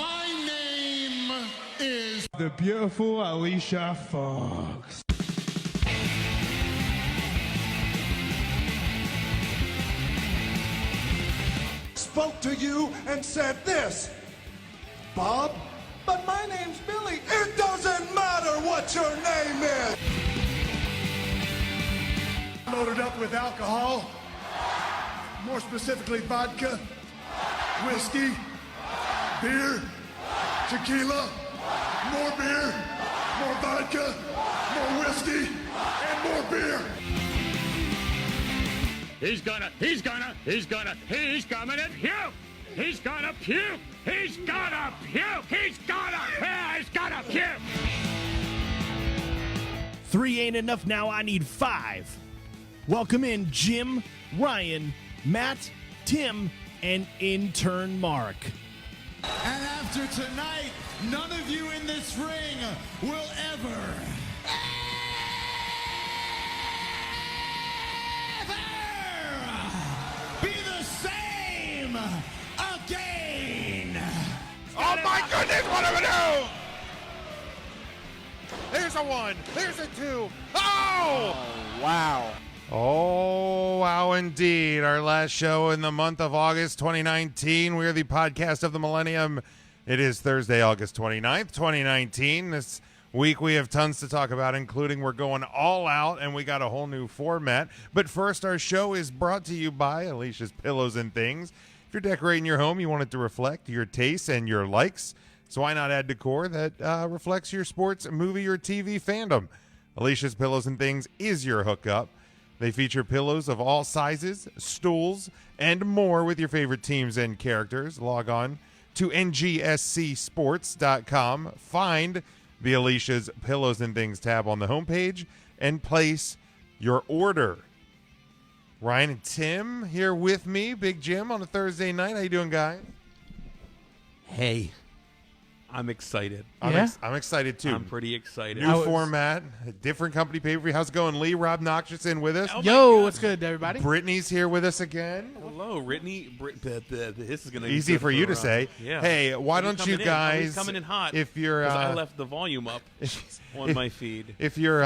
My name is the beautiful Alicia Fox. Spoke to you and said this, Bob, but my name's Billy. It doesn't matter what your name is. Loaded up with alcohol, more specifically vodka, whiskey, beer, tequila, more beer, more vodka, more whiskey, and more beer. He's gonna puke! He's gonna puke! 3 ain't enough now, I need 5. Welcome in Jim, Ryan, Matt, Tim, and intern Mark. And after tonight, none of you in this ring will ever be the same again. Oh my goodness, what am I do? There's a 1, there's a 2. Oh! Wow. Oh, wow, indeed. Our last show in the month of August 2019. We are the podcast of the millennium. It is Thursday, August 29th, 2019. This week we have tons to talk about, including we're going all out, and we got a whole new format. But first, our show is brought to you by Alicia's Pillows and Things. If you're decorating your home, you want it to reflect your tastes and your likes. So why not add decor that reflects your sports, movie, or TV fandom? Alicia's Pillows and Things is your hookup. They feature pillows of all sizes, stools, and more with your favorite teams and characters. Log on to ngscsports.com. Find the Alicia's Pillows and Things tab on the homepage and place your order. Ryan and Tim here with me, Big Jim, on a Thursday night. How you doing, guys? Hey, I'm excited. I'm excited, too. I'm pretty excited. New format, different company pay-per-view. How's it going, Lee? Rob Noxious in with us. Oh Yo, what's good, everybody? Brittany's here with us again. Hello, Brittany. This is going to be easy for you to say. Yeah. Hey, why don't you guys? Coming in hot. If you're, I left the volume up on my feed. If you're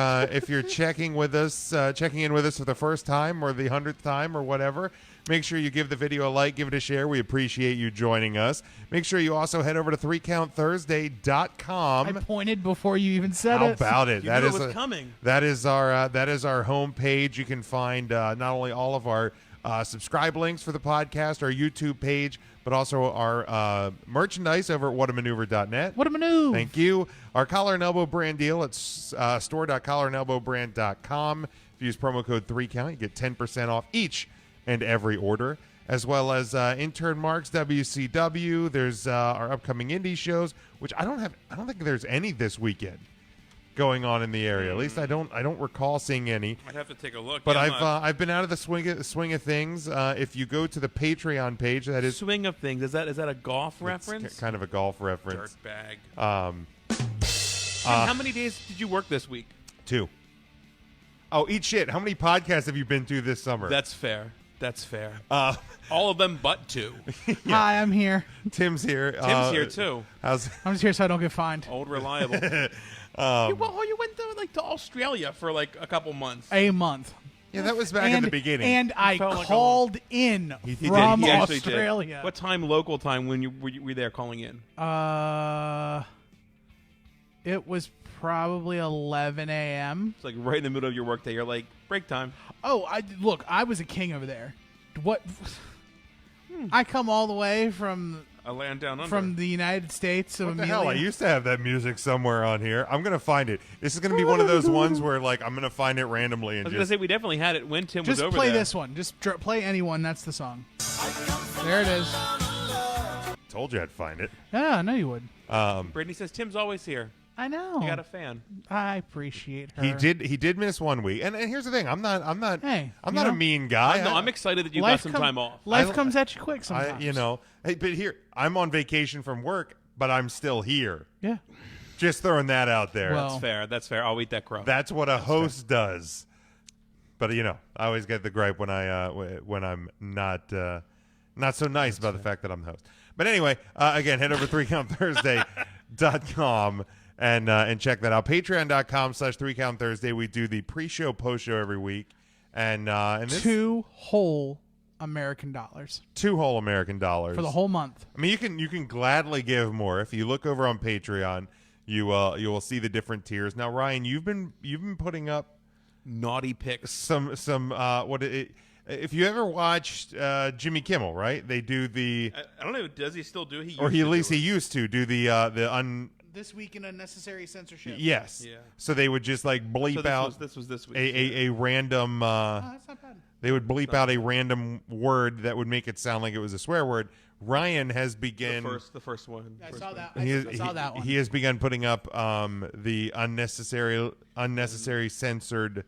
checking in with us for the first time or the 100th time or whatever, make sure you give the video a like, give it a share. We appreciate you joining us. Make sure you also head over to 3countthursday.com. I pointed before you even said How it. about it? You knew it was coming. That is our homepage. You can find not only all of our subscribe links for the podcast, our YouTube page, but also our merchandise over at whatamaneuver.net. What a maneuver. Thank you. Our Collar and Elbow brand deal. It's store.collarandelbowbrand.com. If you use promo code 3count, you get 10% off each and every order, as well as intern Mark's WCW. There's our upcoming indie shows, which I don't think there's any this weekend going on in the area. At least I don't recall seeing any. I'd have to take a look. But I've been out of the swing of things. If you go to the Patreon page, that is swing of things. Is that a golf reference? Kind of a golf reference. Dirtbag. How how many days did you work this week? 2. Oh, eat shit. How many podcasts have you been to this summer? That's fair. All of them but 2. Yeah. Hi, I'm here. Tim's here. Tim's here too. I'm just here so I don't get fined. Old reliable. You went to Australia for like a couple months. A month. Yeah, that was back in the beginning. And I called in from Australia. What time, local time, when you were there calling in? It was probably 11 a.m. It's like right in the middle of your workday. You're like, break time. Oh, I was a king over there. What? I come all the way from a land down under. From the United States of What the Amelia. hell? I used to have that music somewhere on here. I'm gonna find it. This is gonna be one of those ones where like I'm gonna find it randomly and I was gonna say we definitely had it when Tim was over there. Just play this one. Just play anyone. That's the song. There it is. Told you I'd find it. Yeah, I know you would. Brittany says Tim's always here. I know. You got a fan. I appreciate her. He did miss 1 week, and here's the thing: I'm not a mean guy. I'm excited that you got some time off. Life comes at you quick sometimes. Hey, but here I'm on vacation from work, but I'm still here. Yeah, just throwing that out there. Well, That's fair. I'll eat that crow. That's what a host does. But I always get the gripe when I'm not so nice about the fact that I'm the host. But anyway, again, head over to 3countthursday.com and check that out. Patreon.com/3countthursday. We do the pre-show, post-show every week. And this, $2 whole American dollars $2 whole American dollars for the whole month. I mean, you can gladly give more. If you look over on Patreon, you will see the different tiers. Now, Ryan, you've been putting up Naughty pics. some if you ever watched Jimmy Kimmel, right? They do the I don't know. Does he still do it? or he at least he used to do the This week in unnecessary censorship. yes. Yeah. So they would just like bleep So this out was this week. a random. That's not bad. They would bleep out a random word that would make it sound like it was a swear word. Ryan has begun. the first one. I saw that. He, I saw that one. He has begun putting up the unnecessary censored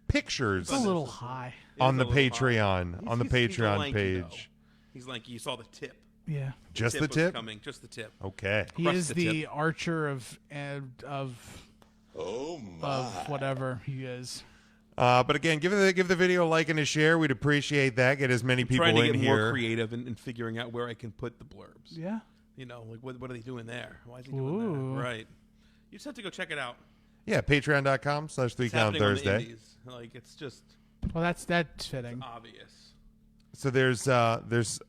pictures It's a little high. on the It is a little Patreon high. on the He's Patreon lanky, page. though. He's lanky. You saw the tip. Yeah. Just the was tip. coming. Just the tip. Okay. He Crust is the the tip. archer of whatever he is. But again, give the video a like and a share. We'd appreciate that. Get as many people Trying to in get here. more creative and figuring out where I can put the blurbs. Yeah. You know, like what are they doing there? Why is he doing Ooh. that? Right. You just have to go check it out. Yeah, It's happening on the Patreon.com/3CountThursday. indies. Like it's just Well, that's fitting. obvious. So there's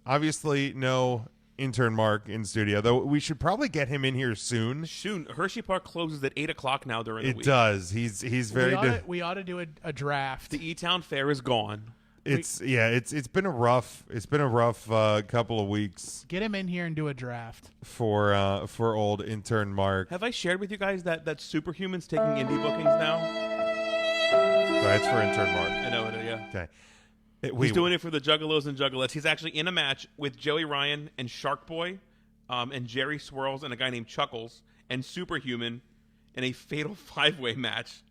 obviously no intern Mark in studio, though we should probably get him in here soon. Soon, Hershey Park closes at 8:00 now during the It week. does. He's very. We ought to do a draft. The E-Town Fair is gone. It's been a rough couple of weeks Get him in here and do a draft. for old intern Mark. Have I shared with you guys that Superhuman's taking indie bookings now? That's for intern Mark. I know it. Yeah. Okay. He's doing it for the Juggalos and Juggalettes. He's actually in a match with Joey Ryan and Shark Boy, and Jerry Swirls and a guy named Chuckles and Superhuman in a fatal 5-way match.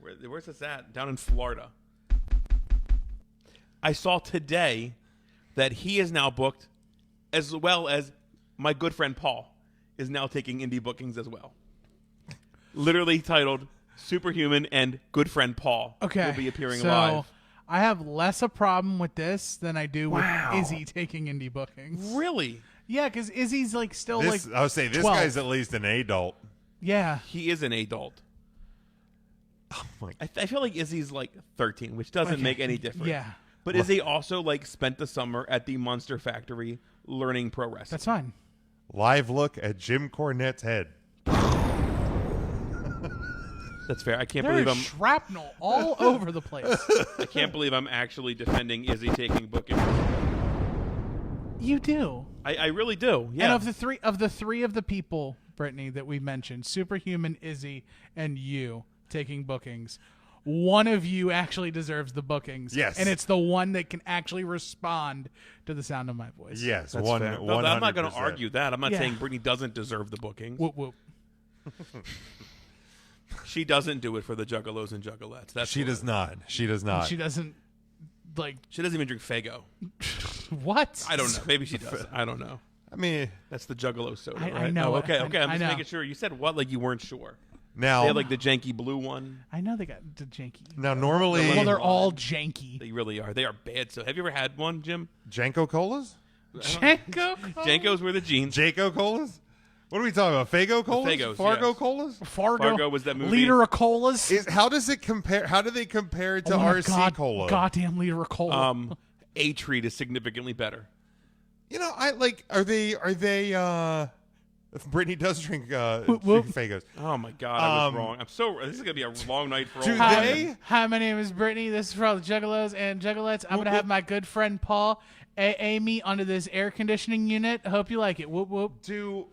Where's this at? Down in Florida. I saw today that he is now booked, as well as my good friend Paul is now taking indie bookings as well. Literally titled Superhuman and Good Friend Paul Okay. will be appearing so live. I have less a problem with this than I do with Izzy taking indie bookings. Really? Yeah, because Izzy's like still This, like I would say this 12. guy's at least an adult. Yeah. He is an adult. Oh my! I feel like Izzy's like 13, which doesn't Okay. make any difference. Yeah. But Izzy also like spent the summer at the Monster Factory learning pro wrestling. That's fine. Live look at Jim Cornette's head. That's fair. I can't There's believe I'm shrapnel all over the place. I can't believe I'm actually defending Izzy taking bookings. You do. I really do. Yeah. And of the three of the people, Brittany, that we mentioned, Superhuman, Izzy, and you taking bookings, one of you actually deserves the bookings. Yes. And it's the one that can actually respond to the sound of my voice. Yes, That's one. fair. No, I'm not going 100%. to argue that. I'm not Yeah. saying Brittany doesn't deserve the bookings. Whoop whoop. She doesn't do it for the Juggalos and Juggalettes. That's She what- does not. She does not. She doesn't like She doesn't even drink Fago. what? I don't know. Maybe she does. I don't know. I mean, That's the Juggalo soda, I right? know Oh, it. okay. I I'm know. just making sure. You said what? Like you weren't sure. now, They had like the janky blue one. I know they got the janky. now normally Well, they're all janky. They really are. They are bad. So have you ever had one, Jim? Janko colas, Janko. Jankos were the jeans. Jaco colas. What are we talking about? Fago colas, Fagos, Fargo yes. colas. Fargo was that movie. Liter of colas. How does it compare? How do they compare it to Oh my RC God, cola? Goddamn liter of cola. A treat is significantly better. You know, I like. Are they? If Brittany does drink whoop. Fagos, Oh my God, I was wrong. I'm so. This is gonna be a long night for all. Do of Hi, us. they? Hi, my name is Brittany. This is for all the Juggalos and Juggalettes. I'm going to have my good friend Paul AA me onto this air conditioning unit. I hope you like it. Whoop, whoop. do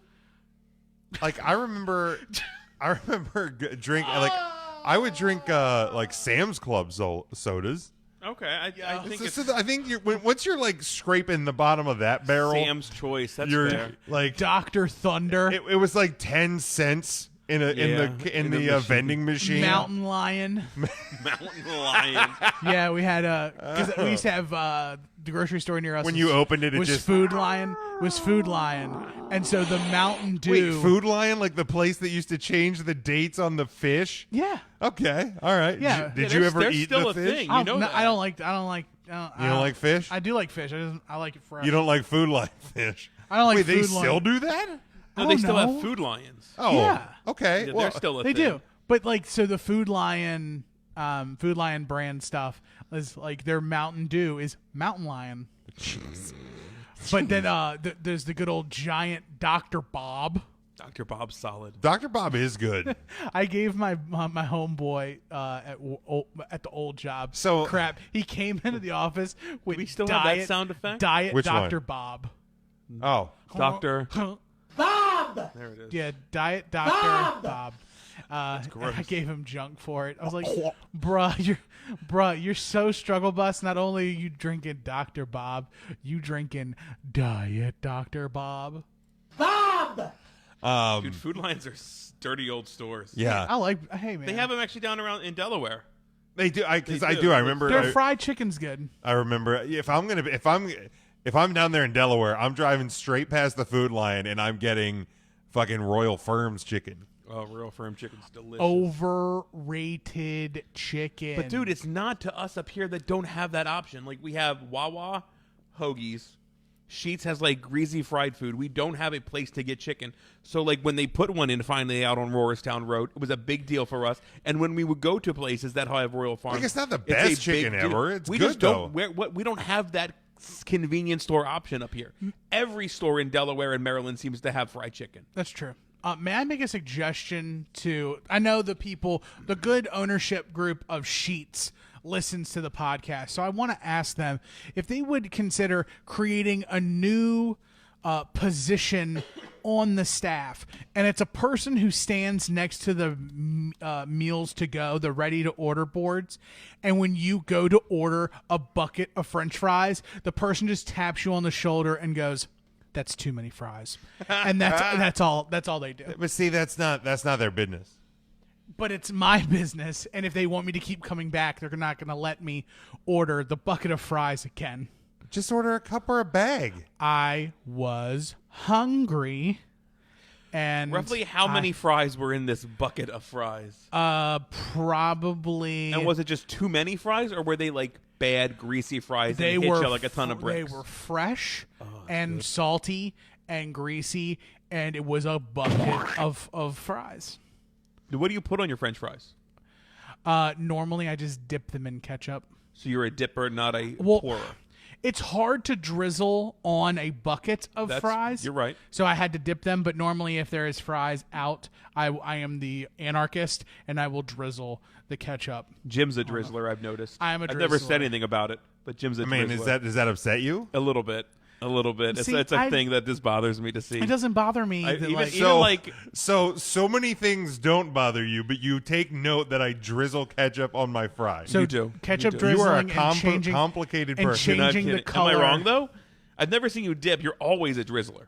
like I remember drink like I would drink like Sam's Club sodas. Okay, I think it's I think once you're like scraping the bottom of that barrel, Sam's Choice. That's you're fair. like Dr. Thunder, it was like 10 cents in in the the machine. vending machine. Mountain Lion. Mountain Lion. Yeah, we had because we used to have the grocery store near us. When you opened it, it was just- Food Lion. And so the Mountain Dew. Wait, Food Lion, like the place that used to change the dates on the fish. Yeah. Okay, all right. Yeah. Did Yeah, you ever there's eat still the a fish? thing. You know that. I don't like You don't like fish? I do like fish. I like it fresh. You don't like Food Lion fish? I don't like Wait, they Food Lion. still do that? No, I they don't still know. have Food Lions. Oh, Yeah. okay. Yeah, well, they're still a They thing. do. But like, so the Food Lion brand stuff is like their Mountain Dew is Mountain Lion. But then there's the good old giant Dr. Bob. Dr. Bob's solid. Dr. Bob is good. I gave my homeboy at the old job So- crap. He came into the office with we still have that sound effect? Diet Which Dr. one? Bob. Oh, Doctor. Bob. There it is. Yeah, Diet Dr. Bob. gross. I gave him junk for it. I was like, bruh, you're so struggle bus. Not only are you drinking Dr. Bob, you drinking Diet Dr. Bob. Dude, Food Lions are dirty old stores. yeah. I like. Hey man, They have them actually down around in Delaware. They do. I do. do. I remember. their fried chicken's good. I remember. If I'm down there in Delaware, I'm driving straight past the Food Lion and I'm getting fucking Royal Firms chicken. Oh, Royal Firm chicken's delicious. Overrated chicken. But dude, it's not to us up here that don't have that option. Like we have Wawa, Hoagies. Sheetz has like greasy fried food. We don't have a place to get chicken. So like when they put one in finally out on Roarstown Road, it was a big deal for us. And when we would go to places that have Royal Farms, Like, it's not the a best big chicken deal. ever. It's we good, just don't. We don't have that convenience store option up here. Every store in Delaware and Maryland seems to have fried chicken. That's true. May I make a suggestion to? I know the good ownership group of Sheetz listens to the podcast, so I want to ask them if they would consider creating a new position on the staff, and it's a person who stands next to the meals to go, the ready to order boards, and when you go to order a bucket of French fries, the person just taps you on the shoulder and goes, "That's too many fries," and that's all they do. But see, that's not their business. But it's my business, and if they want me to keep coming back, they're not going to let me order the bucket of fries again. Just order a cup or a bag. I was hungry, and Roughly how many fries were in this bucket of fries? Probably. And was it just too many fries, or were they like bad greasy fries They and hit were you like a ton of They bricks? were fresh and salty and greasy, and it was a bucket of fries. What do you put on your French fries? Normally, I just dip them in ketchup. So you're a dipper, not a Well, pourer. It's hard to drizzle on a bucket of fries. You're right. So I had to dip them, but normally if there is fries out, I am the anarchist, and I will drizzle the ketchup. Jim's a drizzler, I've noticed. I'm a I've never drizzler. said anything about it, but Jim's a I mean, drizzler. does that upset you? A little bit. A little bit. See, it's a thing that just bothers me to see. It doesn't bother me. I- that, even- like, even like- so many things don't bother you, but you take note that I drizzle ketchup on my fries. so you do. ketchup You do. You are a drizzling and changing complicated and person. You're not changing the kidding. color. Am I wrong though? I've never seen you dip. You're always a drizzler.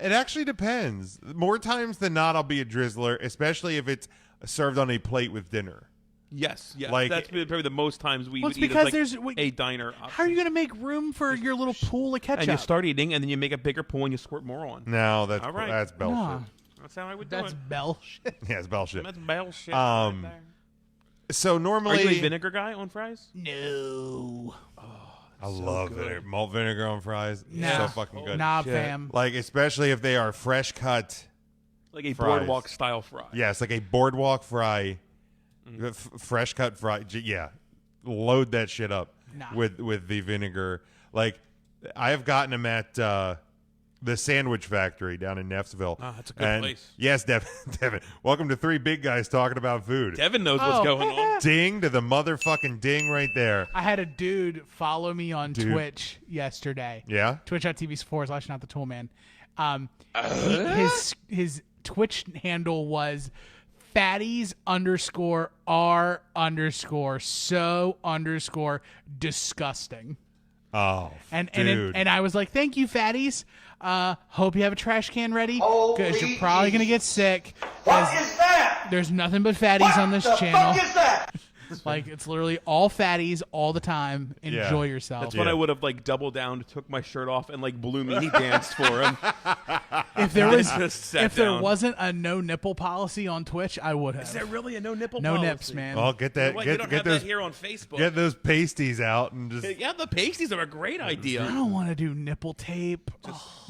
It actually depends. More times than not, I'll be a drizzler, especially if it's served on a plate with dinner. Yes. Like- That's probably the most times we Well, would it's eat because as there's- a diner option. How are you going to make room for your little pool of ketchup? And you start eating, and then you make a bigger pool, and you squirt more on. No, that's All right. that's bell Nah. That's how I would do That's it. bell shit. shit. Yeah, it's bell shit. That's bell shit. Um, right there. So Are normally, you a vinegar guy on fries? No. I love vinegar. Malt vinegar on fries. Nah. So fucking good. Nah, shit. fam. Like especially if they are fresh cut. Like a Fries. boardwalk style fry. Yes, like a boardwalk fry, Mm. fresh cut fry. Yeah, load that shit up Nah. with the vinegar. Like I have gotten them at the Sandwich Factory down in Neffsville. Ah, that's a good And place. Yes, Devin. Welcome to Three Big Guys Talking About Food. Devin knows Oh. what's going on. Ding to the motherfucking ding right there. I had a dude follow me on Dude. Twitch yesterday. Yeah. Twitch.tv/not-the-tool-man. His Twitch handle was fatties_r_so_disgusting. Oh, And dude. and I was like, thank you, fatties. Hope you have a trash can ready because you're probably gonna get sick. What is that? There's nothing but fatties on this channel. Like, it's literally all fatties all the time. Enjoy yourself. That's what I would have like doubled down, took my shirt off, and like Blue Meanie danced for him. If there was, Just sat if there down. wasn't a no nipple policy on Twitch, I would have. Is there really a no nipple No policy? nips, man. Well, get that. What, Get, you don't get have those. that here on Facebook. Get those pasties out and just. Yeah, the pasties are a great idea. I don't want to do nipple tape.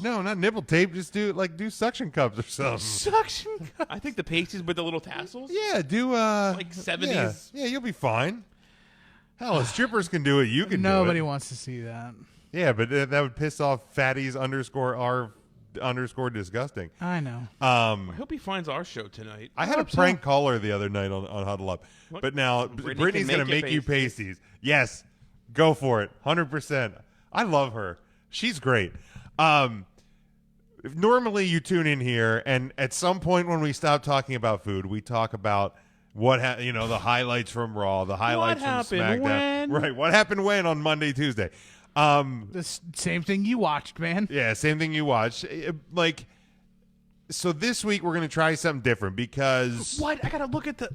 No, not nipple tape. Just do suction cups or something. Suction. I think the pasties with the little tassels. Yeah, do Like 70s. Yeah, you'll be fine. Hell, if strippers can do it, you can Nobody do it. wants to see that. Yeah, but that would piss off fatties _r_ disgusting. I know. I hope he finds our show tonight. I had a prank caller the other night on Huddle Up, but now Brittany's can going to make make you you pasties. Yes, go for it, 100%. I love her. She's great. Normally you tune in here, and at some point when we stop talking about food, we talk about the highlights from Raw, the highlights from happened SmackDown. when? Right, what happened when on Monday, Tuesday. The same thing you watched, man. Yeah, same thing you watched. So this week we're gonna try something different because What? I gotta look at the.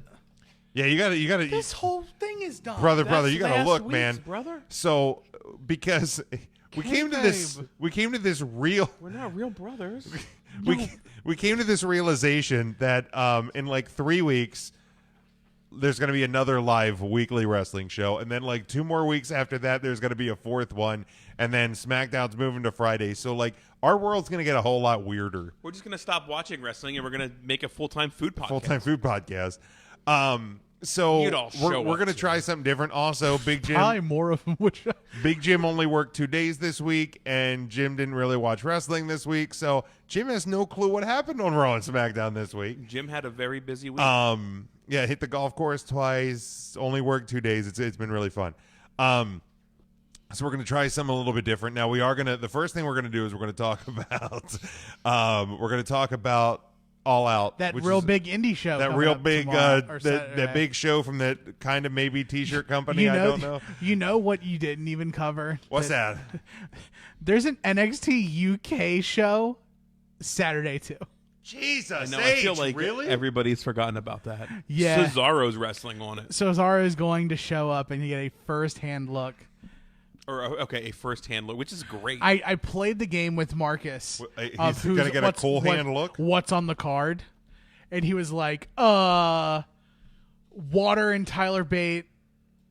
you gotta This whole thing is done. brother, That's you gotta last look, week's, man. brother. So because we came to this real We're not real brothers. we came to this realization that in like 3 weeks there's going to be another live weekly wrestling show, and then like 2 more weeks after that there's going to be a 4th one, and then SmackDown's moving to Friday. So like our world's going to get a whole lot weirder. We're just gonna stop watching wrestling and we're gonna make a full-time food podcast. Full-time food podcast. So You'd all show we're up going to to try something different. Also, Probably more of them. Which Big Jim only worked 2 days this week, and Jim didn't really watch wrestling this week, so Jim has no clue what happened on Raw and SmackDown this week. Jim had a very busy week. Yeah, hit the golf course twice, only worked 2 days. It's been really fun. So we're going to try something a little bit different. Now, the first thing we're going to do is we're going to talk about All Out. that which real is big indie show. That coming real up big, tomorrow, or that Saturday. big show from that kind of maybe T-shirt company. You know, I don't know. You know what you didn't even cover? What's that? There's an NXT UK show Saturday too. Jesus, no, I feel H, like really? everybody's forgotten about that. Yeah. Cesaro's wrestling on it. So Zara is going to show up and you get a first-hand look. Or a first-hand look, which is great. I played the game with Marcus. He's of who's- gonna get a what's- cool what- hand look? What's on the card? And he was like, Water and Tyler Bate.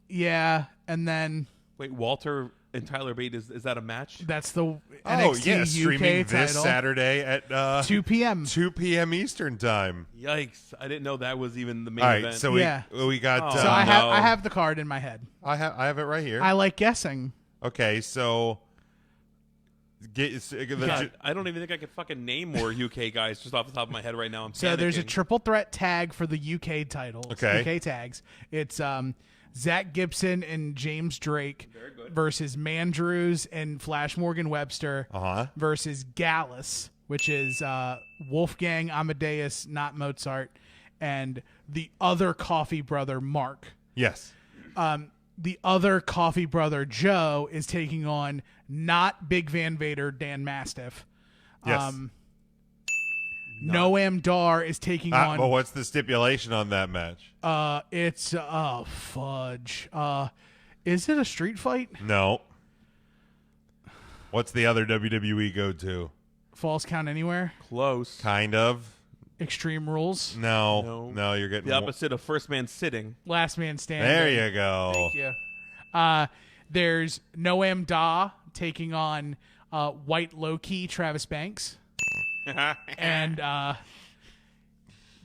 Yeah. And then Wait, Walter and Tyler Bate, is that a match? that's the Oh, NXT yeah, UK streaming title. this Saturday at 2 p.m. 2 p.m. Eastern time. Yikes! I didn't know that was even the main All right, event. so Yeah. we got. Oh. So no. I have the card in my head. I have it right here. I like guessing. Okay, so God, I don't even think I could fucking name more UK guys just off the top of my head right now. I'm So there's a panicking. triple threat tag for the UK titles. Okay. UK tags. It's Zach Gibson and James Drake versus Mandrews and Flash Morgan Webster versus Gallus, which is Wolfgang Amadeus, not Mozart, and the other Coffee brother Mark. yes. The other Coffee brother Joe is taking on not Big Van Vader, Dan Mastiff. Yes. Noam Dar is taking on. But what's the stipulation on that match? It's fudge. Is it a street fight? No. What's the other WWE go-to? Falls Count Anywhere? close. Kind of. Extreme Rules? No, you're getting The opposite of first man sitting. Last Man Standing? There you go. Thank you. There's Noam Da taking on White Low-Key Travis Banks. And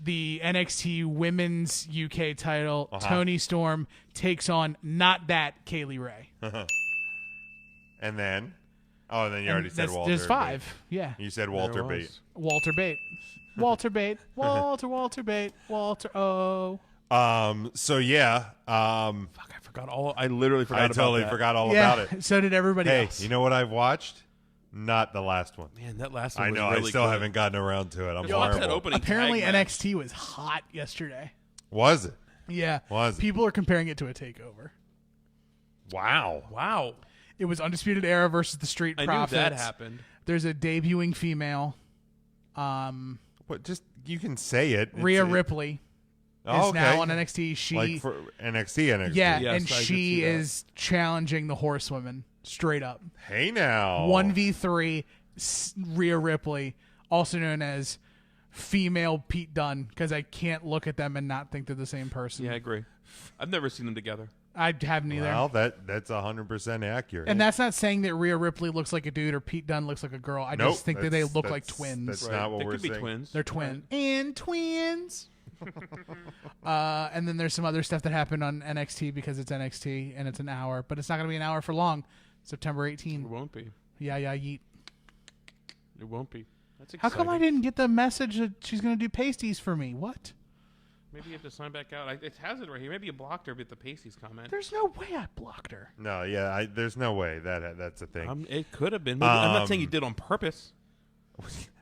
the NXT Women's UK title, Toni Storm takes on not that Kaylee Ray. And then, and then you already said That's- Walter. There's 5. Yeah. You said Walter There Bate. was. Walter Bate. Walter Bate. Walter Bate. Walter O. So yeah. Fuck, I forgot all. I literally forgot I about totally that. forgot all Yeah, about it. so did everybody Hey, else. you know what I've watched? Not the last one. Man, that last one I was know. really I still good. haven't gotten around to it. I'm Yo, watch that horrible. opening Apparently tag match. NXT was hot yesterday. Was it? Yeah. Was it? People are comparing it to a takeover. Wow. Wow. It was Undisputed Era versus the Street I Profits. knew that happened. There's a debuting female, What? Just you can say it. Rhea It's- Ripley. Oh, okay. now on NXT. She like for NXT. yeah, Yes, and I did she see that. is challenging the Horsewomen straight up. Hey now. 1v3 Rhea Ripley, also known as female Pete Dunne, because I can't look at them and not think they're the same person. Yeah, I agree. I've never seen them together. I haven't either. Well, that's 100% accurate. And that's not saying that Rhea Ripley looks like a dude or Pete Dunne looks like a girl. I Nope, just think that they look like that's- twins. That's Right. not what They we're could be saying. twins. They're twin and twins. And then there's some other stuff that happened on NXT because it's NXT and it's an hour, but it's not going to be an hour for long. September It 18. won't be. Yeah, yeet. It won't be. That's How exciting. come I didn't get the message that she's going to do pasties for me? What? Maybe you have to sign back out. It has it right here. Maybe you blocked her with the pasties comment. There's no way I blocked her. No, yeah, there's no way that's a thing. It could have been. Maybe, I'm not saying you did on purpose.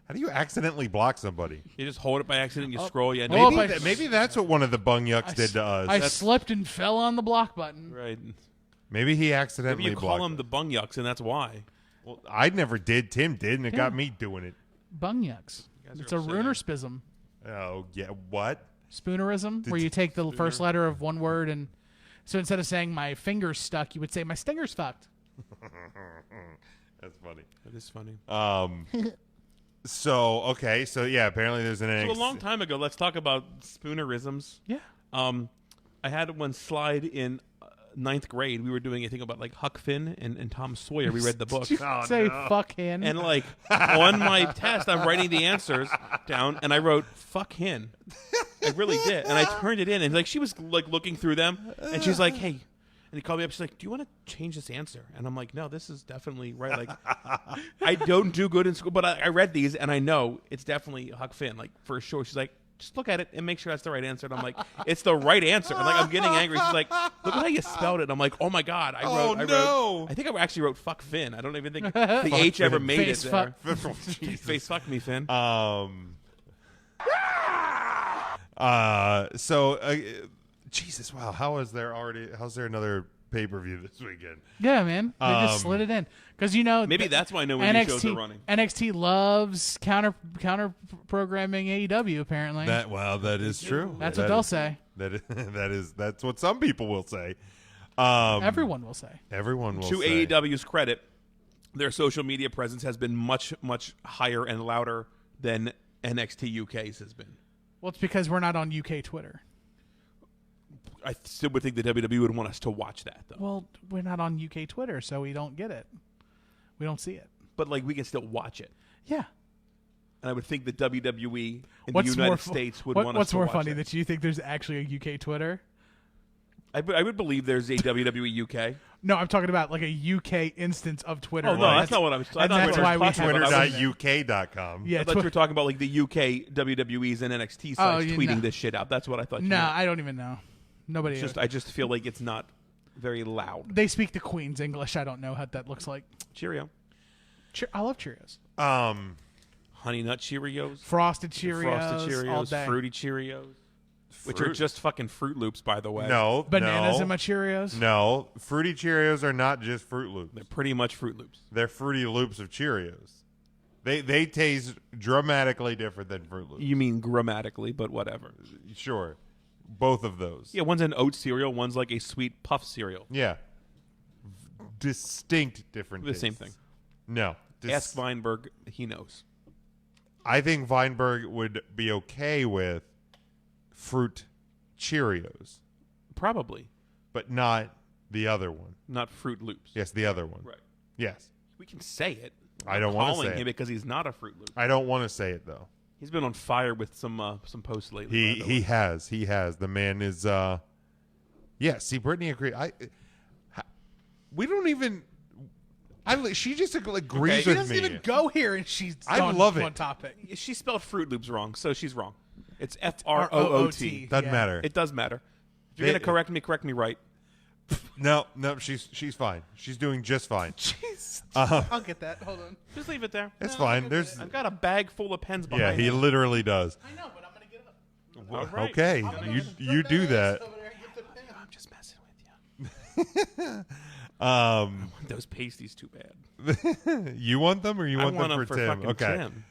How do you accidentally block somebody? You just hold it by accident. You scroll. Yeah, Oh, Maybe, if I- maybe that's what one of the bung yucks did to us. I slipped and fell on the block button. right. Maybe he Maybe accidentally you blocked call them the bung yucks, and that's why. Well, I never did. Tim did, and it got me doing it. Bung yucks. guys It's are a upset. runerspism. Oh, yeah. What? Spoonerism, where you take the first letter of one word and so instead of saying my finger's stuck, you would say my stinger's fucked. That's funny. That is funny. So, okay. So, yeah, apparently there's an So a long time ago, let's talk about spoonerisms. Yeah. I had one slide in ninth grade. We were doing a thing about like Huck Finn and Tom Sawyer. We read the book. Did you say fuck him? And like on my test, I'm writing the answers down, and I wrote "fuck hin." I really did, and I turned it in, and like she was like looking through them, and she's like, "Hey," and he called me up. She's like, "Do you want to change this answer?" And I'm like, "No, this is definitely right." Like, I don't do good in school, but I read these, and I know it's definitely Huck Finn, like for sure. She's like, "Just look at it and make sure that's the right answer." And I'm like, "It's the right answer." And like I'm getting angry. She's like, "Look at how you spelled it." And I'm like, "Oh my god, I wrote. I think I actually wrote "fuck Finn." I don't even think the H ever made Face it there. fuck. Face fuck me, Finn. Jesus, wow. How's there another pay-per-view this weekend? Yeah, man. They just slid it in because Maybe that's why no indie shows are running. NXT loves counter programming AEW. Apparently, That is true. that's what they'll say. That's what some people will say. Everyone will say. Everyone will To say. AEW's credit, their social media presence has been much, much higher and louder than NXT UK's has been. Well, it's because we're not on UK Twitter. I still would think the WWE would want us to watch that, though. Well, we're not on UK Twitter, so we don't get it. We don't see it. But like, we can still watch it, Yeah. and I would think the WWE in the United States would want us What's to more watch funny, it. that you think there's actually a UK Twitter? I would believe there's a WWE UK. No, I'm talking about like a UK instance of Twitter. Oh no, that's not what I was. I and thought that's we were why we talking have about. Twitter.uk.com. Yeah, I thought you were talking about like the UK WWE's and NXT sites tweeting no. this shit out. That's what I thought. You No, meant. I don't even know. Nobody. I just feel like it's not very loud. They speak the Queen's English. I don't know how that looks like. Cheerio, I love Cheerios. Honey Nut Cheerios, Frosted Cheerios, Frosted Cheerios, all day. Fruity Cheerios, which are just fucking Fruit Loops, by the way. No, Bananas no, in my Cheerios. No, Fruity Cheerios are not just Fruit Loops. They're pretty much Fruit Loops. They're Fruity Loops of Cheerios. They taste dramatically different than Fruit Loops. You mean grammatically, but whatever. Sure, both of those. Yeah, one's an oat cereal, one's like a sweet puff cereal. Yeah. Distinct different The same tastes. thing. No. Ask Weinberg, he knows. I think Weinberg would be okay with Fruit Cheerios, Probably but not the other one. not Fruit Loops. Yes, the other one. Right. Yes. We can say it. I don't want to Calling say him it. because he's not a Fruit Loop. I don't want to say it though. He's been on fire with some posts lately. by the He way. has. The man is yeah, see Brittany agreed. We don't even she just agrees Okay. She with doesn't me. even go here, and she's I on love it. one topic. She spelled Fruit Loops wrong, so she's wrong. It's FROOT. Doesn't Yeah. matter. It does matter. If you're They- gonna correct me right. No, she's fine. She's doing just fine. Jeez. Uh-huh. I'll get that. Hold on. Just leave it there. It's fine. There's I've got a bag full of pens yeah, behind he me. literally does. I know, but I'm gonna get up. All right. Okay, you do that. I'm just messing with you. Those pasties too bad. You want them or you I want want them them for for Tim? fucking Okay. Tim.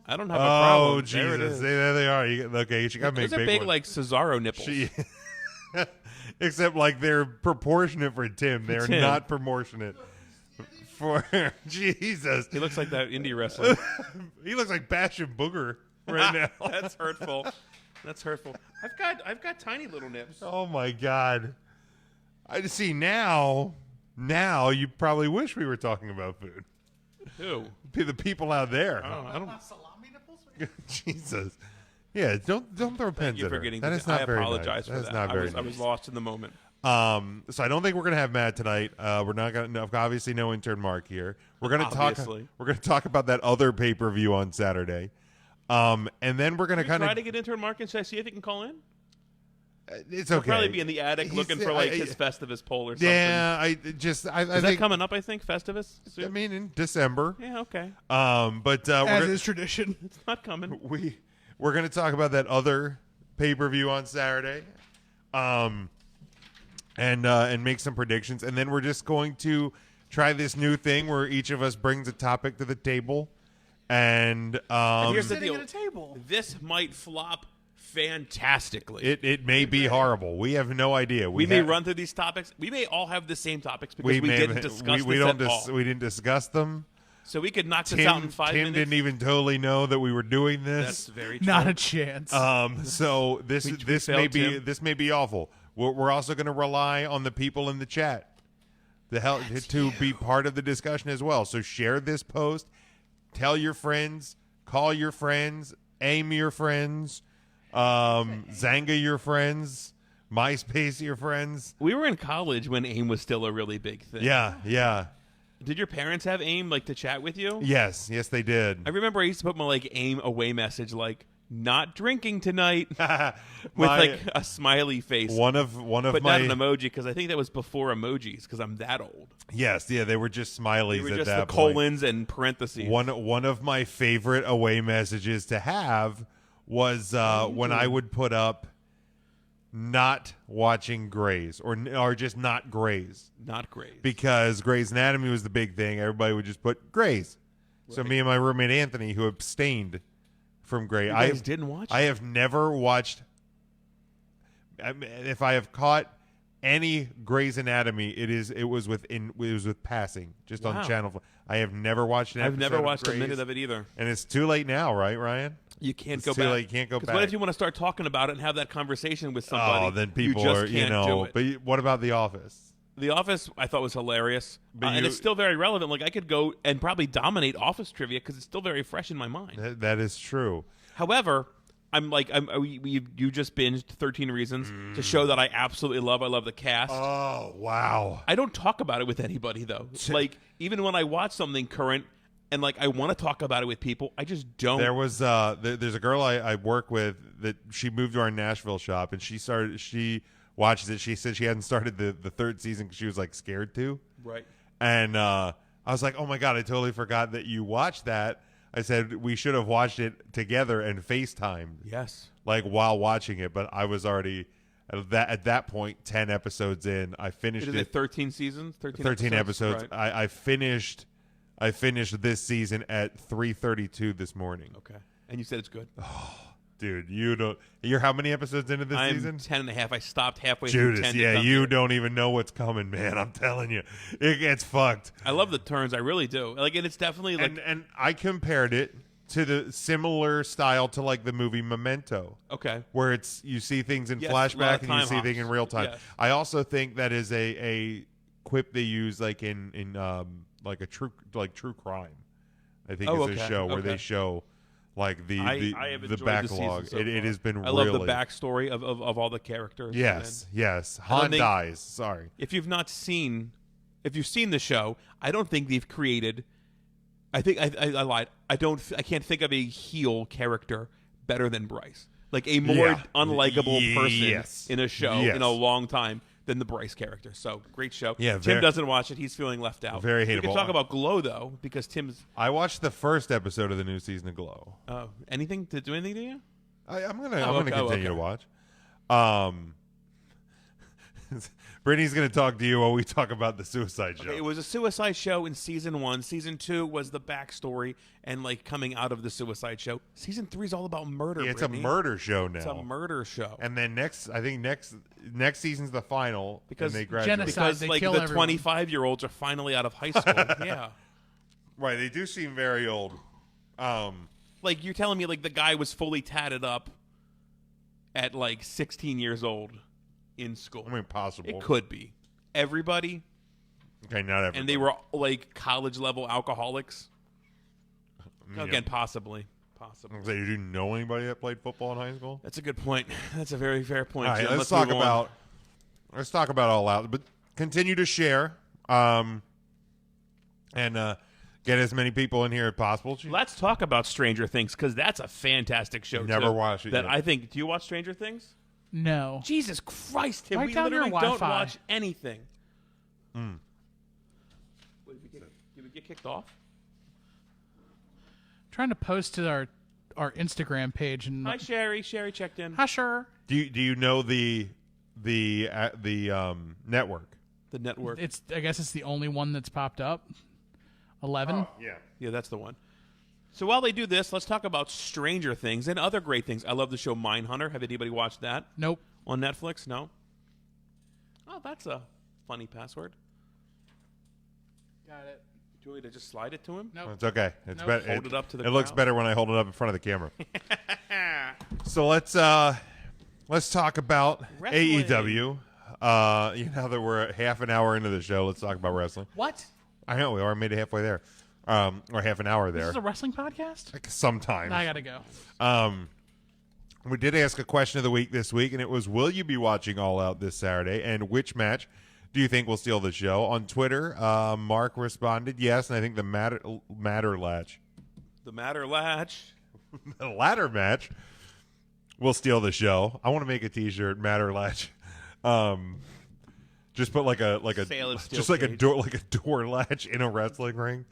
I don't have a problem. Oh, There it Jesus. is. There they are. Okay, she got to make Those are big big ones. like Cesaro nipples. Except like they're proportionate for Tim. They're Tim. not proportionate for Jesus. He looks like that indie wrestler. He looks like Bastion Booger right now. That's hurtful. That's hurtful. I've got tiny little nips. Oh my God. I just see now you probably wish we were talking about food. Who? The people out there. I don't. Salami nipples? Jesus. Yeah, don't throw pens Thank you at for her. getting. That is not I very apologize nice. for That is that. not very I was nice. lost in the moment. So I don't think we're gonna have Matt tonight. We're not gonna. Obviously, no intern Mark here. We're gonna Obviously. talk. We're gonna talk about that other pay per view on Saturday. And then we're gonna Can we kind try of. to get intern Mark and should I see if he can call in? It's He'll okay. probably be in the attic He's- looking for like his Festivus poll or something. Yeah, I Is think that coming up? I think Festivus. I Soon? mean, in December. Yeah. Okay. But As we're is tradition. It's not coming. we're gonna talk about that other pay per view on Saturday. And make some predictions, and then we're just going to try this new thing where each of us brings a topic to the table, and And here's the Sitting deal. at a table. This might flop fantastically. it may be horrible. We have no idea. We may run through these topics. We may all have the same topics because we may didn't have- discuss we this don't at all. we didn't discuss them. So we could knock this out in 5 Tim minutes. didn't even totally know that we were doing That's this. very true. Not a chance. So this We this failed, Tim. this may be awful. We're also going to rely on the people in the chat to be part of the discussion as well. So share this post, tell your friends, call your friends, aim your friends, Zanga your friends, MySpace your friends. We were in college when AIM was still a really big thing. Yeah. Did your parents have AIM like to chat with you? Yes, they did. I remember I used to put my like AIM away message like not drinking tonight with My- like a smiley face. one of but my not an emoji because I think that was before emojis because I'm that old. yes, they were just smileys They were at just that the point. colons and parentheses. One of my favorite away messages to have was when I would put up not watching Grey's or just not Grey's Not great. because Grey's Anatomy was the big thing. Everybody would just put Grey's. So Right. me and my roommate Anthony, who abstained from Grey, You I guys didn't watch I it? have never watched. If I have caught any Grey's Anatomy, it was with passing just Wow. on Channel. I have never watched an I've episode never of watched a Grey's. minute of it either. And it's too late now, right, Ryan? You can't It's go too back. late. You can't go 'Cause back. What if you want to start talking about it and have that conversation with somebody? Oh, then people you just are, can't do it. But what about The Office? The Office, I thought was hilarious, But and you- it's still very relevant. Like I could go and probably dominate Office trivia because it's still very fresh in my mind. That is true. However, you just binged 13 Reasons to show that I absolutely love. I love the cast. Oh, wow. I don't talk about it with anybody though. Like even when I watch something current and like I want to talk about it with people, I just don't. There was there's a girl I work with that she moved to our Nashville shop and she watches it. She said she hadn't started the third season because she was like scared to. Right. And I was like, oh my God, I totally forgot that you watched that. I said we should have watched it together and FaceTimed. Yes. Like while watching it, but I was already at that point 10 episodes in. I finished Is it. it 13 seasons? 13 episodes. Right. I finished this season at 3:32 this morning. Okay. And you said it's good. Dude, you're how many episodes into this I'm season? 10 and a half. I stopped halfway through Judas, 10. to yeah, come you here. don't even know what's coming, man. I'm telling you. It gets fucked. I love the turns. I really do. Like, and it's definitely like And I compared it to the similar style to like the movie Memento. okay. Where it's you see things in Yes, a lot flashback of and you time see things in hops. real time. Yes. I also think that is a quip they use like in like a true crime. I think Oh, it's a okay, show where okay. they show like the I have the enjoyed the backlog. season so It far. has been I love really the backstory of all the characters. Yes, And yes. I don't Han think- dies. Sorry. if you've seen the show, I don't think they've created. I think I lied. I can't think of a heel character better than Bryce. Like a more Yeah. unlikable person Yes. in a show Yes. in a long time than the Bryce character. So great show. Yeah, Tim very- doesn't watch it. He's feeling left out. Very We hateable. can talk about Glow though, because Tim's I watched the first episode of the new season of Glow. anything to do anything to you? I'm gonna okay, continue okay. to watch. Brittany's going to talk to you while we talk about the Suicide Show. Okay, it was a Suicide Show in season 1. Season 2 was the backstory and like coming out of the Suicide Show. Season 3 is all about murder. Yeah, it's Brittany. a murder show now. It's a murder show. And then next season's the final Because and they graduate. genocide. Because They like kill the everyone. 25-year-olds are finally out of high school. Yeah. Right, they do seem very old. Like you're telling me like the guy was fully tatted up at like 16 years old in school. I mean, possible. It could be. Everybody. Okay, not everybody. And they were like college level alcoholics. Yeah. Again, possibly. Possibly. So you do know anybody that played football in high school? That's a good point. That's a very fair point. All right, Jim. let's talk move on. about All Out, but continue to share, and get as many people in here as possible. Let's talk about Stranger Things because that's a fantastic show. Never too, watched it That yet. I think. Do you watch Stranger Things? No. Jesus Christ, Tim! Write We down your literally don't Wi-Fi. watch anything. Wait, did we get kicked off? Trying to post to our Instagram page and Hi, Sherry. Sherry checked in. Hi, sure. Do you know the network? The network. I guess it's the only one that's popped up. 11. Yeah. Yeah, that's the one. So while they do this, let's talk about Stranger Things and other great things. I love the show Mindhunter. Have anybody watched that Nope. on Netflix? No? Oh, that's a funny password. Got it. Do you want me to just slide it to him? Nope. It's okay. It's Nope. better. Hold it up to the It looks crowd. better when I hold it up in front of the camera. So let's talk about Wrestling. AEW. Now that we're half an hour into the show, let's talk about wrestling. What? I know we already made it halfway there, or half an hour This there. is a wrestling podcast? Like sometimes. I gotta go. We did ask a question of the week this week, and it was, will you be watching All Out this Saturday, and which match do you think will steal the show? On Twitter, Mark responded yes, and I think the Matter Latch, The Matter Latch. the ladder match, will steal the show. I want to make a T-shirt, Matter Latch. Just put like a Sail of steel just like cage. a door latch in a wrestling ring.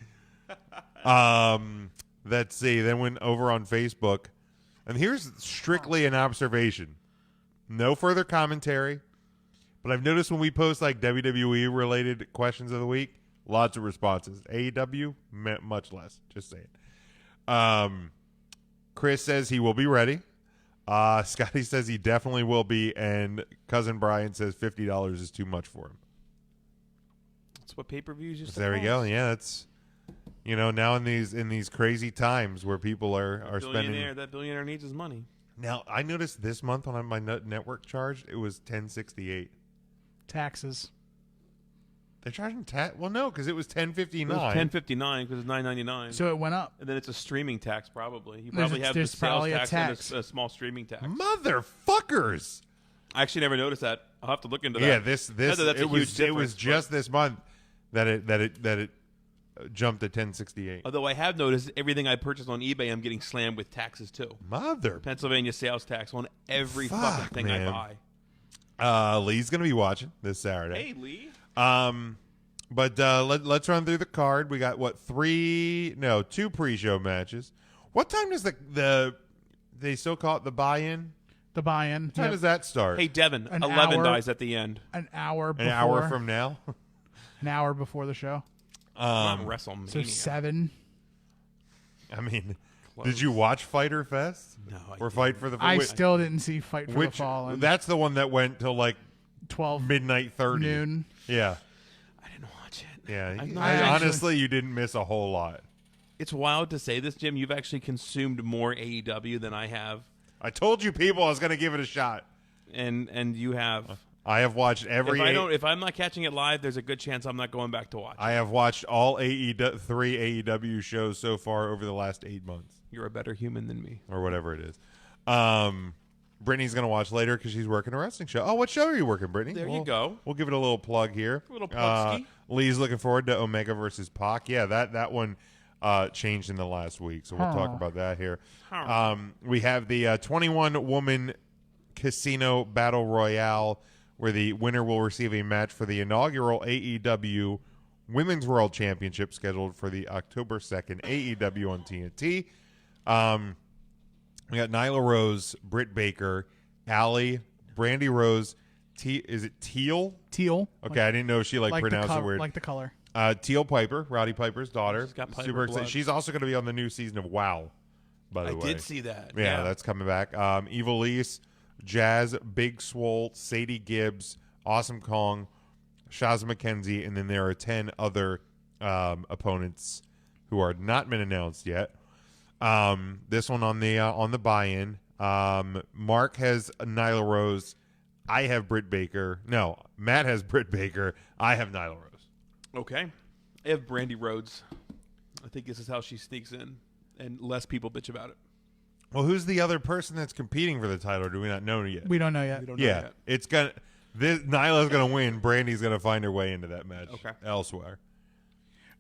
Let's see. Then went over on Facebook, and here's strictly an observation. No further commentary, but I've noticed when we post like WWE related questions of the week, lots of responses. AEW, much less. Just saying. Chris says he will be ready. Scotty says he definitely will be, and cousin Brian says $50 is too much for him. That's what pay-per-views used to There we cost. go. Yeah, that's now in these crazy times where people are spending. That billionaire needs his money. Now I noticed this month on my network charged it was $10.68. Taxes. They're charging well, no, because it was $10.59. It was $10.59 because it's $9.99. So it went up. And then it's a streaming tax, probably. You There's probably a- have the there's sales probably a tax, tax. and a small streaming tax. Motherfuckers! I actually never noticed that. I'll have to look into that. Yeah, this That's a it huge was difference, just this month that it jumped to $10.68. Although I have noticed everything I purchase on eBay, I'm getting slammed with taxes too. Mother. Pennsylvania sales tax on every Fuck, fucking thing man. I buy. Lee's gonna be watching this Saturday. Hey, Lee. But let's run through the card. We got two pre-show matches. What time does they still call it the buy-in? The buy-in. What time Yep. does that start? Hey, Devin. An 11 hour. dies at the end. An hour An before. hour from now. An hour before the show. Not WrestleMania. So 7. I mean, did you watch Fighter Fest? No, I Or Fight for the I which- still didn't see Fight for the which Fallen. that's the one that went till like 12 midnight 30. noon. Yeah. I didn't watch it. Yeah. I'm not I, actually- honestly, you didn't miss a whole lot. It's wild to say this, Jim. You've actually consumed more AEW than I have, I told you people I was going to give it a shot. and you have. I have watched every If I'm not catching it live, there's a good chance I'm not going back to watch. I have watched all 3 AEW shows so far over the last 8 months. You're a better human than me. Or whatever it is. Brittany's going to watch later because she's working a wrestling show. Oh, what show are you working, Brittany? There you go. We'll give it a little plug here. A little plug-ski. Lee's looking forward to Omega versus Pac. Yeah, that one changed in the last week, so we'll talk about that here. We have the 21-woman casino battle royale where the winner will receive a match for the inaugural AEW Women's World Championship scheduled for the October 2nd AEW on TNT. We got Nyla Rose, Britt Baker, Allie, Brandy Rose, Is it Teal? Teal. Okay, I didn't know she pronounced it weird. Like the color. Teal Piper, Roddy Piper's daughter. She's got Piper Super excited. blood. She's also going to be on the new season of WoW. By the way, I did see that. Yeah, that's coming back. Evilise, Jazz, Big Swole, Sadie Gibbs, Awesome Kong, Shazza McKenzie, and then there are 10 other opponents who are not been announced yet. This one on the buy-in. Mark has Nyla Rose. I have Britt Baker. No, Matt has Britt Baker. I have Nyla Rose. Okay. I have Brandy Rhodes. I think this is how she sneaks in, and less people bitch about it. Well, who's the other person that's competing for the title? Or do we not know yet? We don't know yet. We don't know Yeah, yet. it's gonna. Nyla's gonna win. Brandy's gonna find her way into that match. Okay. Elsewhere.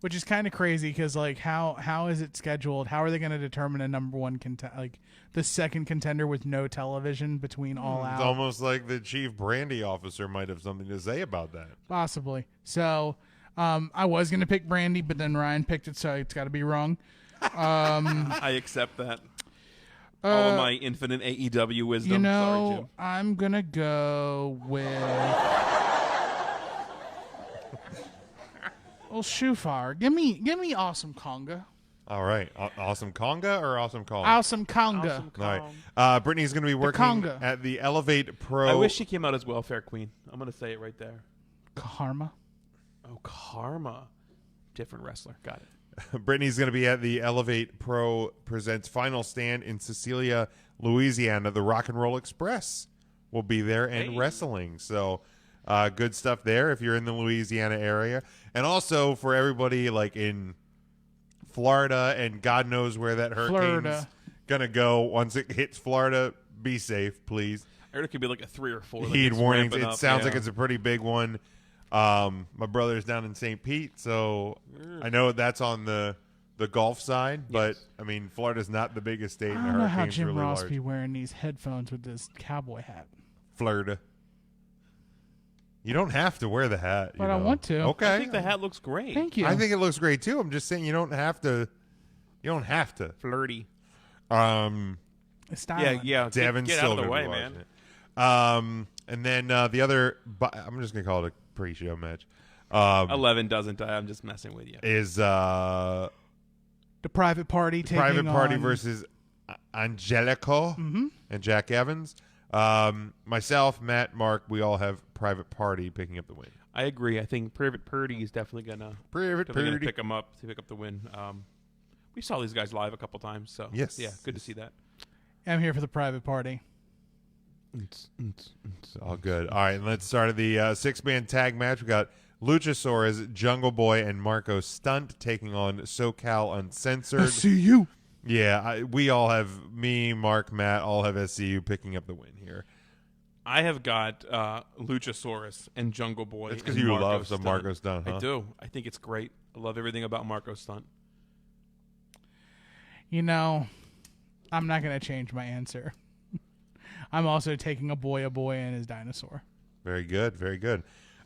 Which is kind of crazy because how is it scheduled? How are they going to determine a number one the second contender with no television between All Out? It's almost like the chief Brandy officer might have something to say about that. Possibly. So I was going to pick Brandy, but then Ryan picked it, so it's got to be wrong. I accept that. All of my infinite AEW wisdom. Sorry, Jim. I'm going to go with... Well, Shufar. Give me Awesome Conga. All right. Awesome Conga or Awesome Kong? Awesome Conga. All right. Brittany's going to be working Conga. at the Elevate Pro. I wish she came out as Welfare Queen. I'm going to say it right there. Karma. Oh, Karma. Different wrestler. Got it. Brittany's going to be at the Elevate Pro Presents Final Stand in Cecilia, Louisiana. The Rock and Roll Express will be there and wrestling. So good stuff there if you're in the Louisiana area. And also for everybody in Florida and God knows where that hurricane's going to go once it hits Florida, be safe, please. I heard it could be like a 3 or 4. Heed warnings. It sounds like yeah. it's a pretty big one. My brother's down in St. Pete, so I know that's on the Gulf side, but I mean Florida's not the biggest state. I And don't know how hurricane's Jim really Ross large. be wearing these headphones with this cowboy hat. Florida. You don't have to wear the hat, But I want to. Okay, I think the hat looks great. Thank you. I think it looks great too. I'm just saying you don't have to. You don't have to. Flirty. It's styling. Yeah. Devin's Get still out of the gonna be way, watching man. it. And then the other, I'm just gonna call it a pre-show match. 11 doesn't die. I'm just messing with you. Is The Private Party taking Private Party on... versus Angelico and Jack Evans. Myself, Matt, Mark, we all have Private Party picking up the win. I agree. I think Private Purdy is definitely gonna pick him up to pick up the win. We saw these guys live a couple times, so Yes. yeah, good to see that. I'm here for the Private Party. It's all good. All right, and let's start the 6-man tag match. We got Luchasaurus, Jungle Boy, and Marco Stunt taking on SoCal Uncensored. SCU. Yeah, we all have, me, Mark, Matt, all have SCU picking up the win here. I have got Luchasaurus and Jungle Boy. It's because and you Marco love some Stunt. Marco Stunt, huh? I do. I think it's great. I love everything about Marco Stunt. You know, I'm not going to change my answer. I'm also taking a boy and his dinosaur. Very good, very good.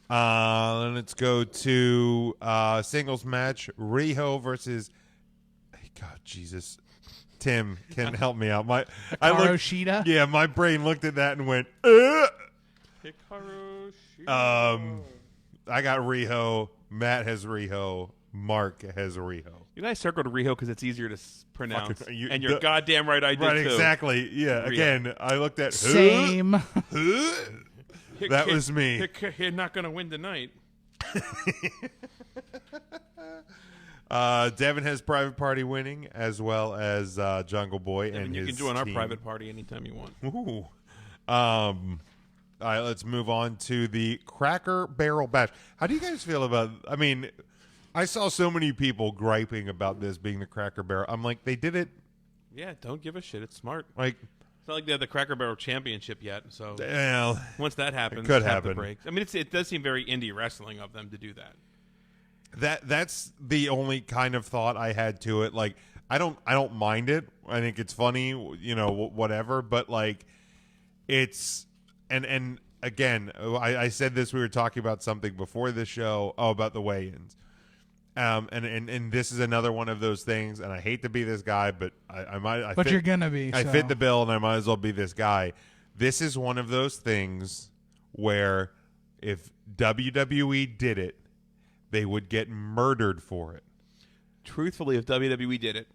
Let's go to singles match. Riho versus... God, Jesus. Tim can help me out. Hikaru Shida? Yeah, my brain looked at that and went, Hikaru Shida. I got Riho. Matt has Riho. Mark has Riho. You guys circled Riho because it's easier to pronounce. Fucking- And you're goddamn right I did Right, too. exactly. Yeah, Riho. again, I looked at Same. That was me. You're not going to win tonight. Devin has Private Party winning, as well as Jungle Boy and you his can join our team. private party anytime you want. Ooh. All right, let's move on to the Cracker Barrel Bash. How do you guys feel about? I mean, I saw so many people griping about this being the Cracker Barrel. I'm like, they did it. Yeah, don't give a shit. It's smart. Like, It's not like they have the Cracker Barrel Championship yet. So well, once that happens, could have the happen. breaks. I mean, it does seem very indie wrestling of them to do that. that's the only kind of thought I had to it. Like, I don't mind it. I think it's funny, whatever. But like, it's and again, I said this. We were talking about something before this show. About the weigh-ins. And this is another one of those things. And I hate to be this guy, but I might. But you're gonna be. I so. fit the bill, and I might as well be this guy. This is one of those things where if WWE did it, they would get murdered for it. Truthfully, if WWE did it,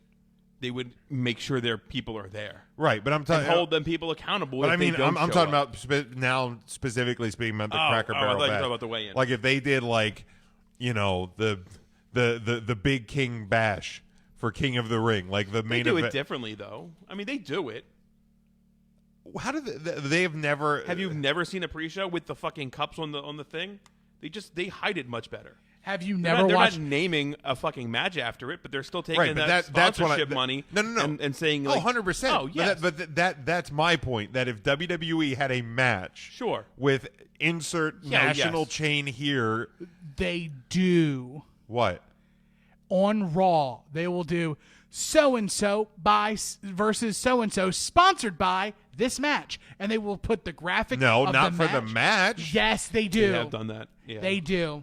they would make sure their people are there. Right, but I'm And talking hold them people accountable. But if I mean, they don't I'm show talking up. about now specifically speaking about the Cracker I Barrel. thought you were match. talking about the weigh-in. Like if they did like, you know, the Big King Bash for King of the Ring, like the They main do event. it differently, though. I mean, they do it. How do they have never? Have you never seen a pre-show with the fucking cups on the thing? They hide it much better. Have you They're never not watched? naming a fucking match after it, but they're still taking Right, but that that's what sponsorship money. No. And saying like, 100%. Oh, yes. But that's my point. That if WWE had a match, Sure. with insert Yeah, national yes. chain here, They do. what? On Raw, they will do so and so versus so and so, sponsored by this match, and they will put the graphic. No, of not the for match. the match. Yes, they do. They have done that. Yeah. They do.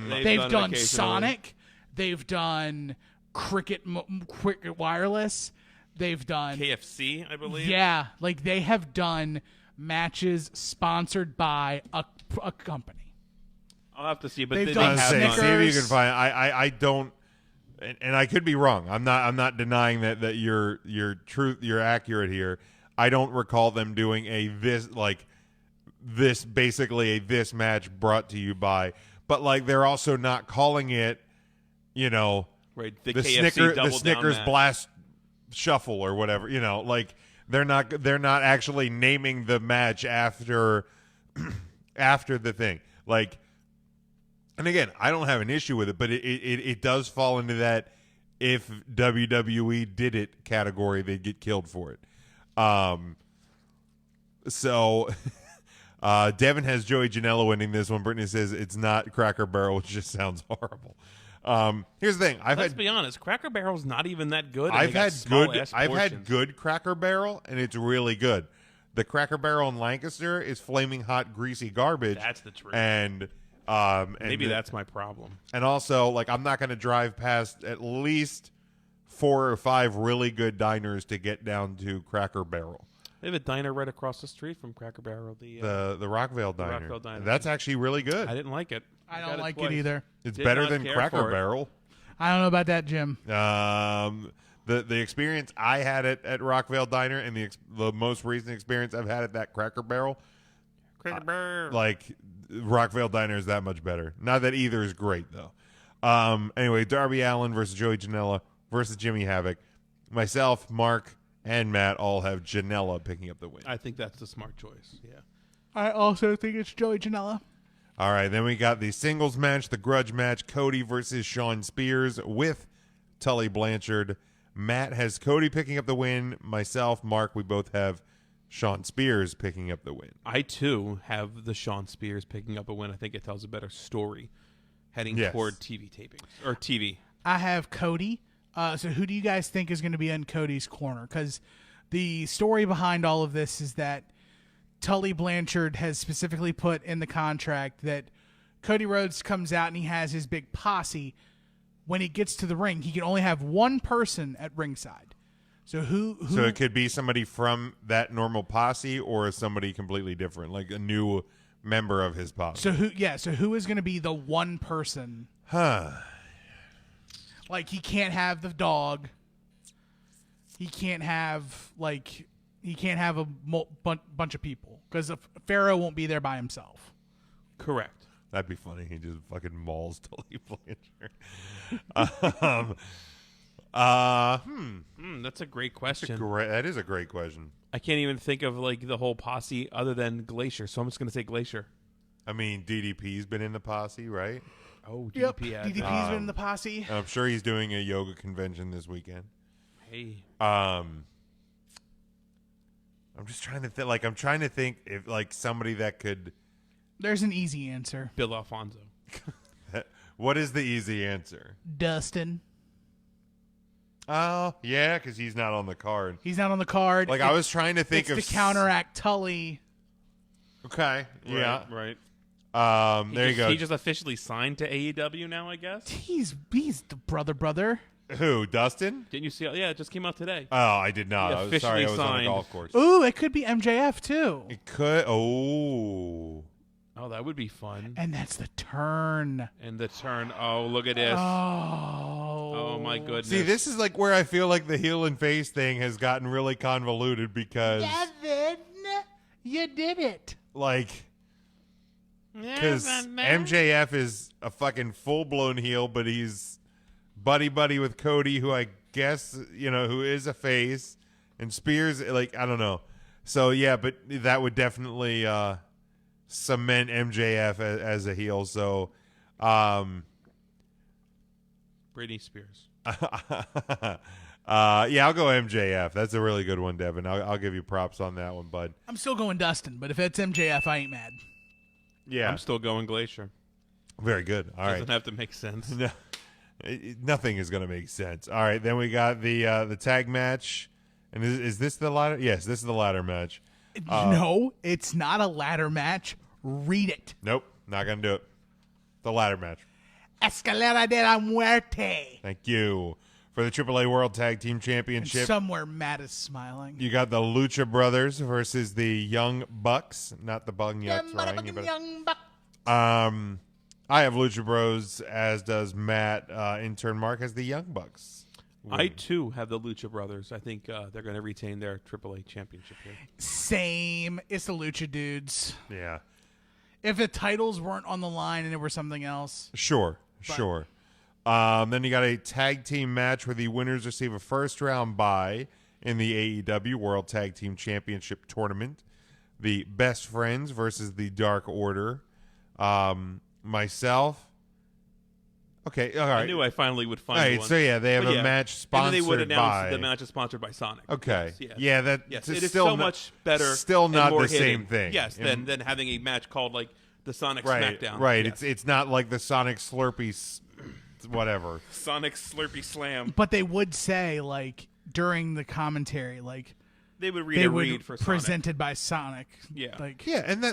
They've They've it done occasionally. Sonic. They've done Cricket Wireless. They've done KFC, I believe. Yeah, like they have done matches sponsored by a company. I'll have to see, but They've they done have See done. if you Snickers. can find. I don't, and I could be wrong. I'm not denying that you're accurate here. I don't recall them doing this basically a this match brought to you by, but like they're also not calling it, you know, Right, the the KFC double Snickers down match. Blast Shuffle or whatever. You know, like they're not actually naming the match after the thing. Like, and again, I don't have an issue with it, but it does fall into that if WWE did it category, they'd get killed for it. So Devin has Joey Janela winning this one. Brittany says it's not Cracker Barrel, which just sounds horrible. Here's the thing. Let's be honest, Cracker Barrel's not even that good. and I've they got had small-ass I've had portions. good Cracker Barrel, and it's really good. The Cracker Barrel in Lancaster is flaming hot, greasy garbage. That's the truth. And Maybe that's my problem. And also, like, I'm not going to drive past at least 4 or 5 really good diners to get down to Cracker Barrel. They have a diner right across the street from Cracker Barrel. The Rockvale Diner. Rockvale Diner. That's actually really good. I didn't like it. I got don't like twice. it either. It's Did better not than care Cracker for it. Barrel. I don't know about that, Jim. The experience I had at Rockvale Diner and the most recent experience I've had at that Cracker Barrel, Cracker Barrel. like Rockvale Diner is that much better. Not that either is great though. Anyway, Darby Allin versus Joey Janela versus Jimmy Havoc. Myself, Mark, and Matt all have Janela picking up the win. I think that's the smart choice. Yeah. I also think it's Joey Janela. All right, then we got the singles match, the grudge match, Cody versus Sean Spears with Tully Blanchard. Matt has Cody picking up the win. Myself, Mark, we both have Sean Spears picking up the win. I, too, have the Sean Spears picking up a win. I think it tells a better story heading Yes. toward TV tapings. Or TV. I have Cody. So who do you guys think is going to be in Cody's corner? Because the story behind all of this is that Tully Blanchard has specifically put in the contract that Cody Rhodes comes out and he has his big posse. When he gets to the ring, he can only have one person at ringside. So who So it could be somebody from that normal posse or somebody completely different, like a new member of his posse. So who is going to be the one person? Like, he can't have the dog. He can't have a bunch of people because Pharaoh won't be there by himself. Correct. That'd be funny. He just fucking mauls Tully Blanchard. That's a great question. That is a great question. I can't even think of like the whole posse other than Glacier, so I'm just going to say Glacier. I mean, DDP's been in the posse, right? Oh, Yep, DDP has DDP's been in the posse. And I'm sure he's doing a yoga convention this weekend. Hey. I'm just trying to think. Like, I'm trying to think if like somebody that could. There's an easy answer. Bill Alfonso. What is the easy answer? Dustin. Oh, yeah, because he's not on the card. He's not on the card. Like, I was trying to think it's of to counteract Tully. Okay, yeah. Right. There you go. He just officially signed to AEW now, I guess. He's the brother. Who? Dustin? Didn't you see? Yeah, it just came out today. Oh, I did not. He I was sorry. I was on a officially golf course. Ooh, it could be MJF too. It could. Oh, Oh, that would be fun. And that's the turn. And the turn. Oh, look at this. Oh my goodness. See, this is like where I feel like the heel and face thing has gotten really convoluted because, Devin, you did it. like, because MJF is a fucking full-blown heel, but he's buddy with Cody, who I guess, who is a face, and Spears, like, I don't know. So, yeah, but that would definitely cement MJF as a heel. So, Britney Spears. yeah, I'll go MJF. That's a really good one, Devin. I'll give you props on that one, bud. I'm still going Dustin, but if it's MJF, I ain't mad. Yeah. I'm still going Glacier. Very good. All right. Doesn't have to make sense. No, nothing is going to make sense. All right, then we got the tag match. And is this the ladder? Yes, this is the ladder match. No, it's not a ladder match. Read it. Nope, not going to do it. The ladder match. Escalera de la Muerte. Thank you. For the AAA World Tag Team And Championship, somewhere Matt is smiling. you got the Lucha Brothers versus the Young Bucks. Not the Bung Yucks, Ryan. Young buck. I have Lucha Bros, as does Matt. Intern Mark has the Young Bucks. I, too, have the Lucha Brothers. I think they're going to retain their AAA championship here. Same. It's the Lucha Dudes. Yeah. If the titles weren't on the line and it were something else. Sure. Then you got a tag team match where the winners receive a first-round bye in the AEW World Tag Team Championship Tournament. The Best Friends versus the Dark Order. Myself. Okay, all right. I knew I finally would find All right, one. so yeah, they have But a match and sponsored then they would announce by. the match is sponsored by Sonic. Okay. Yes, Yeah, that yes. it's It is still so not- much better. Still and not more the same hidden. thing. Yes, than having a match called like the Sonic Right, Smackdown. right. Yes. It's not like the Sonic Slurpee, whatever. Sonic Slurpee Slam. But they would say, like, during the commentary, like, They would read they a would read for Sonic. presented by Sonic. Yeah. Like, Yeah, and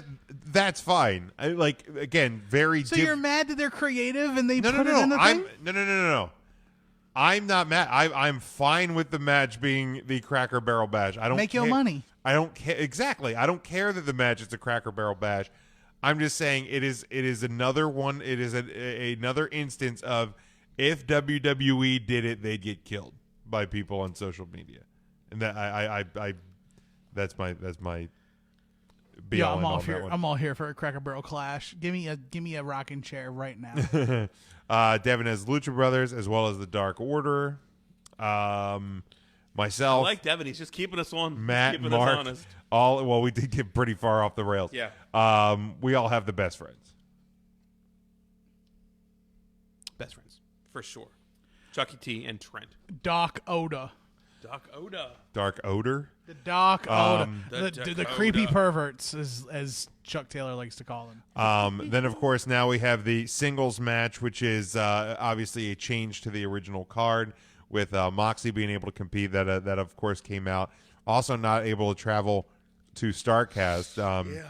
that's fine. I like again, very. so you're mad that they're creative and they No. put it in the I'm thing? no. I'm not mad. I'm fine with the match being the Cracker Barrel Bash. I don't Make your care. money. I don't care exactly. I don't care that the match is a Cracker Barrel Bash. I'm just saying it is another one. It is another instance of if WWE did it, they'd get killed by people on social media, and that I that's my be Yeah, all I'm in all on here. that one. I'm all here for a Cracker Barrel clash. Give me a rocking chair right now. Devin has Lucha Brothers as well as the Dark Order. I Myself, like Devin. He's just keeping us on. Matt, keeping Mark, us honest. well, we did get pretty far off the rails. Yeah. We all have the Best Friends. Best friends, for sure. Chucky T and Trent. Doc Oda. Doc Oda. Dark Odor. The Doc Oda. The The Dakota. creepy perverts, as Chuck Taylor likes to call them. Then, of course, now we have the singles match, which is obviously a change to the original card with Moxley being able to compete. That of course, came out. Also not able to travel to StarCast. Yeah.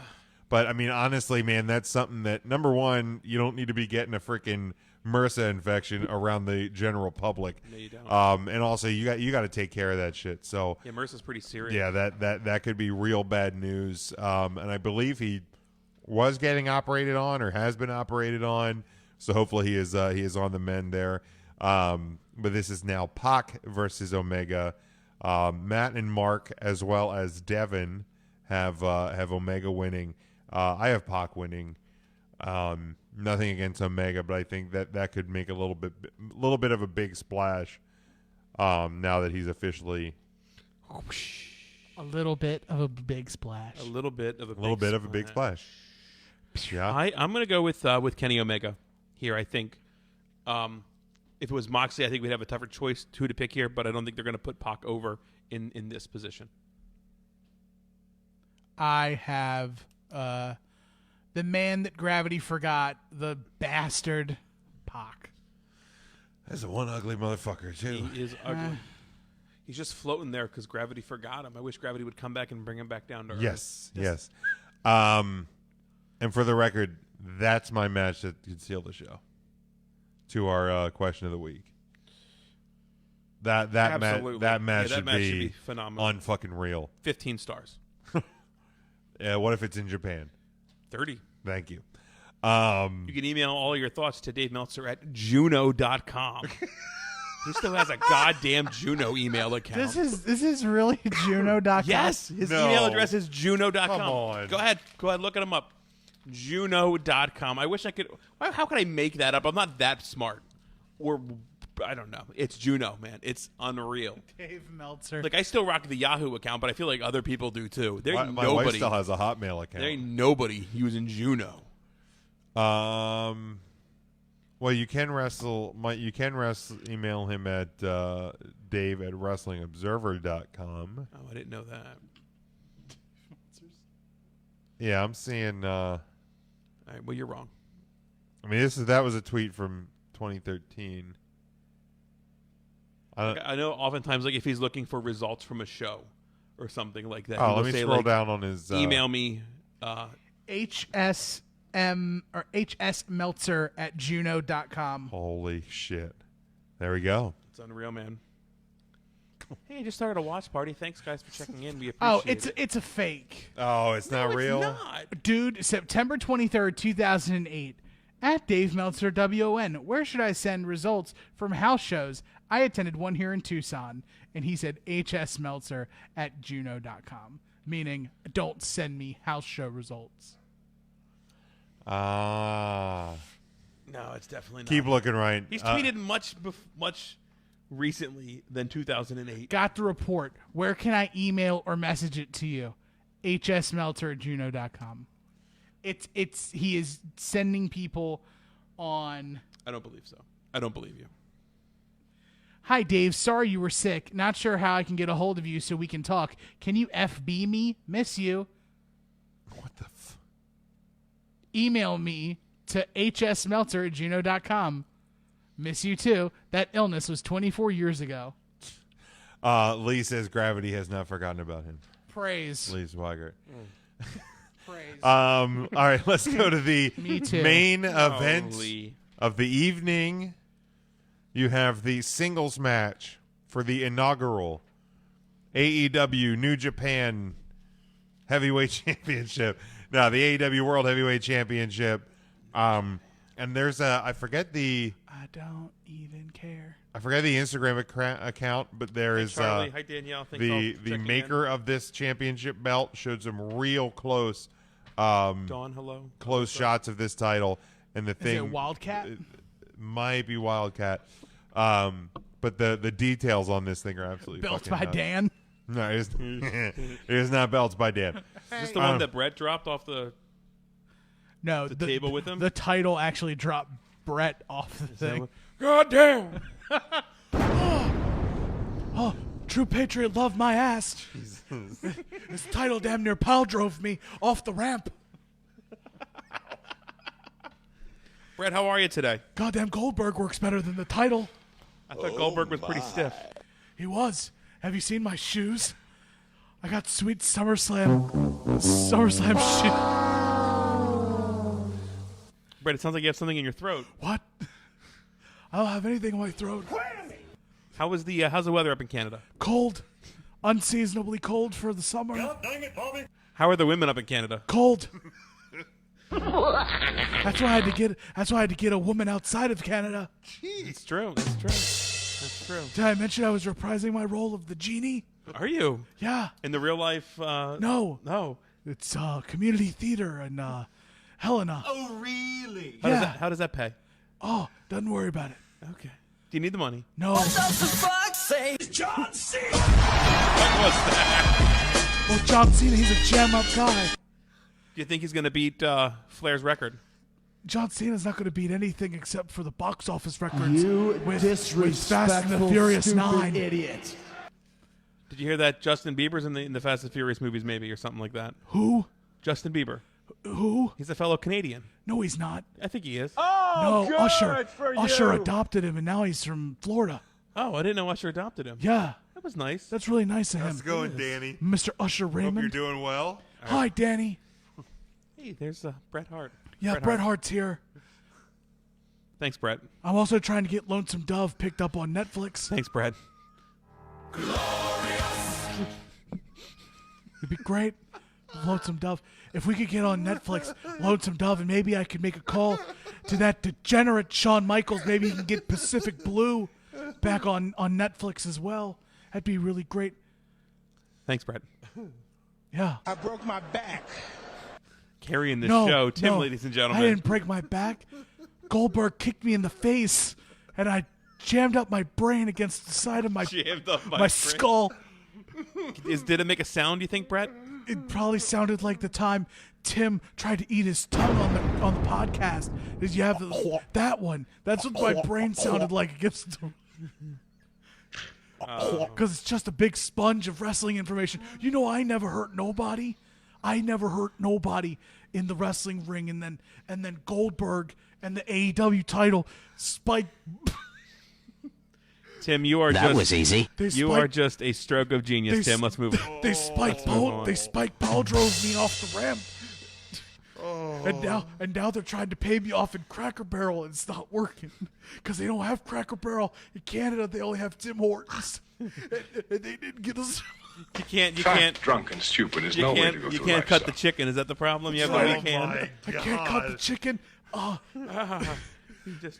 But, I mean, honestly, man, that's something that, number one, you don't need to be getting a freaking MRSA infection around the general public. No, you don't. And also, you got to take care of that shit. So, Yeah, Mercer's pretty serious. yeah, that could be real bad news. And I believe he was getting operated on or has been operated on. So hopefully he is on the mend there. But this is now Pac versus Omega. Matt and Mark, as well as Devin, have Omega winning. I have Pac winning. Nothing against Omega, but I think that could make a little bit of a big splash. Now that he's officially A little bit of a big splash. A little bit of a big splash. Yeah. I'm going to go with Kenny Omega here, I think. If it was Moxley, I think we'd have a tougher choice who to pick here, but I don't think they're going to put Pac over in this position. I have the man that gravity forgot, the bastard Pac. That's a one ugly motherfucker too. He is ugly. He's just floating there because gravity forgot him. I wish gravity would come back and bring him back down to earth. Yes. And for the record, that's my match that could seal the show. To our question of the week. That Absolutely. match Yeah, should that match be should be phenomenal. unfucking real. 15 stars. Yeah, what if it's in Japan? 30. Thank you. You can email all your thoughts to Dave Meltzer at Juno.com. He still has a goddamn Juno email account. This is really Juno.com. Yes, his No. email address is Juno.com. Come on. Go ahead, look him up. Juno.com. I wish I could. How could I make that up? I'm not that smart. Or I don't know. It's Juno, man. It's unreal. Dave Meltzer. Like I still rock the Yahoo account, but I feel like other people do too. There ain't My wife nobody. still has a Hotmail account. There ain't nobody using Juno. Well, you can email him at Dave at WrestlingObserver.com. Oh, I didn't know that. Yeah, I'm seeing. All right, well, you're wrong. I mean, that was a tweet from 2013. I know oftentimes, like if he's looking for results from a show or something like that. Oh, he will let me say, scroll like, down on his. Email me. hsmeltzer at Juno.com. Holy shit! There we go. It's unreal, man. Hey, I just started a watch party. Thanks, guys, for checking in. We appreciate it. It's a fake. Oh, it's not real. It's not. Dude, September 23rd, 2008. At Dave Meltzer WON, where should I send results from house shows? I attended one here in Tucson. And he said hsmeltzer at Juno.com. Meaning, don't send me house show results. Ah. No, it's definitely not. Keep looking right. He's tweeted much recently than 2008. Got the report. Where can I email or message it to you? hsmeltzer at Juno.com. He is sending people on. I don't believe so. I don't believe you. Hi, Dave. Sorry you were sick. Not sure how I can get a hold of you so we can talk. Can you FB me? Miss you. What the Email me to hsmeltzer at Juno.com. Miss you too. That illness was 24 years ago. Lee says gravity has not forgotten about him. Praise. Lee Swigert. Praise. All right, let's go to the Me too. main event Lee. of the evening. You have the singles match for the inaugural AEW New Japan Heavyweight Championship. No, the AEW World Heavyweight Championship. And there's I forget the don't even care. Instagram account, but there is Charlie. Hi, Danielle. Thanks all for the checking maker of this championship belt showed some real close Dawn, hello. close shots of this title, and the Is thing it Wildcat? might be Wildcat, but the details on this thing are absolutely Built fucking by nuts. Dan. No, it is not belts by Dan. Is this the one that Brett dropped off the No, the table with him? The title actually dropped Brett off the thing. God damn! Oh, true patriot, love my ass. This title damn near pile drove me off the ramp. Brett, how are you today? Goddamn Goldberg works better than the title. I thought Goldberg was pretty stiff. He was. Have you seen my shoes? I got sweet SummerSlam shoes. Brett, it sounds like you have something in your throat. What? I don't have anything in my throat. How's the weather up in Canada? Cold. Unseasonably cold for the summer. How are the women up in Canada? Cold. That's why I had to get a woman outside of Canada. It's true. That's true. Did I mention I was reprising my role of the genie? Are you? Yeah. In the real life? No. No. It's community theater in Helena. Oh, really? How does that pay? Oh, don't worry about it. Okay. Do you need the money? No. John Cena! What was that? Well, John Cena, he's a jam-up guy. Do you think he's going to beat Flair's record? John Cena's not going to beat anything except for the box office records You with Fast and the disrespectful, Furious stupid 9. idiot. Did you hear that Justin Bieber's in the Fast and Furious movies, maybe, or something like that? Who? Justin Bieber. Who? He's a fellow Canadian. No, he's not. I think he is. No, Usher adopted him, and now he's from Florida. Oh, I didn't know Usher adopted him. Yeah, That was nice. that's really nice of him. How's it going, Danny? Mr. Usher Hope you're Raymond. doing well. Hi, Danny. Hey, there's Bret Hart. Yeah, Bret Hart's here. Thanks, Bret. I'm also trying to get Lonesome Dove picked up on Netflix. Thanks, Bret. It'd be great. Lonesome Dove. If we could get on Netflix, Lonesome Dove, and maybe I could make a call to that degenerate Shawn Michaels. Maybe he can get Pacific Blue back on Netflix as well. That'd be really great. Thanks, Brett. Yeah. I broke my back. Carrying the show, Tim, ladies and gentlemen. I didn't break my back. Goldberg kicked me in the face, and I jammed up my brain against the side of my skull. Did it make a sound, you think, Brett? It probably sounded like the time Tim tried to eat his tongue on the podcast. Did you have that one? That's what my brain sounded like against the... Because it's just a big sponge of wrestling information. You know, I never hurt nobody. I never hurt nobody in the wrestling ring, and then Goldberg and the AEW title spiked. Tim, you are was easy. You are just a stroke of genius, Tim. Let's move on. They spiked Paul drove me off the ramp. And now they're trying to pay me off in Cracker Barrel, and it's not working because they don't have Cracker Barrel in Canada. They only have Tim Hortons, and they didn't get us. You can't. Drunk and stupid is You no way can't. to go You through can't life, cut son. the chicken. Is that the problem? You have Oh the weak hand. I can't cut the chicken. Just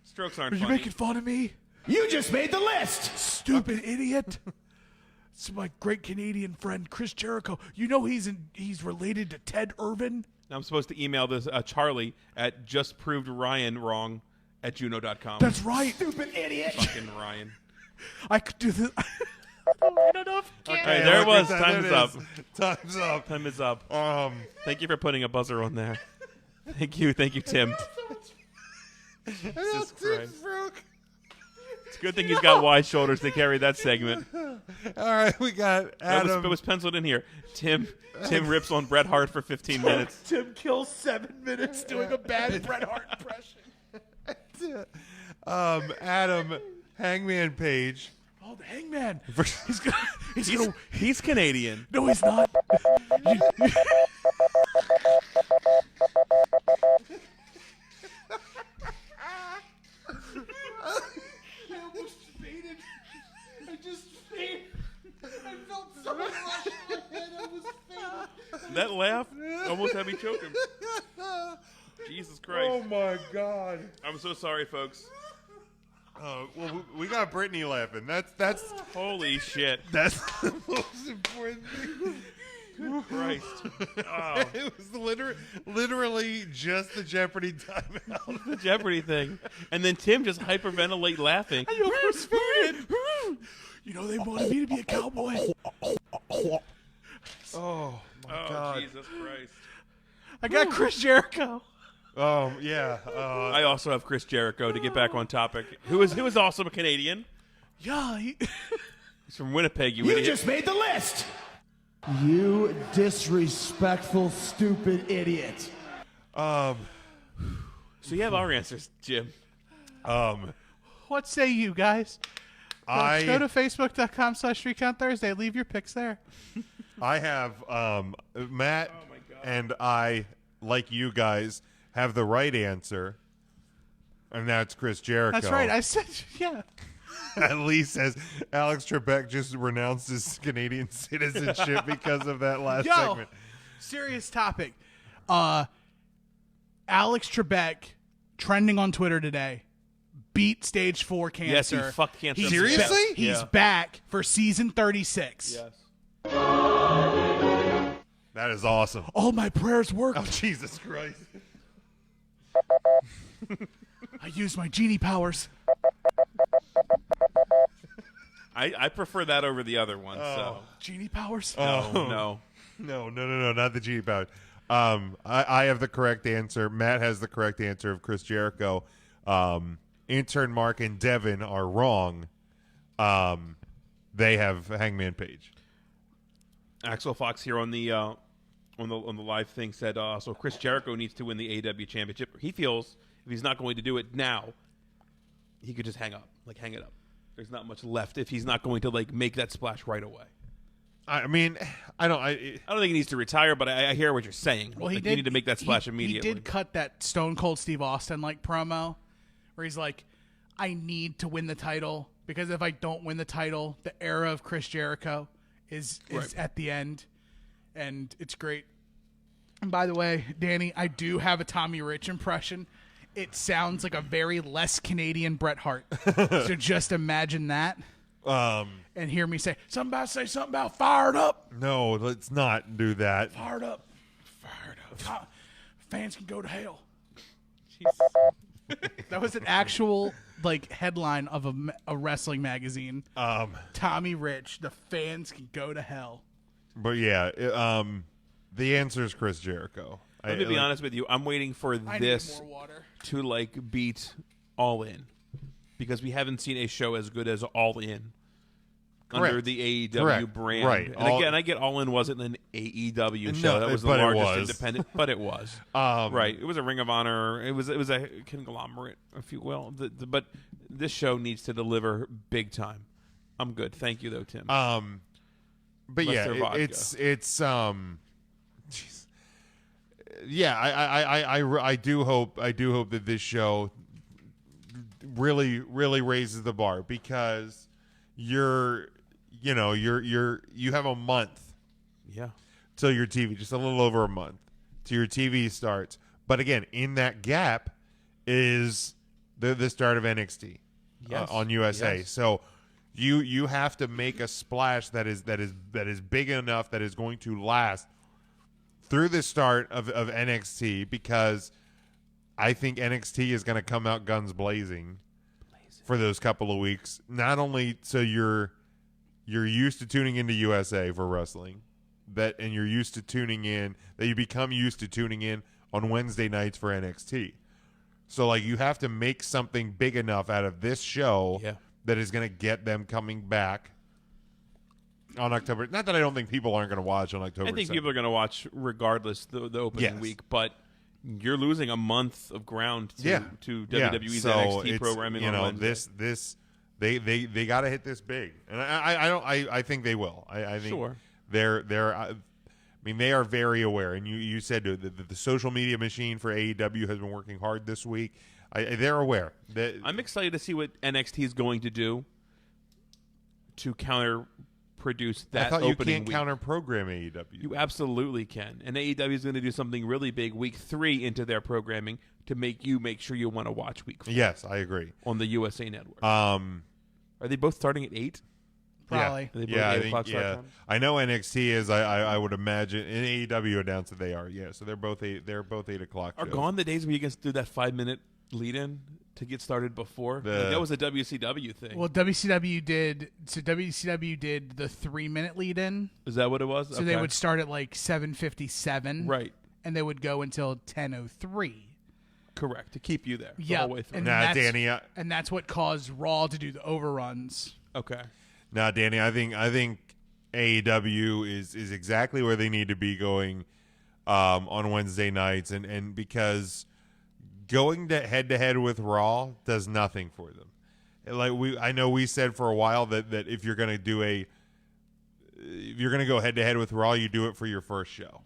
strokes aren't Are you funny. making fun of me? You just made the list. Stupid idiot. It's my great Canadian friend Chris Jericho. You know he's related to Ted Irvin. Now I'm supposed to email this Charlie at justprovedryanwrong@juno.com. That's right. Stupid idiot. Fucking Ryan. I could do this. I don't know if I can. Okay, there it was. There Time is up. Time's up. Time is up. Thank you for putting a buzzer on there. Thank you, Tim. Jesus Christ. It's a good thing he's got wide shoulders to carry that segment. All right, we got Adam. It was penciled in here. Tim rips on Bret Hart for 15 minutes. Tim kills 7 minutes doing a bad Bret Hart impression. Adam Hangman Page. Oh, the Hangman. He's Canadian. No, he's not. That laugh almost had me choking. Jesus Christ. Oh my God. I'm so sorry, folks. Well, we got Brittany laughing. That's Holy shit. that's the most important thing. Christ. Oh. It was literally just the Jeopardy timeout. The Jeopardy thing. And then Tim just hyperventilate laughing. You know, they wanted me to be a cowboy. Oh my God. Jesus Christ. I got Chris Jericho. Yeah. I also have Chris Jericho to get back on topic. Who is also a Canadian. Yeah, He's from Winnipeg, you You idiot. just made the list. You disrespectful, stupid idiot. So you have our answers, Jim. what say you guys? Go to facebook.com/3CountThursday. Leave your picks there. I have Matt and I, like you guys, have the right answer, and that's Chris Jericho. That's right. I said, yeah. At least as Alex Trebek just renounced his Canadian citizenship because of that last segment. Serious topic. Alex Trebek, trending on Twitter today, beat stage 4 cancer. Yes, he fucked cancer. Seriously? He's back for season 36. Yes. That is awesome. All my prayers worked. Oh, Jesus Christ. I used my genie powers. I prefer that over the other one. So Genie powers? no. No, not the G power. I have the correct answer. Matt has the correct answer of Chris Jericho. Intern Mark and Devin are wrong. They have Hangman Page. Axel Fox here on the live thing said so Chris Jericho needs to win the AEW championship. He feels if he's not going to do it now, he could just hang it up. There's not much left if he's not going to make that splash right away. I mean, I don't think he needs to retire, but I hear what you're saying. Well, he you did need to make that splash immediately. He did cut that Stone Cold Steve Austin promo where he's like, I need to win the title because if I don't win the title, the era of Chris Jericho is Right. at the end. and it's great. And by the way, Danny, I do have a Tommy Rich impression. It sounds like a very less Canadian Bret Hart. So just imagine that. And hear me say something about fired up. No, let's not do that. Fired up. Fans can go to hell. That was an actual headline of a wrestling magazine. Tommy Rich, the fans can go to hell. But yeah, the answer is Chris Jericho. Let me be honest with you. I'm waiting for this need more water. to beat All In, because we haven't seen a show as good as All In. Correct. Under the AEW Correct. brand. Right. And again, I get All In wasn't an AEW show. That was the but it largest was. independent, but it was. Right. It was a Ring of Honor. It was a conglomerate, if you will. But this show needs to deliver big time. I'm good. Thank you, though, Tim. But Unless yeah, they're vodka. it's jeez. Yeah, I do hope that this show really raises the bar, because you have a month till your TV, just a little over a month till your TV starts. But again, in that gap is the start of NXT on USA. Yes. So you have to make a splash that is big enough, that is going to last through the start of NXT, because I think NXT is going to come out guns blazing for those couple of weeks. Not only so you're used to tuning into USA for wrestling, and you're used to tuning in, that you become used to tuning in on Wednesday nights for NXT. So you have to make something big enough out of this show that is going to get them coming back on October. Not that I don't think people aren't going to watch on October. I think 2nd. people are going to watch regardless the opening week, but you're losing a month of ground to WWE's NXT programming on Wednesday. They got to hit this big, and I think they will. I think they're they are very aware, and you said the social media machine for AEW has been working hard this week. They're aware. I'm excited to see what NXT is going to do to counter-produce that I thought opening you can't week. counter-program AEW. You absolutely can. And AEW is going to do something really big week 3 into their programming to make sure you want to watch week 4. Yes, I agree. On the USA Network. Are they both starting at 8? Probably. Are they both Yeah, 8 I think, o'clock start time? I know NXT is. I would imagine, and AEW announced that they are. Yeah, so they're both 8 o'clock. Are shows. gone the days where you can do that 5-minute lead-in to get started before? That was a WCW thing. Well, WCW did the 3-minute lead-in. Is that what it was? So they would start at 7:57, Right. and they would go until 10:03. Correct. To keep you there the Yeah, whole way through. and Danny. and that's what caused Raw to do the overruns. Okay. Now, Danny, I think AEW is exactly where they need to be going on Wednesday nights, and because going head to head with Raw does nothing for them. I know we said for a while that if you're going to go head to head with Raw, you do it for your first show.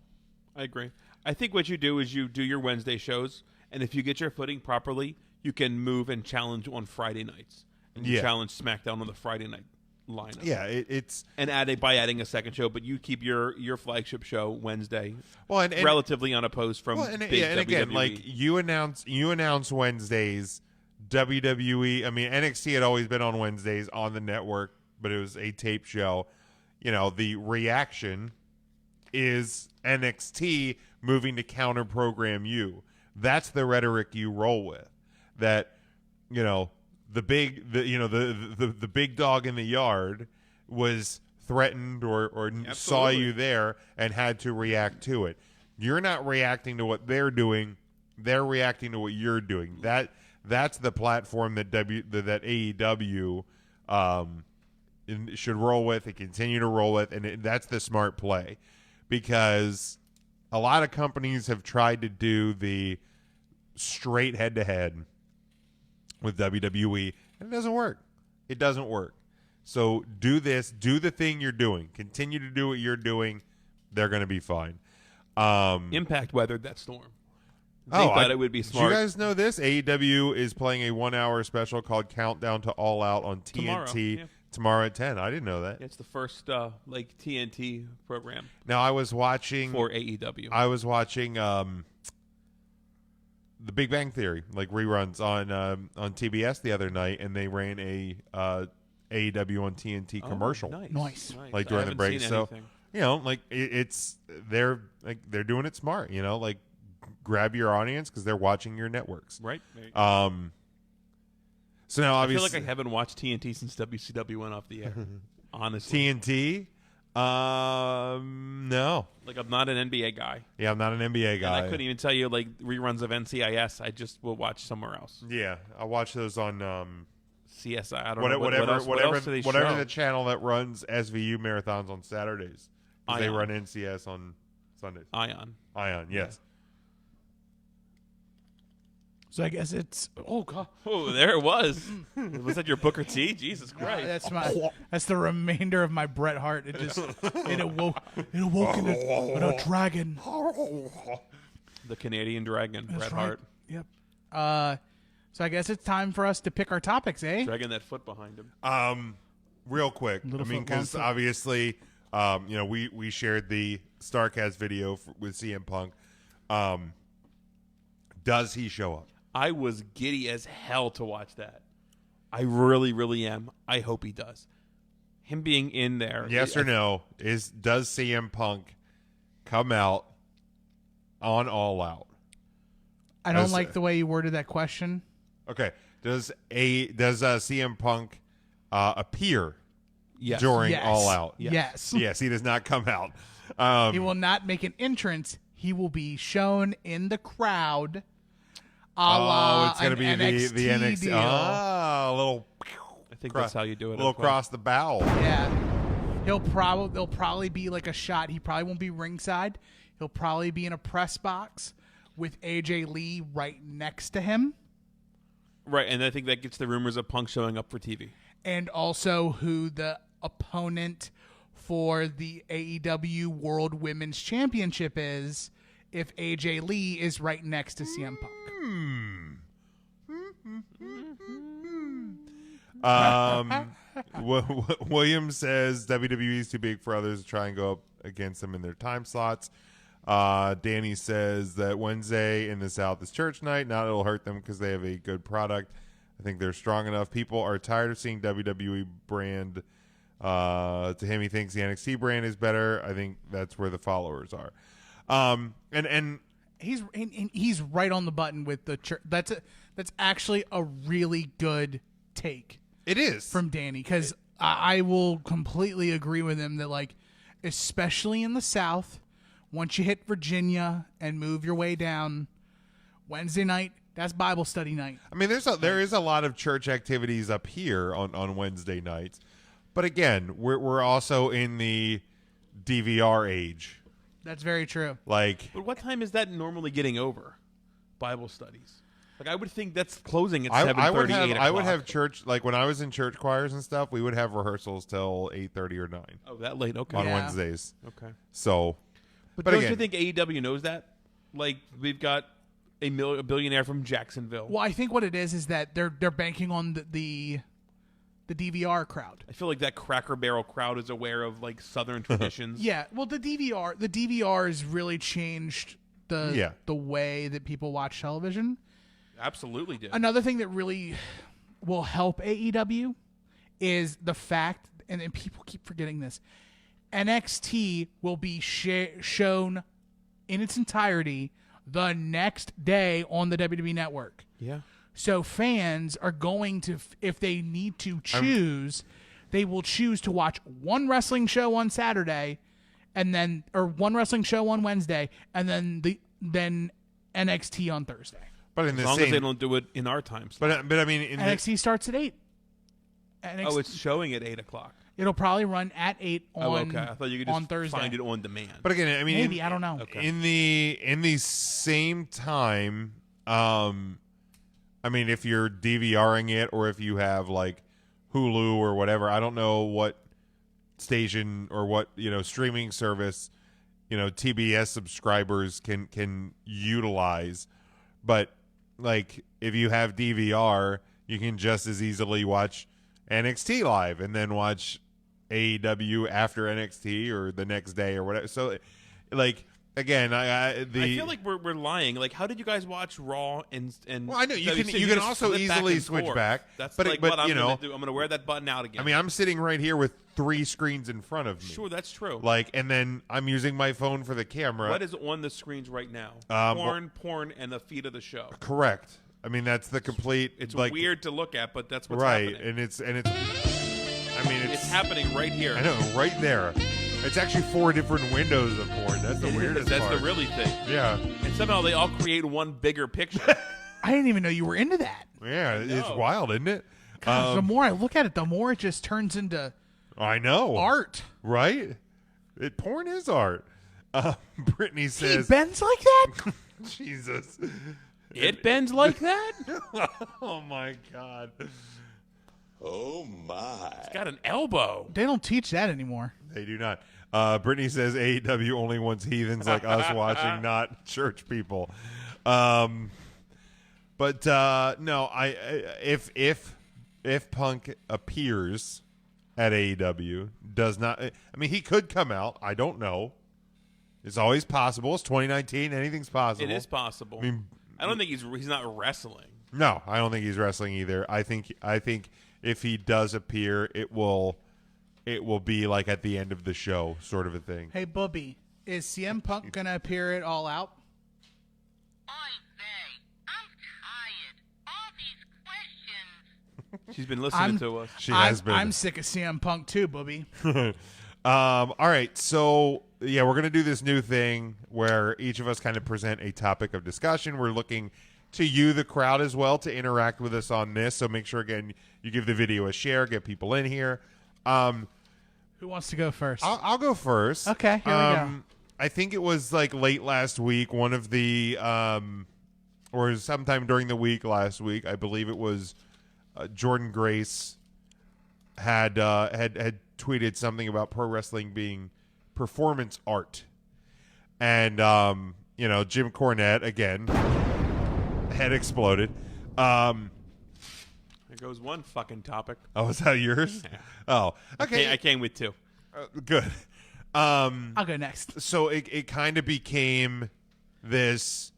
I agree. I think what you do is you do your Wednesday shows, and if you get your footing properly, you can move and challenge on Friday nights, and you challenge SmackDown on the Friday night lineup. Yeah, it's and adding a second show, but you keep your flagship show Wednesday, and relatively unopposed from and big again, WWE. you announce Wednesdays. WWE, NXT had always been on Wednesdays on the network, but it was a tape show. The reaction is NXT moving to counter program you. That's the rhetoric you roll with. That the big dog in the yard was threatened or saw you there and had to react to it. You're not reacting to what they're doing; they're reacting to what you're doing. That's the platform that AEW should roll with and continue to roll with, and that's the smart play, because a lot of companies have tried to do the straight head-to-head with WWE, and it doesn't work. It doesn't work. So do the thing you're doing. Continue to do what you're doing. They're going to be fine. Impact weathered that storm. They thought it would be smart. Do you guys know this? AEW is playing a 1-hour special called Countdown to All Out on TNT tomorrow at 10. I didn't know that. It's the first like TNT program Now I was watching for AEW. I was watching The Big Bang Theory, like reruns on TBS the other night, and they ran a AEW on TNT commercial, Nice. like I during the haven't break. seen So anything. like they're doing it smart. Like grab your audience because they're watching your networks. Right. So now I feel obviously like I haven't watched TNT since WCW went off the air. Honestly, TNT. No. like I'm not an NBA guy. Yeah, I'm not an NBA guy. And I couldn't even tell you like reruns of NCIS. I just will watch somewhere else. Yeah, I watch those on CSI. I don't know what else do they whatever show? the channel that runs SVU marathons on Saturdays. 'Cause they Ion. run NCS on Sundays. Ion. Ion, yes. So I guess it's God. Oh, there it was. Was that your Booker T? Jesus Christ. That's the remainder of my Bret Hart. It awoke in a dragon. The Canadian Dragon, That's Bret right. Hart. Yep. So I guess it's time for us to pick our topics, eh? Dragging that foot behind him. Real quick, Little I mean, foot, long because foot. obviously, we shared the Starcast video with CM Punk. Does he show up? I was giddy as hell to watch that. I really, really am. I hope he does. Him being in there. Yes or no? Does CM Punk come out on All Out? I don't As- like the way you worded that question. Okay. Does CM Punk appear Yes. during Yes. All Out? Yes. Yes, he does not come out. He will not make an entrance. He will be shown in the crowd. A la it's going to be an the NXT. deal. Ah, a little, I think that's how you do it. a little as well. cross the bow. Yeah. There'll probably be like a shot. He probably won't be ringside. He'll probably be in a press box with AJ Lee right next to him. Right, and I think that gets the rumors of Punk showing up for TV. And also who the opponent for the AEW World Women's Championship is if AJ Lee is right next to CM Punk. Williams says WWE is too big for others to try and go up against them in their time slots. Danny says that Wednesday in the South is church night. Not it'll hurt them because they have a good product. I think they're strong enough. People are tired of seeing WWE brand. To him, he thinks the NXT brand is better. I think that's where the followers are. And He's right on the button with the church. That's actually a really good take it is from Danny, because I will completely agree with him that, like, especially in the South, once you hit Virginia and move your way down, Wednesday night, that's Bible study night. I mean, there is a lot of church activities up here on Wednesday nights, but again, we're also in the DVR age. That's very true. Like, But what time is that normally getting over? Bible studies. Like, I would think that's closing at I 7:30, would 8 have o'clock. I would have church, like when I was in church choirs and stuff. We would have rehearsals till 8:30 or 9 Oh, that late? Okay. on Yeah. Wednesdays. Okay. So, But But don't again- you think AEW knows that? Like, we've got a billionaire from Jacksonville. Well, I think what it is that they're banking on the DVR crowd. I feel like that Cracker Barrel crowd is aware of, like, Southern traditions. Yeah, well, the DVR has really changed the way that people watch television. Absolutely did. Another thing that really will help AEW is the fact, and people keep forgetting this, NXT will be shown in its entirety the next day on the WWE Network. Yeah. So fans are going to, if they need to choose, they will choose to watch one wrestling show on Saturday, or one wrestling show on Wednesday, and then NXT on Thursday. but in As the long same, as they don't do it in our times. but I mean, in the, NXT starts at 8. Oh, it's showing at 8 o'clock. It'll probably run at 8 on, Oh, okay. I thought you could on just Thursday. find it on demand. but again, I mean, Maybe, I don't know. Okay. in the same time, I mean, if you're DVRing it or if you have like Hulu or whatever, I don't know what station or what streaming service TBS subscribers can utilize, but like if you have DVR, you can just as easily watch NXT live and then watch AEW after NXT or the next day or whatever. So, like, again, I feel like we're lying. Like, how did you guys watch Raw and well, I know you can just also flip back easily and switch forth. back. That's but like but what I'm you know, gonna do. I'm gonna wear that button out again. I mean, I'm sitting right here with 3 screens in front of me. Sure, that's true. Like, and then I'm using my phone for the camera. What is on the screens right now? Porn, and the feed of the show. Correct. I mean, that's the complete. It's like, weird to look at, but that's what's right, happening. and it's. I mean, It's happening right here. I know, right there. It's actually 4 different windows of porn. That's the It is. weirdest That's part. the really thing. Yeah. And somehow they all create one bigger picture. I didn't even know you were into that. Yeah, it's wild, isn't it? Gosh, the more I look at it, the more it just turns into I know. art. Right? Porn is art. Brittany He says, bends like that? Jesus. It bends like that? Oh, my God. It's got an elbow. They don't teach that anymore. They do not. Brittany says AEW only wants heathens like us watching, not church people. But no, if Punk appears at AEW, does not. I mean, he could come out. I don't know. It's always possible. It's 2019. Anything's possible. It is possible. I mean, I don't think he's not wrestling. no, I don't think he's wrestling either. I think if he does appear, it will be like at the end of the show, sort of a thing. Hey, Bubby, is CM Punk going to appear at All Out? She's been listening to us. She has been. I'm sick of CM Punk too, Bubby. All right, so yeah, we're gonna do this new thing where each of us kind of present a topic of discussion. We're looking to you, the crowd, as well, to interact with us on this. So make sure again you give the video a share, get people in here. Who wants to go first? I'll go first. Okay, here we go. I think it was like late last week, one of the or sometime during the week last week, I believe it was Jordan Grace had tweeted something about pro wrestling being performance art, and Jim Cornette again head exploded. There goes one fucking topic. Oh, is that yours? Oh, okay. I came with 2. Good. I'll go next. So it kind of became this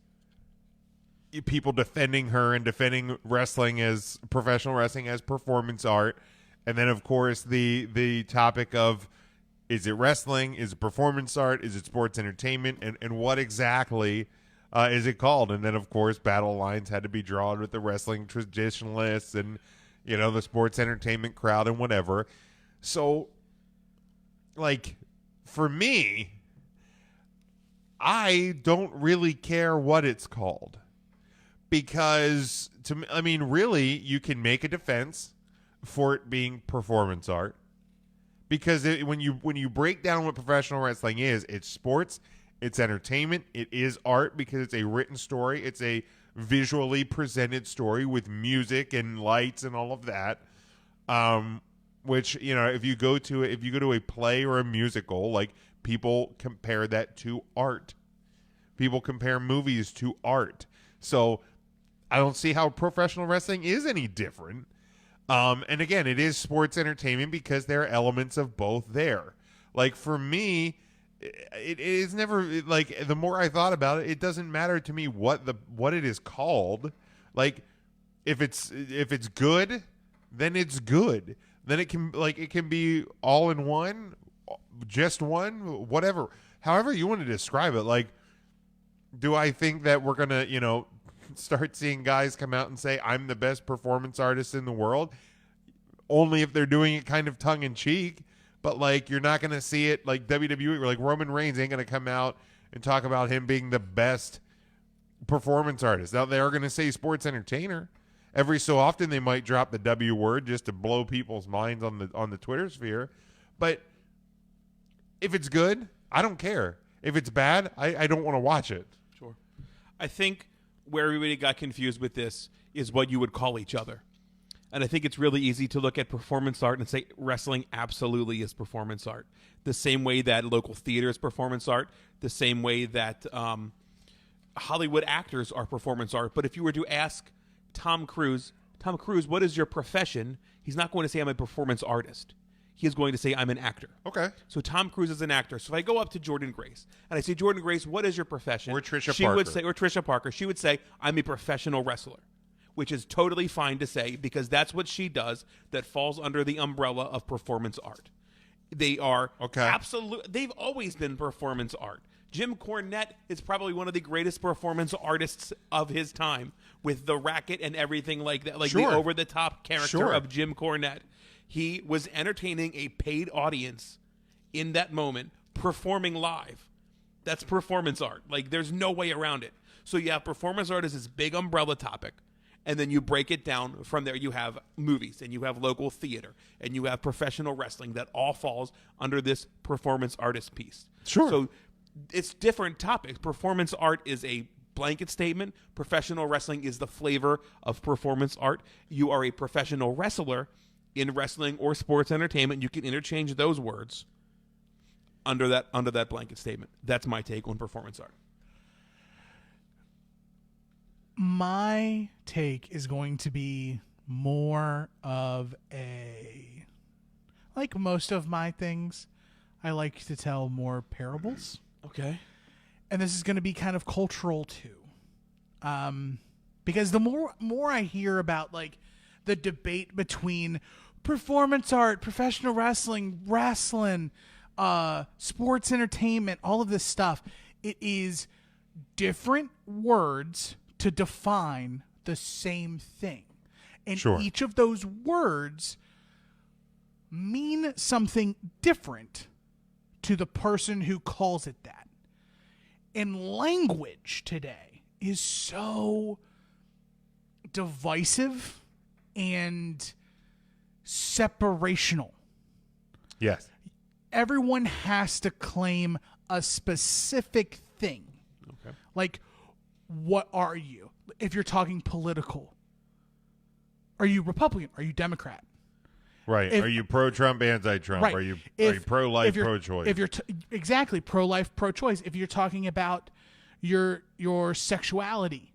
people defending her and defending wrestling as professional wrestling as performance art. And then, of course, the topic of, is it wrestling? Is it performance art? Is it sports entertainment? And what exactly is it called? And then, of course, battle lines had to be drawn with the wrestling traditionalists and, the sports entertainment crowd and whatever. So, like, for me, I don't really care what it's called. Because, really, you can make a defense for it being performance art, because when you break down what professional wrestling is, it's sports, it's entertainment, it is art because it's a written story, it's a visually presented story with music and lights and all of that. Which if you go to a play or a musical, like, people compare that to art. People compare movies to art. So I don't see how professional wrestling is any different. And again, it is sports entertainment because there are elements of both there. Like, for me, it is never, like, the more I thought about it, it doesn't matter to me what it is called. Like, if it's good, then it's good. Then it can be all in one, just one, whatever. However you want to describe it. Like, do I think that we're going to, start seeing guys come out and say, I'm the best performance artist in the world? Only if they're doing it kind of tongue-in-cheek. But, like, you're not going to see it like WWE, or like Roman Reigns ain't going to come out and talk about him being the best performance artist. Now, they are going to say sports entertainer. Every so often they might drop the W word just to blow people's minds on the Twitter sphere. But if it's good, I don't care. If it's bad, I don't want to watch it. Sure. I think where everybody got confused with this is what you would call each other. And I think it's really easy to look at performance art and say wrestling absolutely is performance art. The same way that local theater is performance art, the same way that Hollywood actors are performance art. But if you were to ask Tom Cruise Tom Cruise, what is your profession? He's not going to say I'm a performance artist. He is going to say I'm an actor. Okay. So Tom Cruise is an actor. So if I go up to Jordan Grace and I say, Jordan Grace, what is your profession? Or Trisha she Parker. Would say, or Trisha Parker. She would say, I'm a professional wrestler, which is totally fine to say because that's what she does that falls under the umbrella of performance art. They are absolute. They've always been performance art. Jim Cornette is probably one of the greatest performance artists of his time with the racket and everything like that, like the over-the-top character of Jim Cornette. He was entertaining a paid audience in that moment, performing live. That's performance art. Like, there's no way around it. So you have performance art as this big umbrella topic, and then you break it down from there. You have movies, and you have local theater, and you have professional wrestling that all falls under this performance artist piece. Sure. So it's different topics. Performance art is a blanket statement. Professional wrestling is the flavor of performance art. You are a professional wrestler in wrestling or sports entertainment. You can interchange those words under that blanket statement. That's my take on performance art. My take is going to be more of a, like most of my things, I like to tell more parables. Okay. And this is going to be kind of cultural too. Because the more I hear about like the debate between performance art, professional wrestling, sports entertainment, all of this stuff, it is different words to define the same thing. And each of those words mean something different to the person who calls it that. And language today is so divisive and separational. Yes. Everyone has to claim a specific thing. Okay. Like, what are you? If you're talking political, are you Republican? Are you Democrat? Right. Are you pro-Trump, anti-Trump? Right. Are you pro-life, pro-choice? If you're exactly pro-life, pro-choice. If you're talking about your sexuality,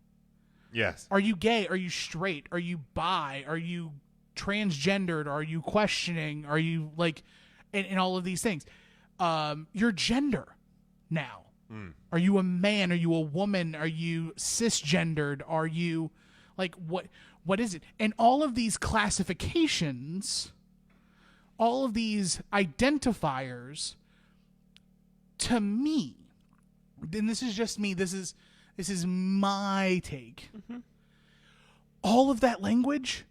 yes. Are you gay? Are you straight? Are you bi? Are you transgendered? Are you questioning? Are you like, and all of these things? Your gender now. Are you a man? Are you a woman? Are you cisgendered? Are you like what is it? And all of these classifications, all of these identifiers, to me, and this is just me, this is my take. Mm-hmm. All of that language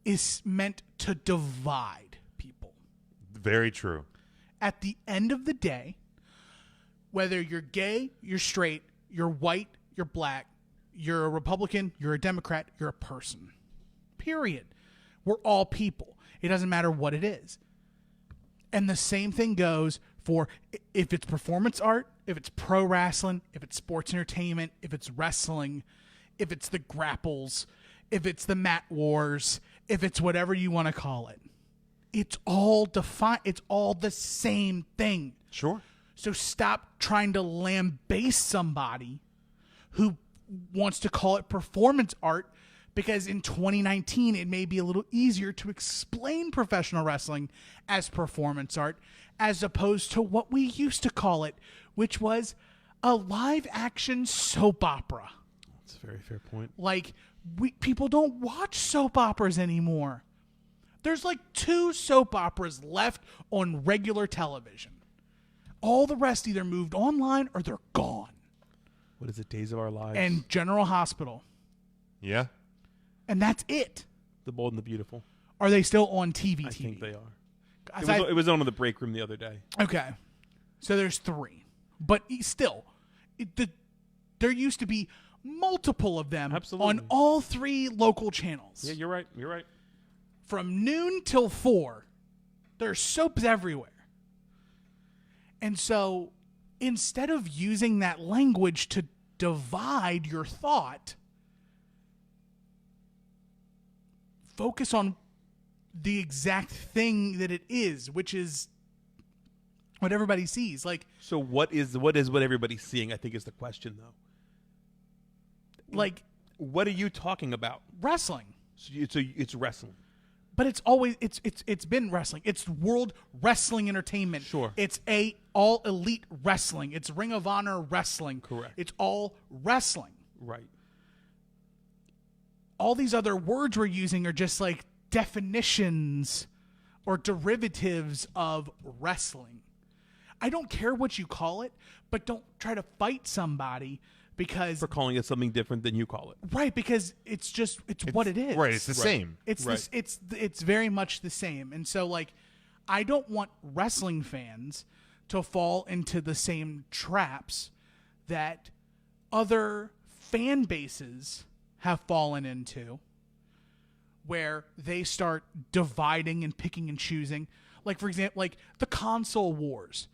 is meant to divide people. Very true. At the end of the day, whether you're gay, you're straight, you're white, you're black, you're a Republican, you're a Democrat, you're a person. Period. We're all people. It doesn't matter what it is. And the same thing goes for if it's performance art, if it's pro wrestling, if it's sports entertainment, if it's wrestling, if it's the grapples, if it's the mat wars, if it's whatever you want to call it. It's all defined. It's all the same thing. Sure. So stop trying to lambaste somebody who wants to call it performance art, because in 2019, it may be a little easier to explain professional wrestling as performance art as opposed to what we used to call it, which was a live action soap opera. That's a very fair point. Like, people don't watch soap operas anymore. There's like 2 soap operas left on regular television. All the rest either moved online or they're gone. What is it? Days of Our Lives. And General Hospital. Yeah. And that's it. The Bold and the Beautiful. Are they still on TV? I think they are. It was on in the break room the other day. Okay. So there's 3. But still, there used to be multiple of them on all 3 local channels. Yeah, you're right. You're right. From noon till 4, there's soaps everywhere. And so instead of using that language to divide your thought, focus on the exact thing that it is, which is what everybody sees. Like, so what everybody's seeing, I think, is the question, though. Like, what are you talking about? Wrestling. So it's wrestling. But it's always it's been wrestling. It's World Wrestling Entertainment. Sure. It's all elite wrestling. It's Ring of Honor wrestling. Correct. It's all wrestling. Right. All these other words we're using are just like definitions or derivatives of wrestling. I don't care what you call it, but don't try to fight somebody because For calling it something different than you call it. right, because it's what it is. Right, it's the same. It's Right. it's very much the same. And so like I don't want wrestling fans to fall into the same traps that other fan bases have fallen into, where they start dividing and picking and choosing. Like for example, like the console wars.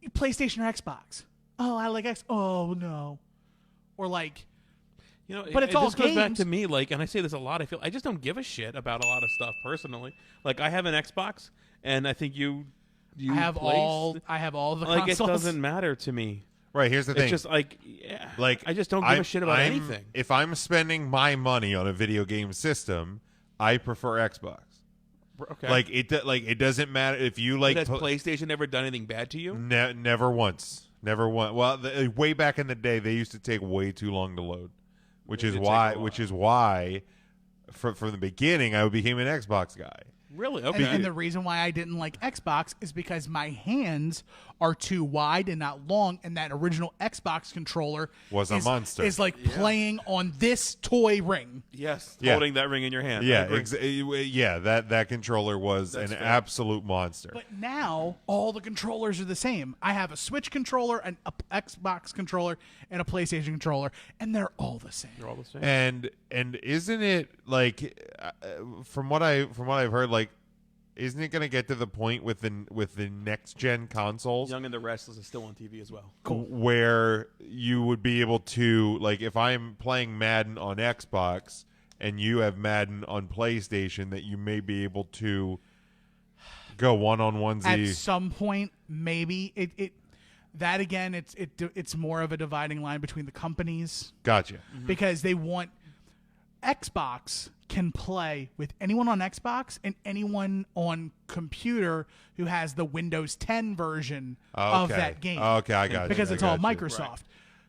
PlayStation or Xbox? Oh, I like X. Oh no. Or like, but it's all this goes back games. to me, like, and I say this a lot. I feel I just don't give a shit about a lot of stuff personally. Like, I have an Xbox, and I think you I have play all the like consoles. it doesn't matter to me. Right, here's the thing. It's just like, yeah, like I just don't give a shit about anything. If I'm spending my money on a video game system, I prefer Xbox. Okay, Like it doesn't matter if you like. But has PlayStation ever done anything bad to you? Never once. Never once. Well, way back in the day, they used to take way too long to load, which is why, from the beginning, I became an Xbox guy. Really? Okay. And the reason why I didn't like Xbox is because my hands are too wide and not long, and that original Xbox controller Was a monster. Is like playing on this toy ring. Yes, Yeah. holding that ring in your hand. I Yeah, agree. that controller was That's an fair. absolute monster. But now all the controllers are the same. I have a Switch controller, an Xbox controller, and a PlayStation controller, and they're all the same. They're all the same. And isn't it like from what I've heard, like, isn't it going to get to the point with the next gen consoles Young and the Restless is still on TV as well. where you would be able to, like, if I'm playing Madden on Xbox and you have Madden on PlayStation, that you may be able to go one-on-one. At some point, maybe it that again, it's more of a dividing line between the companies. Gotcha. Because they want Xbox can play with anyone on Xbox and anyone on computer who has the Windows 10 version of Okay. that game. Okay, I got you. Because I it's all got you. Microsoft.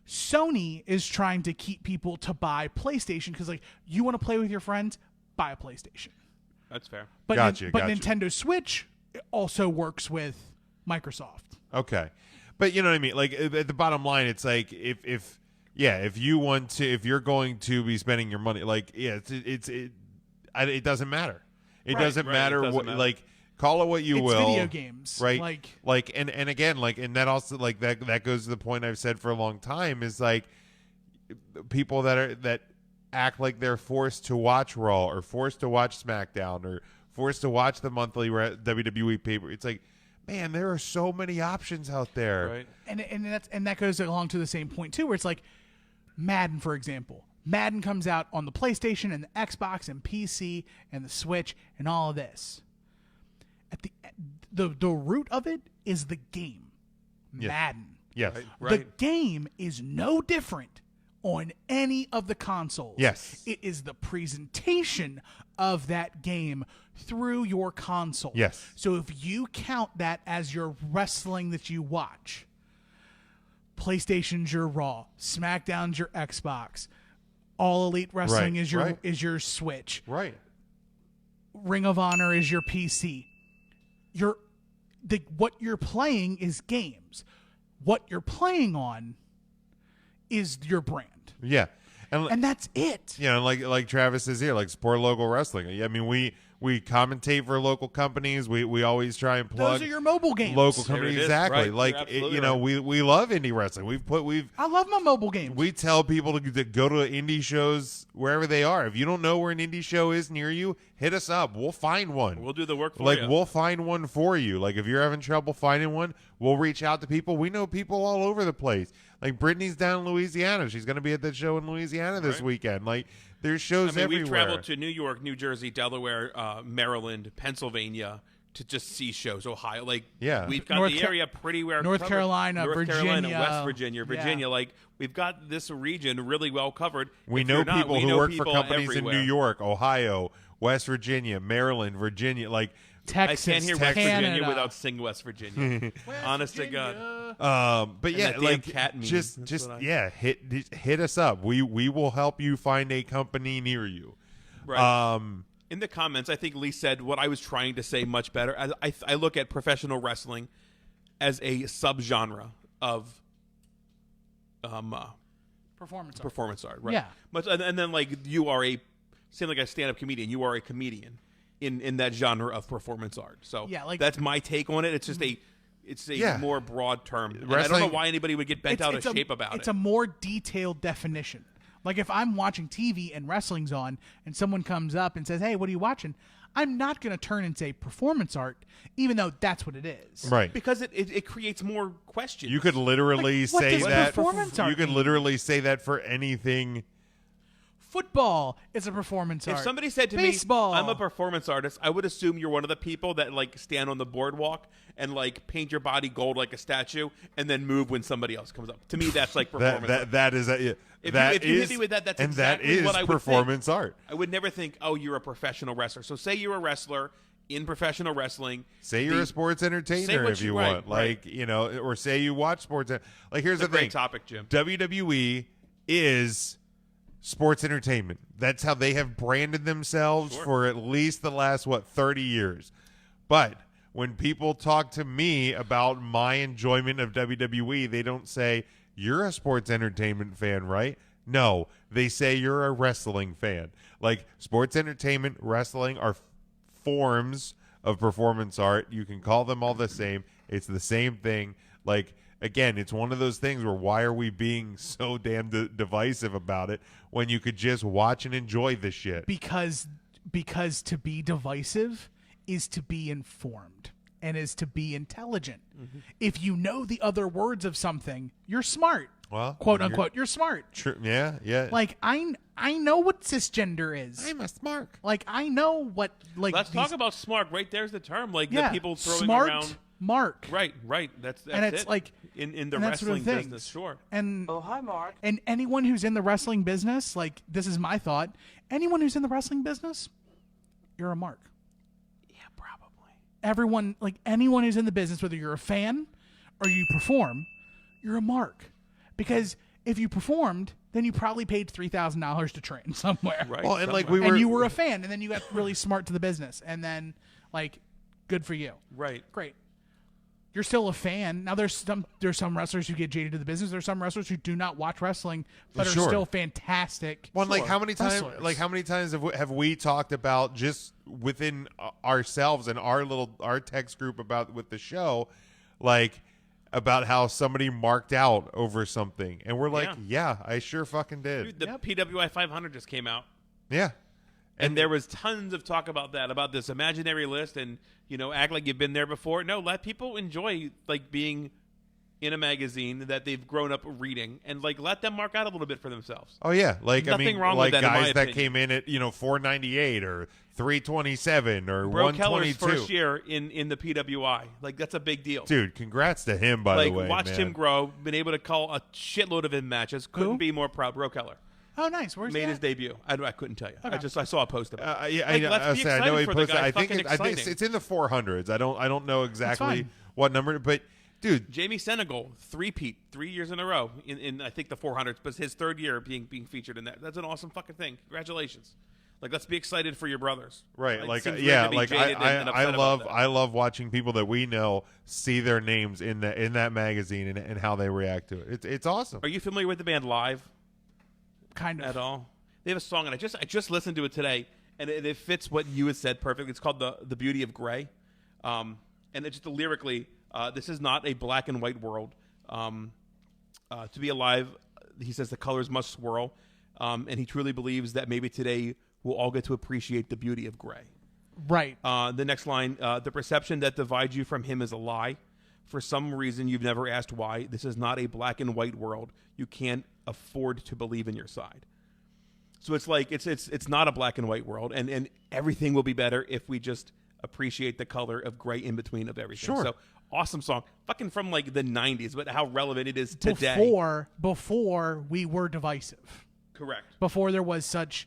Sony is trying to keep people to buy PlayStation because, like, you want to play with your friends, buy a PlayStation. That's fair. But Gotcha, but gotcha. Nintendo Switch also works with Microsoft. Okay, but you know what I mean. Like, at the bottom line, it's like if you want to, if you're going to be spending your money, like, it doesn't matter. It doesn't right, matter it doesn't what, matter. like, call it what you It's will. video games, right? And again, like, and that also, like, that goes to the point I've said for a long time is, like, people that act like they're forced to watch Raw or forced to watch SmackDown or forced to watch the monthly WWE paper. It's like, man, there are so many options out there. Right. And that goes along to the same point too, where it's like Madden, for example. Madden comes out on the PlayStation and the Xbox and PC and the Switch and all of this. At the root of it is the game, Yeah. Madden. Yes. Right. The game is no different on any of the consoles. Yes. It is the presentation of that game through your console. Yes. So if you count that as your wrestling that you watch, PlayStation's your Raw, SmackDown's your Xbox, All Elite Wrestling Right, is your Switch, Right. Ring of Honor is your PC. What you're playing is games. What you're playing on is your brand. Yeah. And that's it. You know, like Travis is here, like, support local wrestling. I mean, we commentate for local companies. We always try and plug Those are your mobile games. local There companies. it is. Exactly. Right. Like, You're absolutely you know, right. we love indie wrestling. I love my mobile games. We tell people to go to indie shows wherever they are. If you don't know where an indie show is near you, hit us up. We'll find one. We'll do the work for Like, you. we'll find one for you. Like, if you're having trouble finding one, we'll reach out to people. We know people all over the place. Like, Brittany's down in Louisiana. She's going to be at that show in Louisiana this weekend. Like, there's shows I mean, everywhere. we've traveled to New York, New Jersey, Delaware, Maryland, Pennsylvania, to just see shows. Ohio, like Yeah. we've got the area pretty well North covered. Carolina, North Carolina, Virginia. West Virginia, Yeah. like we've got this region really well covered. We If know you're not, people we who know work for people companies everywhere. in New York, Ohio, West Virginia, Maryland, Virginia. Like, Texas, I can't hear West Canada. Virginia without sing West Virginia. Honest to God. but And yeah, that damn like cat meme. just That's what I- yeah, hit us up. We will help you find a company near you. Right. In the comments, I think Lee said what I was trying to say much better. I look at professional wrestling as a subgenre of Performance art. Right. Yeah. Much, and then like you are same like a stand-up comedian. You are a comedian in that genre of performance art. So Yeah, like- that's my take on it. It's just a Yeah. more broad term. And I don't Wrestling- know why anybody would get bent out of shape about It's it. a more detailed definition. Like if I'm watching TV and wrestling's on and someone comes up and says, "Hey, what are you watching?" I'm not going to turn and say performance art, even though that's what it is. Right. because it creates more questions. You could literally Like, what say does that. performance art You could mean? literally say that for anything. Football is a performance art. If somebody said to Baseball. me, "I'm a performance artist," I would assume you're one of the people that like stand on the boardwalk and like paint your body gold like a statue and then move when somebody else comes up. To me, that's like performance art. That is a, If that you hit is- me with that, that's and exactly that is what I would performance think. art. I would never think, "Oh, you're a professional wrestler." So say you're a wrestler in professional wrestling. Say you're a sports say entertainer what if you- you right, want, right. like or say you watch sports. Like here's It's a the thing: great topic, Jim. WWE is sports entertainment. That's how they have branded themselves for at least the last 30 years. But when people talk to me about my enjoyment of WWE, they don't say you're a sports entertainment fan, right? No, they say you're a wrestling fan. Like sports entertainment, wrestling are forms of performance art. You can call them all the same. It's the same thing. Like again, it's one of those things where why are we being so damn divisive about it when you could just watch and enjoy this shit? because to be divisive is to be informed and is to be intelligent. Mm-hmm. If you know the other words of something, you're smart. Well, quote you're- unquote, you're smart. True. Yeah, yeah. Like I know what cisgender is. I'm a smart. Like I know what like Let's these, talk about smart. Right there's the term. Like yeah, the people throwing smart around. mark. Right. That's And it's it. like in the and that sort wrestling of things. business, sure. And hi, Mark. and anyone who's in the wrestling business, like this is my thought. Anyone who's in the wrestling business, you're a mark. Yeah, probably. Everyone, like anyone who's in the business, whether you're a fan or you perform, you're a mark. Because if you performed, then you probably paid $3,000 to train somewhere. Right. Well, and like somewhere. we were, And you were a fan, and then you got really smart to the business, and then like, good for you. Right. Great. You're still a fan. Now there's some wrestlers who get jaded to the business. There's some wrestlers who do not watch wrestling but Sure. are still fantastic. Well, like how many times? wrestlers. Like how many times have we talked about just within ourselves and our text group about with the show, like about how somebody marked out over something, and we're like, yeah, I sure fucking did. Dude, the PWI 500 just came out. Yeah, And there was tons of talk about that, about this imaginary list, and act like you've been there before. No, let people enjoy like being in a magazine that they've grown up reading, and like let them mark out a little bit for themselves. Oh yeah, like Nothing I mean, wrong with like that, in my guys that opinion. came in at 498 or 327 or Bro Keller's 122. first year in the PWI, like that's a big deal. Dude, congrats to him by like the way. watched man. him grow, been able to call a shitload of him matches. Couldn't Who? be more proud. Bro Keller Oh, nice. Where's made that? his debut. I couldn't tell you. Okay. I saw a post about it. Yeah, Like, I let's be know. I know he excited for the posted. guy. I think Fucking exciting. it's in the 400s. I don't know exactly fine. what number, but dude, Jamie Senegal, 3-peat, 3 years in a row in I think the 400s, but his third year being featured in that. That's an awesome fucking thing. Congratulations. Like, let's be excited for your brothers. right? Like seems yeah, weird to be like jaded and upset about that. I love watching people that we know see their names in that magazine and how they react to it. It's awesome. Are you familiar with the band Live Kind of. at all? They have a song, and I just listened to it today, and it fits what you had said perfectly. It's called the Beauty of Grey, and it's just lyrically, this is not a black and white world. To be alive, he says the colors must swirl, and he truly believes that maybe today we'll all get to appreciate the beauty of gray. Right. The next line, the perception that divides you from him is a lie. For some reason you've never asked why. This is not a black and white world. You can't afford to believe in your side. So it's like it's not a black and white world, and everything will be better if we just appreciate the color of gray in between of everything. Sure. So awesome song, fucking from like the 90s, but how relevant it is today. Before we were divisive. Correct. Before there was such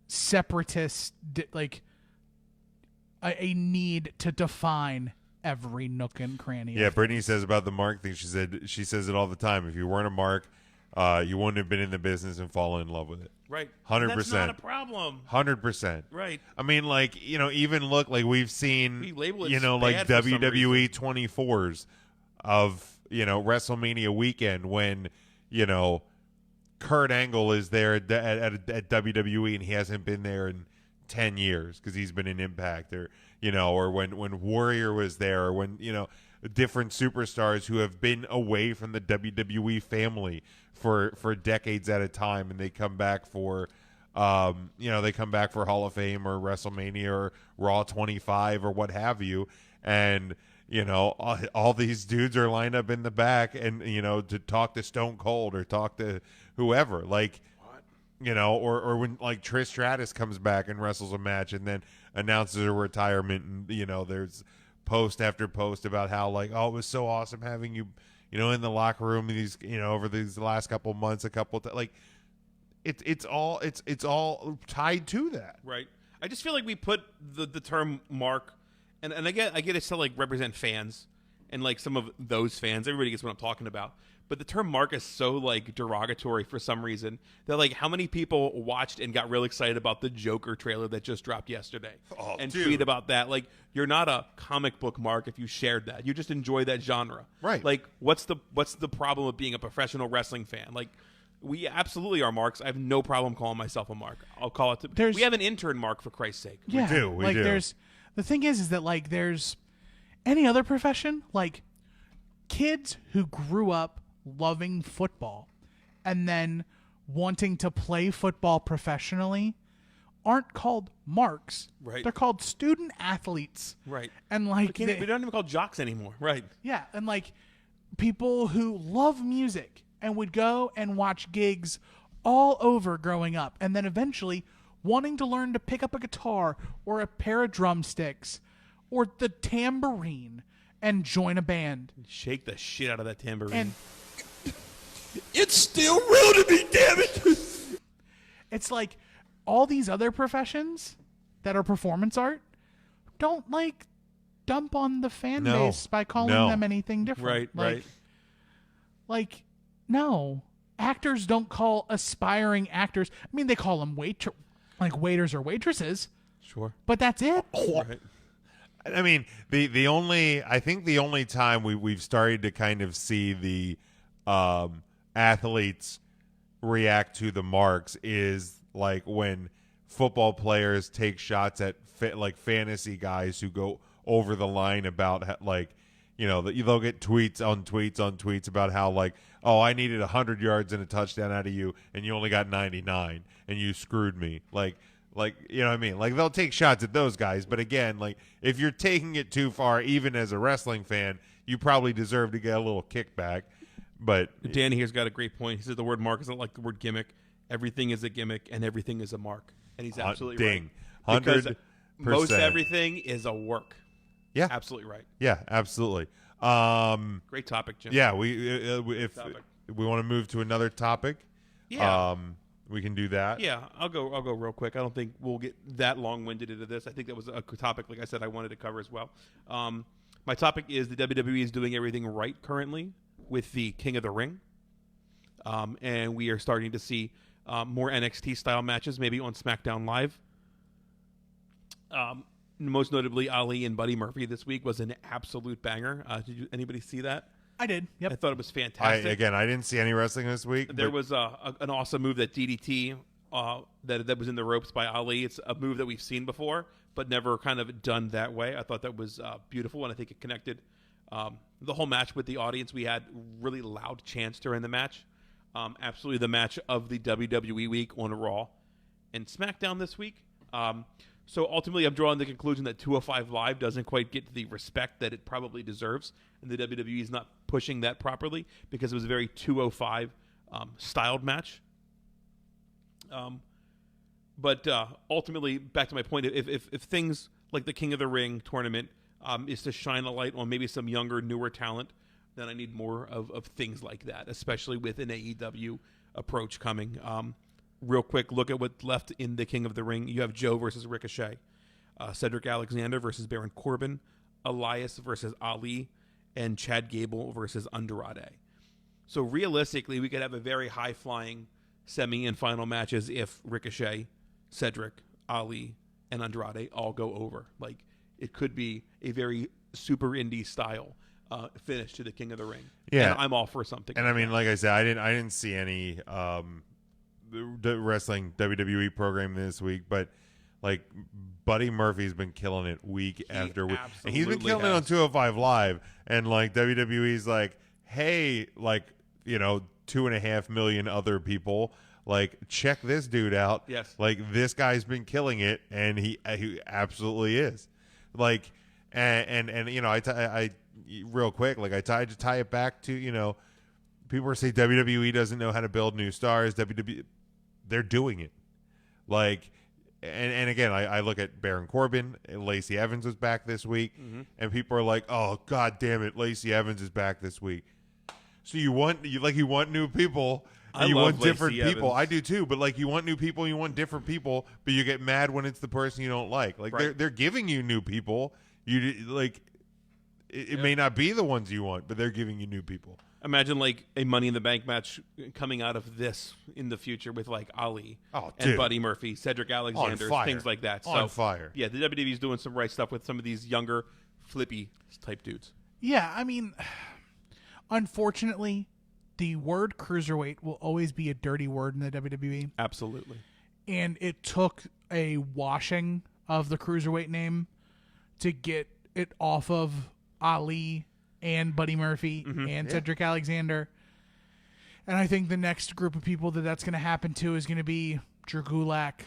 separatist, a need to define every nook and cranny. Yeah, Brittany says about the mark thing. She says it all the time. If you weren't a mark, you wouldn't have been in the business and fallen in love with it. Right. 100%. That's not a problem. 100%. Right. I mean, like, even look, like we've seen, We label it like bad for some WWE 24s of, WrestleMania weekend when, Kurt Angle is there at WWE and he hasn't been there in 10 years because he's been in Impact, or or when Warrior was there, or when different superstars who have been away from the WWE family for decades at a time, and they come back for Hall of Fame or WrestleMania or Raw 25 or what have you, and all these dudes are lined up in the back and to talk to Stone Cold or talk to whoever, like or when like Trish Stratus comes back and wrestles a match and then announces her retirement, and there's post after post about how like, oh, it was so awesome having you in the locker room these over these last couple months, like it's all tied to that. Right. I just feel like we put the term mark, and I get it's to like represent fans and like some of those fans. Everybody gets what I'm talking about. But the term mark is so like derogatory for some reason that like how many people watched and got real excited about the Joker trailer that just dropped yesterday and tweet about that. Like, you're not a comic book mark if you shared that. You just enjoy that genre. Right. Like, what's the problem with being a professional wrestling fan? Like, we absolutely are marks. I have no problem calling myself a mark. I'll call it. We have an intern mark, for Christ's sake. Yeah, we do. The thing is that like there's any other profession, like kids who grew up loving football and then wanting to play football professionally aren't called marks. Right. They're called student athletes. Right. And like we don't even call jocks anymore. Right. Yeah, and like people who love music and would go and watch gigs all over growing up, and then eventually wanting to learn to pick up a guitar or a pair of drumsticks or the tambourine and join a band. Shake the shit out of that tambourine. And It's still real to me, damn it! it's like all these other professions that are performance art don't like dump on the fan base by calling them anything different. Right. Like, no. Actors don't call aspiring actors. I mean, they call them waiters or waitresses. Sure. But that's it. Right. I mean, the only time we've started to kind of see the athletes react to the marks is like when football players take shots at like fantasy guys who go over the line about like, they'll get tweets on tweets about how like, oh, I needed 100 yards and a touchdown out of you and you only got 99 and you screwed me. Like, you know what I mean? Like, they'll take shots at those guys. But again, like, if you're taking it too far, even as a wrestling fan, you probably deserve to get a little kickback. But Danny here's got a great point. He said the word mark isn't like the word gimmick. Everything is a gimmick and everything is a mark. And he's absolutely ding. right. 100%. Because most everything is a work. Yeah. Absolutely right. Yeah, absolutely. Great topic, Jim. Yeah, if we want to move to another topic, Yeah. we can do that. Yeah, I'll go real quick. I don't think we'll get that long-winded into this. I think that was a topic, like I said, I wanted to cover as well. My topic is the WWE is doing everything right currently with the King of the Ring. And we are starting to see more NXT-style matches, maybe on SmackDown Live. Most notably, Ali and Buddy Murphy this week was an absolute banger. Did anybody see that? I did. Yep. I thought it was fantastic. I didn't see any wrestling this week. There was an awesome move that DDT that was in the ropes by Ali. It's a move that we've seen before, but never kind of done that way. I thought that was beautiful, and I think it connected the whole match with the audience. We had really loud chants during the match. Absolutely the match of the WWE week on Raw and SmackDown this week. So ultimately, I'm drawing the conclusion that 205 Live doesn't quite get the respect that it probably deserves, and the WWE is not pushing that properly because it was a very 205 styled match. But ultimately, back to my point, if things like the King of the Ring tournament is to shine a light on maybe some younger, newer talent, then I need more of things like that, especially with an AEW approach coming. Real quick, look at what's left in the King of the Ring. You have Joe versus Ricochet, Cedric Alexander versus Baron Corbin, Elias versus Ali, and Chad Gable versus Andrade. So realistically, we could have a very high-flying semi and final matches if Ricochet, Cedric, Ali, and Andrade all go over. Like, it could be a very super indie style finish to the King of the Ring. Yeah, and I'm all for something. And like I mean, that. like I said, I didn't see any the wrestling WWE program this week, but like Buddy Murphy's been killing it week after week, and he's been killing it on 205 Live, and like WWE's like, hey, like, you know, 2.5 million other people, like, check this dude out. Yes, like, this guy's been killing it, and he absolutely is. Like, and you know, I real quick, like, I tie it back to, you know, people say WWE doesn't know how to build new stars. WWE, they're doing it. Like, and again, I look at Baron Corbin. Lacey Evans was back this week, and people are like, "Oh, God damn it, Lacey Evans is back this week." So you want new people. And you want different people. Evans. I do too, but like, you want new people, you want different people, but you get mad when it's the person you don't like. Like, right. they're giving you new people. You like, it may not be the ones you want, but they're giving you new people. Imagine like a Money in the Bank match coming out of this in the future with like Ali and Buddy Murphy, Cedric Alexander, things like that. On fire. Yeah, the WWE's doing some right stuff with some of these younger, flippy type dudes. Yeah, I mean, unfortunately, the word cruiserweight will always be a dirty word in the WWE. Absolutely. And it took a washing of the cruiserweight name to get it off of Ali and Buddy Murphy and Cedric Alexander. And I think the next group of people that's going to happen to is going to be Drew Gulak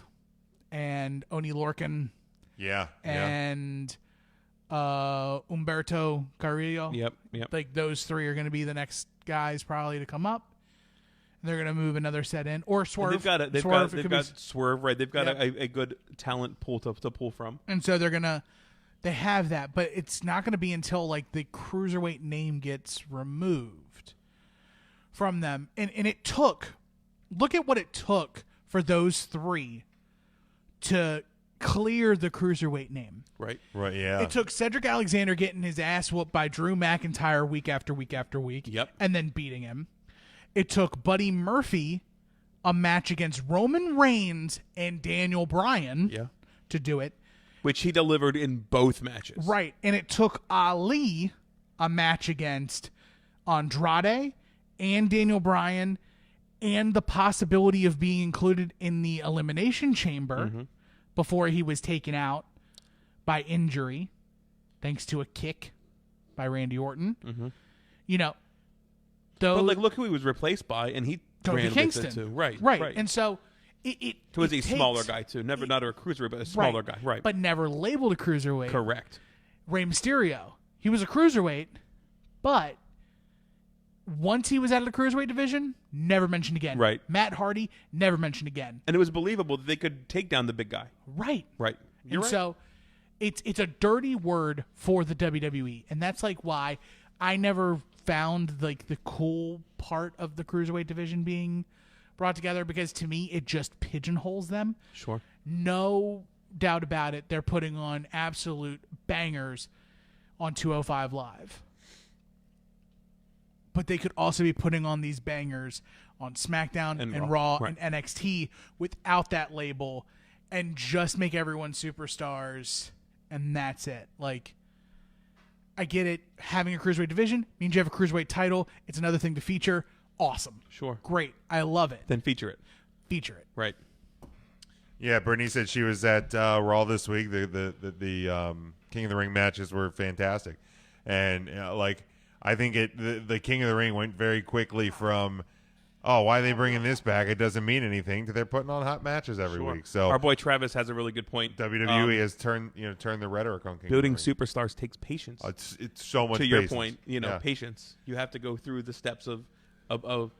and Oni Lorcan. Yeah. And Humberto Carrillo. Yep. Like, those three are going to be the next guys probably to come up. And they're going to move another set in. Or Swerve. And they've got Swerve, right? They've got a good talent pool to pull from. And so they have that, but it's not going to be until like the cruiserweight name gets removed from them. And look at what it took for those three to clear the cruiserweight name. Right, yeah. It took Cedric Alexander getting his ass whooped by Drew McIntyre week after week after week. Yep. And then beating him. It took Buddy Murphy a match against Roman Reigns and Daniel Bryan to do it. Which he delivered in both matches. Right. And it took Ali a match against Andrade and Daniel Bryan and the possibility of being included in the Elimination Chamber before he was taken out by injury, thanks to a kick by Randy Orton. You know, but like, look who he was replaced by, and he Kofi Kingston too. Right. And so it was a takes, smaller guy too, not a cruiserweight, but a smaller guy, right? But never labeled a cruiserweight. Correct. Rey Mysterio, he was a cruiserweight, but once he was out of the cruiserweight division, never mentioned again. Right. Matt Hardy, never mentioned again. And it was believable that they could take down the big guy. Right. You're right. So it's a dirty word for the WWE, and that's like why I never found like the cool part of the cruiserweight division being brought together, because to me it just pigeonholes them. Sure. No doubt about it, they're putting on absolute bangers on 205 Live. But they could also be putting on these bangers on SmackDown and Raw and NXT without that label, and just make everyone superstars, and that's it. Like, I get it. Having a cruiserweight division means you have a cruiserweight title. It's another thing to feature. Awesome. Sure. Great. I love it. Then feature it. Feature it. Right. Yeah, Brittany said she was at Raw this week. The King of the Ring matches were fantastic, and like, I think the King of the Ring went very quickly from, oh, why are they bringing this back? It doesn't mean anything, to they're putting on hot matches every week. So our boy Travis has a really good point. WWE has turned the rhetoric on King building of the Ring. superstars takes patience. It's so much. To patience. your point, patience. You have to go through the steps of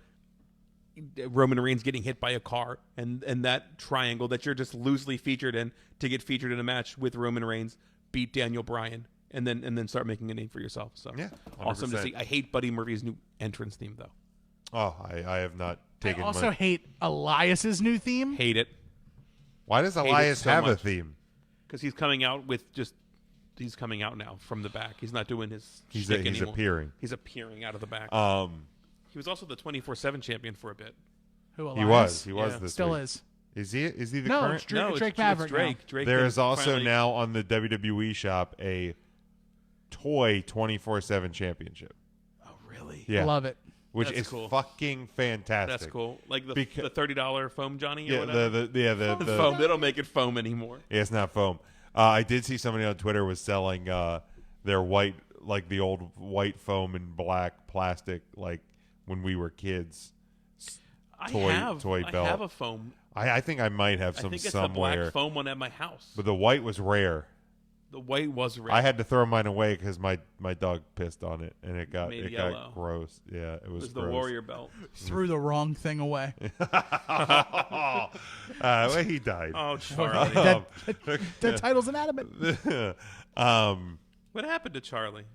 Roman Reigns getting hit by a car, and that triangle that you're just loosely featured in to get featured in a match with Roman Reigns beat Daniel Bryan and then start making a name for yourself. So Yeah, awesome to 100%. see. I hate Buddy Murphy's new entrance theme though. Oh, I have not taken. I also hate Elias's new theme. Hate it Why does hate it Elias so have a much. theme? because he's coming out with he's coming out now from the back. He's not doing his He's shtick anymore. appearing. He's appearing out of the back. He He was also the 24/7 champion for a bit. Who was. Elias? He was Yeah. this Still week. is. Is he the No, current? it's Drake Maverick. It's Drake. Drake There can is also finally- now on the WWE shop a toy 24/7 championship. Oh, really? Yeah. Love it. Which That's is cool. fucking fantastic. That's cool. Like the Beca- $30 foam Johnny or Yeah, whatever. the foam. They don't make it foam anymore. Yeah, it's not foam. I did see somebody on Twitter was selling their white, like the old white foam and black plastic, like when we were kids. Toy I belt. have a foam. I think I might have I some think it's somewhere. the black foam one at my house. But the white was rare. The white was red. I had to throw mine away because my dog pissed on it and it got Made yellow. got gross. Yeah, it It was was the gross. warrior belt. Threw the wrong thing away. Well, he died. Oh, Charlie. That title's inanimate. What happened to Charlie?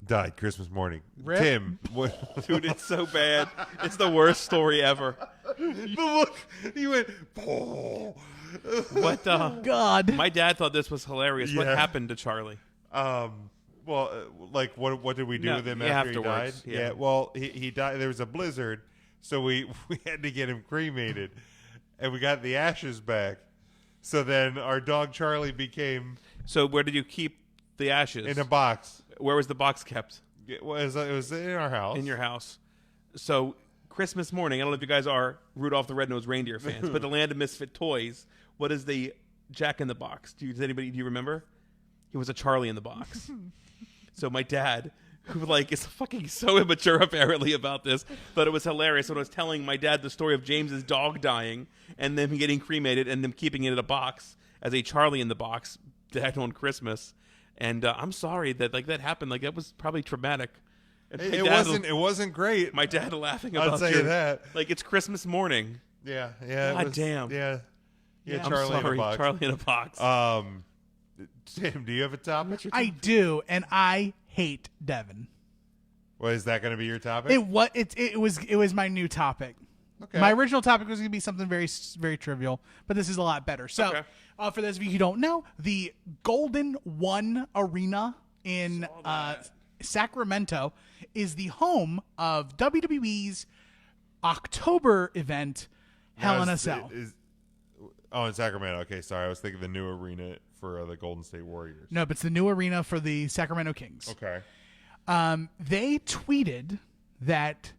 Died Christmas morning. Rip. Tim, what? Dude, it's so bad. It's the worst story ever. Look, he went. Oh. What the? God. My dad thought this was hilarious. What Yeah. happened to Charlie? Well, like what did we do No, with him yeah, after he died? afterwards, yeah. Well, he died. There was a blizzard, so we had to get him cremated, and we got the ashes back. So then our dog Charlie became So where did you keep the ashes? in a box. Where was the box kept? It was in our house. In your house. So Christmas morning, I don't know if you guys are Rudolph the Red-Nosed Reindeer fans, but the Land of Misfit Toys, what is the Jack in the Box? Do you remember? He was a Charlie in the box. So my dad, who is fucking so immature apparently about this, thought it was hilarious when I was telling my dad the story of James's dog dying and them getting cremated and them keeping it in a box as a Charlie in the box that on Christmas. And I'm sorry that that happened. That was probably traumatic. And my dad- It wasn't great. My dad laughing I'll about tell you that. It's Christmas morning. Yeah. God damn. Yeah. I'm Charlie sorry, in a box. Charlie in a box. Tim, do you have a topic? I do, and I hate Devin. Well, is that going to be your topic? It was my new topic. Okay. My original topic was going to be something very, very trivial, but this is a lot better. So, Okay. For those of you who don't know, the Golden One Arena in Sacramento is the home of WWE's October event, Hell in a Cell. In Sacramento. Okay, sorry. I was thinking the new arena for the Golden State Warriors. No, but it's the new arena for the Sacramento Kings. Okay. They tweeted that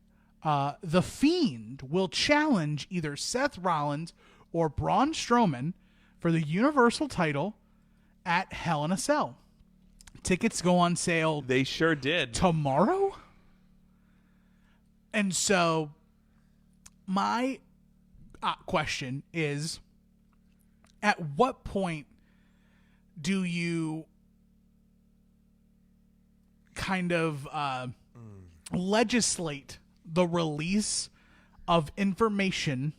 the Fiend will challenge either Seth Rollins or Braun Strowman for the Universal title at Hell in a Cell. Tickets go on sale They sure did. tomorrow. And so my question is, at what point do you kind of legislate the release of information?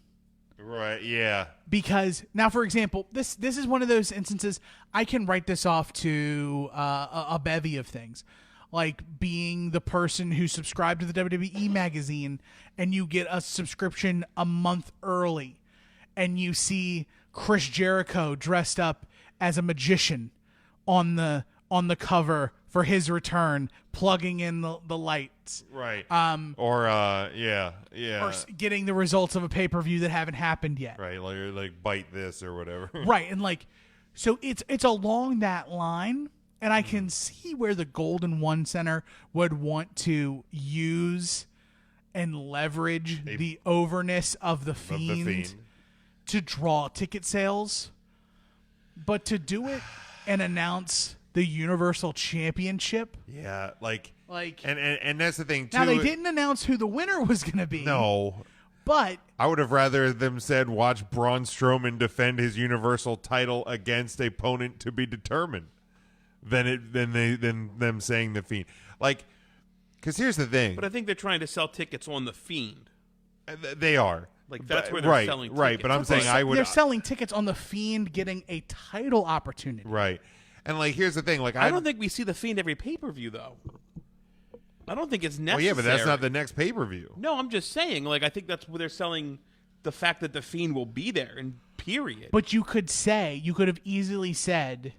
Right, yeah. Because now, for example, this is one of those instances I can write this off to a bevy of things, like being the person who subscribed to the WWE magazine and you get a subscription a month early, and you see Chris Jericho dressed up as a magician on the cover for his return, plugging in the lights. Right. Or getting getting the results of a pay-per-view that haven't happened yet. right, like bite this or whatever. Right, and so it's along that line, and I can see where the Golden One Center would want to use and leverage the overness of the Fiend to draw ticket sales, but to do it and announce the Universal Championship. Yeah, Like, and that's the thing too. now they didn't announce who the winner was going to be. No. But I would have rather them said watch Braun Strowman defend his Universal title against a opponent to be determined than them saying the Fiend. Because here's the thing. But I think they're trying to sell tickets on the Fiend. They are. That's where they're selling tickets. Right, but I'm saying they're selling tickets on the Fiend getting a title opportunity. Right. And like, here's the thing. Like, I don't think we see the Fiend every pay-per-view though. I don't think it's necessary. Well, yeah, but that's not the next pay-per-view. No, I'm just saying. Like, I think that's where they're selling the fact that the Fiend will be there. And period. But you could have easily said,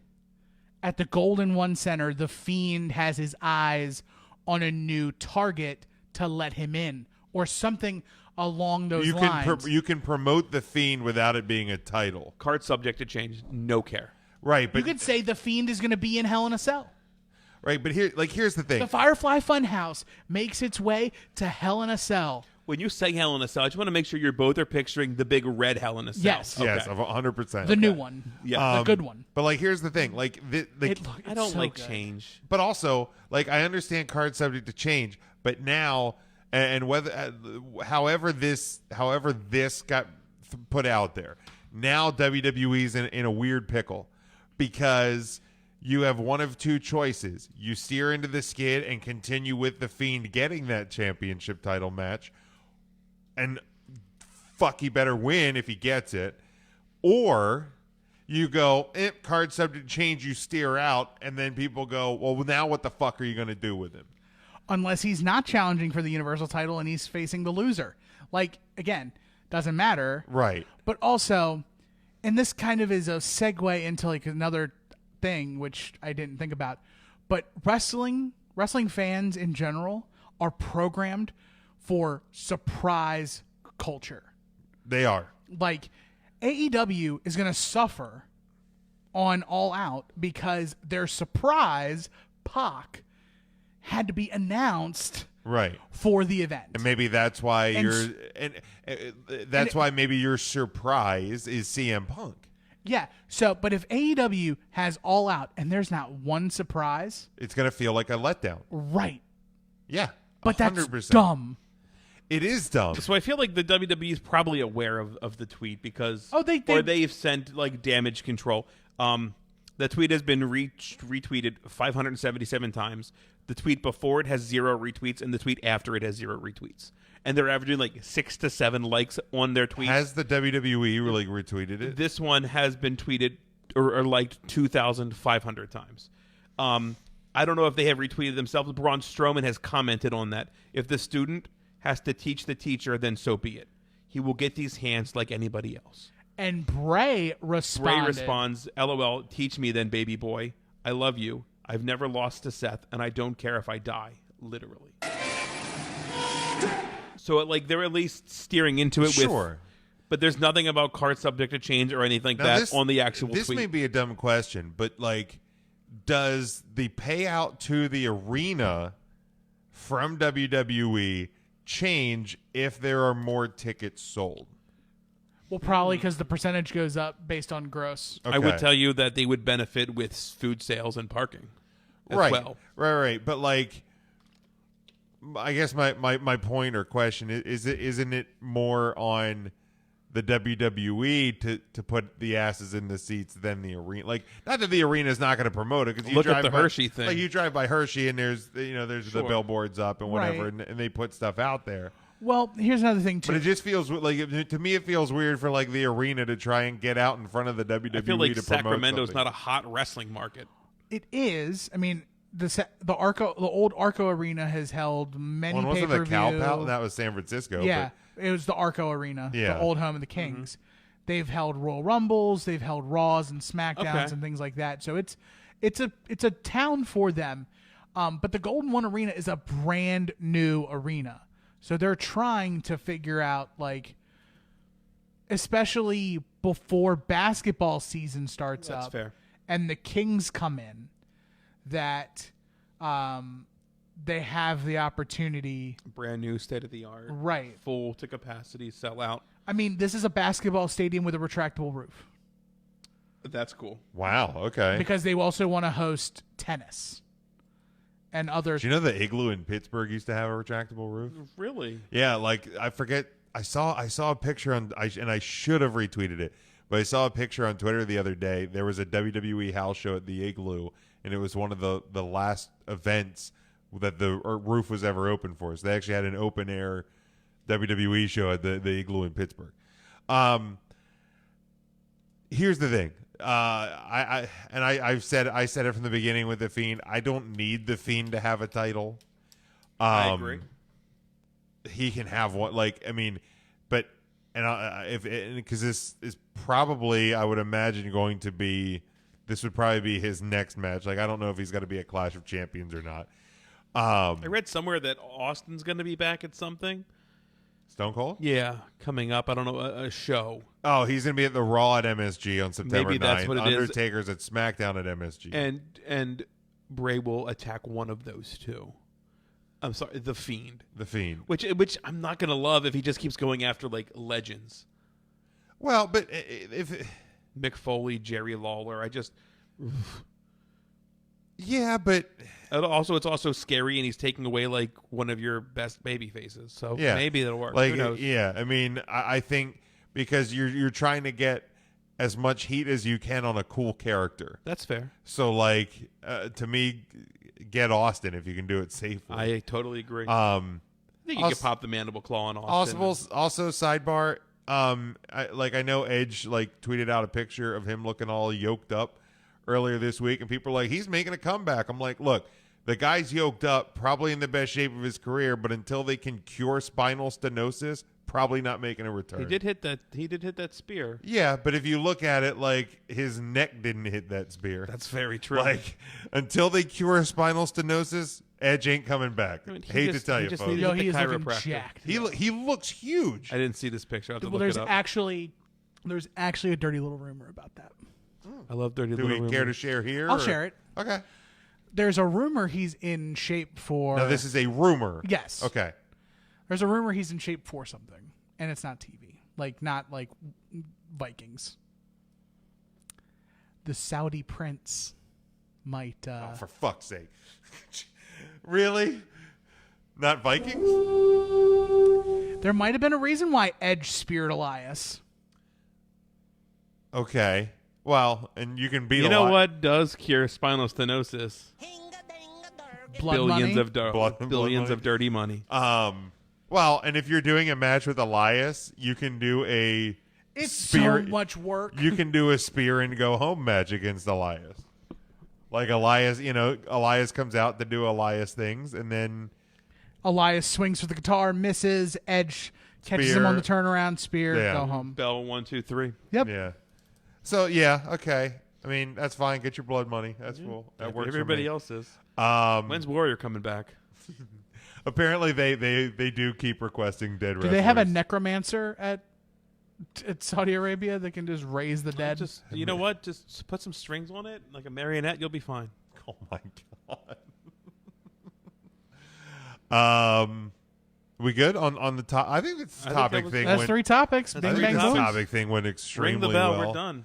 at the Golden One Center, the Fiend has his eyes on a new target to let him in, or something along those lines. You can promote the Fiend without it being a title. Card subject to change. No care. Right, but you could say the Fiend is going to be in Hell in a Cell. Right, but here's the thing. The Firefly Funhouse makes its way to Hell in a Cell. When you say Hell in a Cell, I just want to make sure you both are picturing the big red Hell in a Cell. Yes. Okay. Yes, 100%. The new one. Yeah. The good one. But like, here's the thing. Like, I don't so like good. change. but also, like, I understand card subject to change, but now, and whether, however this got put out there, now WWE's in a weird pickle because you have one of two choices. You steer into the skid and continue with the Fiend getting that championship title match, and fuck, he better win if he gets it, or you go, card subject to change, you steer out, and then people go, well, now what the fuck are you going to do with him? Unless he's not challenging for the Universal title and he's facing the loser. Like, again, doesn't matter. Right. But also, and this kind of is a segue into like another thing, which I didn't think about, but wrestling fans in general are programmed for surprise culture. They are. Like, AEW is going to suffer on All Out because their surprise, Pac, had to be announced Right. for the event. And maybe that's why And why maybe your surprise is CM Punk. Yeah. So, but if AEW has All Out and there's not one surprise, It's going to feel like a letdown. right? Yeah. But 100%. that's dumb. It is dumb. So I feel like the WWE is probably aware of the tweet because they've sent like damage control. The tweet has been retweeted 577 times. The tweet before it has 0 retweets, and the tweet after it has 0 retweets. And they're averaging like 6 to 7 likes on their tweets. Has the WWE really retweeted it? This one has been tweeted or liked 2,500 times. I don't know if they have retweeted themselves. Braun Strowman has commented on that. If the student has to teach the teacher, then so be it. He will get these hands like anybody else. And Bray responded. Bray responds, LOL, teach me then, baby boy. I love you. I've never lost to Seth, and I don't care if I die. Literally. So, like, they're at least steering into it Sure. but there's nothing about card subject to change or anything like Now, that this- on the actual This tweet. may be a dumb question, but like, does the payout to the arena from WWE change if there are more tickets sold? Well, probably because the percentage goes up based on gross. Okay. I would tell you that they would benefit with food sales and parking as right. well. Right. But like, I guess my point or question isn't it more on the WWE to put the asses in the seats than the arena? Like, not that the arena is not going to promote it, because Look at the Hershey thing. Like, you drive by Hershey and there's the Sure. billboards up and whatever, Right. and they put stuff out there. Well, here's another thing too. But it just feels like, to me, it feels weird for like the arena to try and get out in front of the WWE I feel like to promote Sacramento's something. not a hot wrestling market. It is. I mean, the old Arco Arena has held many Well, wasn't pay-per-view. the Cow Pal? That was San Francisco. Yeah, it was the Arco Arena, Yeah. the old home of the Kings. They've held Royal Rumbles, they've held Raws and Smackdowns Okay. and things like that. So it's a town for them. But the Golden One Arena is a brand new arena. So they're trying to figure out, like, especially before basketball season starts That's up fair. and the Kings come in, that they have the opportunity. Brand new, state of the art, Right. full to capacity, sell out. I mean, this is a basketball stadium with a retractable roof That's cool. Wow. Okay. because they also want to host tennis and other. Do you know the Igloo in Pittsburgh used to have a retractable roof? Really? Yeah, like I forget. I saw a picture and I should have retweeted it, but I saw a picture on Twitter the other day. There was a WWE house show at the Igloo, and it was one of the last events that the roof was ever open for. So they actually had an open air WWE show at the Igloo in Pittsburgh. Here's the thing. I said it from the beginning with the Fiend. I don't need the Fiend to have a title. I agree. He can have one. Like, I mean, but because this is probably, I would imagine, going to be. This would probably be his next match. Like, I don't know if he's going to be at Clash of Champions or not. I read somewhere that Austin's going to be back at something. Stone Cold? Yeah, coming up. I don't know, a show. Oh, he's going to be at the Raw at MSG on September 9th. Maybe that's what it is. Undertaker's at SmackDown at MSG. And Bray will attack one of those two. I'm sorry, the Fiend. The Fiend. Which I'm not going to love if he just keeps going after, like, legends. Well, but if... Mick Foley, Jerry Lawler. Yeah, but... It's also scary, and he's taking away, like, one of your best baby faces. So yeah. maybe it'll work. Like, who knows? yeah, I mean, I think because you're trying to get as much heat as you can on a cool character. That's fair. So, like, to me, get Austin if you can do it safely. I totally agree. I think you could pop the mandible claw on Austin. Also, sidebar, I know Edge, like, tweeted out a picture of him looking all yoked up earlier this week, and people are like, he's making a comeback. I'm like, look, the guy's yoked up, probably in the best shape of his career, but until they can cure spinal stenosis, probably not making a return. He did hit that spear. Yeah, but if you look at it, like, his neck didn't hit that spear. That's very true. Like, until they cure spinal stenosis, Edge ain't coming back. I mean, Hate to tell you, folks. Yo, he is looking chiropractor. jacked. He looks huge. I didn't see this picture. I have to Well, look there's it up. there's actually a dirty little rumor about that. I love dirty Do little we care to rumors. share here? I'll or- share it. Okay. There's a rumor he's in shape for. No, this is a rumor. Yes. Okay. There's a rumor he's in shape for something, and it's not TV. Like, not like Vikings. The Saudi prince might. Oh, for fuck's sake. Really? Not Vikings? There might have been a reason why Edge speared Elias. Okay. Well, and you can beat You know what does cure spinal stenosis? Blood Billions money. of billions money. of dirty money. Well, and if you're doing a match with Elias, you can do a It's spear. so much work. You can do a spear and go home match against Elias. Like Elias, Elias comes out to do Elias things, and then Elias swings for the guitar, misses. Edge catches Spear. him on the turnaround, spear, Yeah. go home. Bell 1, 2, 3. Yep. yeah. So yeah, okay. I mean, that's fine. Get your blood money. That's cool. That works. Everybody for me. else is. Um, When's Warrior coming back? apparently, they do keep requesting dead. Do they have a necromancer at Saudi Arabia that can just raise the dead? Just you know what? Just put some strings on it, like a marionette. You'll be fine. Oh my god. We good on the top? I think this I think topic that was- thing. That's went, 3 topics. That's Bing I three bang think this boom. topic thing went extremely Ring the bell. well. We're done.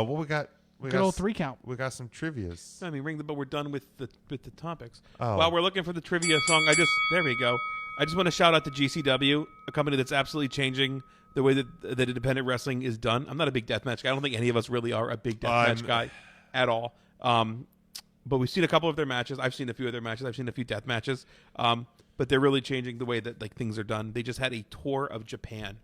What we got? We Good got old 3 count. We got some trivias. I mean, ring the bell. We're done with the topics. Oh. While we're looking for the trivia song, there we go. I just want to shout out to GCW, a company that's absolutely changing the way that independent wrestling is done. I'm not a big deathmatch guy. I don't think any of us really are a big deathmatch guy at all. But we've seen a couple of their matches. I've seen a few of their matches. I've seen a few death matches. But they're really changing the way that things are done. They just had a tour of Japan,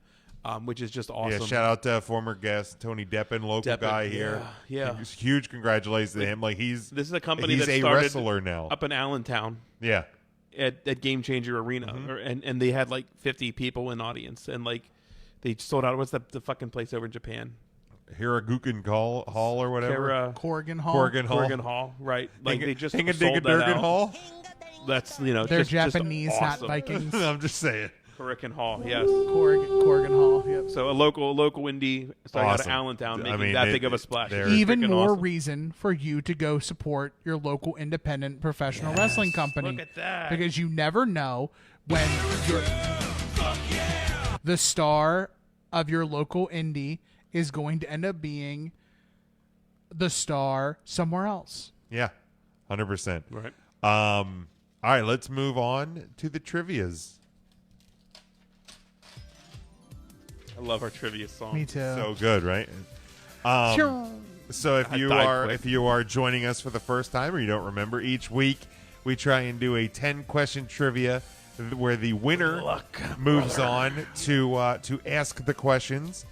which is just awesome. Yeah, shout out to former guest Tony Deppen, local guy here. Yeah. Huge congratulations to him. Like This is a company he's that a started wrestler now. up in Allentown Yeah. at Game Changer Arena, and they had like 50 people in audience, and like they sold out. What's the fucking place over in Japan? Hiraguken Hall or whatever. Corrigan Hall. Corrigan Hall, right? Like they just sold that Hingadingadurgan out. Hall? That's They're just Japanese, awesome. not Vikings. I'm just saying. Corrigan Hall, yes. Corrigan Hall. Yep. So a local indie starting out of Awesome. Allentown I making mean, that they- big of a splash. they're- Even Freaking more awesome. reason for you to go support your local independent professional wrestling company. Look at that. Because you never know when the star of your local indie is going to end up being the star somewhere else. Yeah. 100%. Right. All right, let's move on to the trivias. I love our trivia song. Me too. So good, right? So if I you died are quick. if you are joining us for the first time or you don't remember, each week we try and do a 10-question trivia where the winner moves on to ask the questions.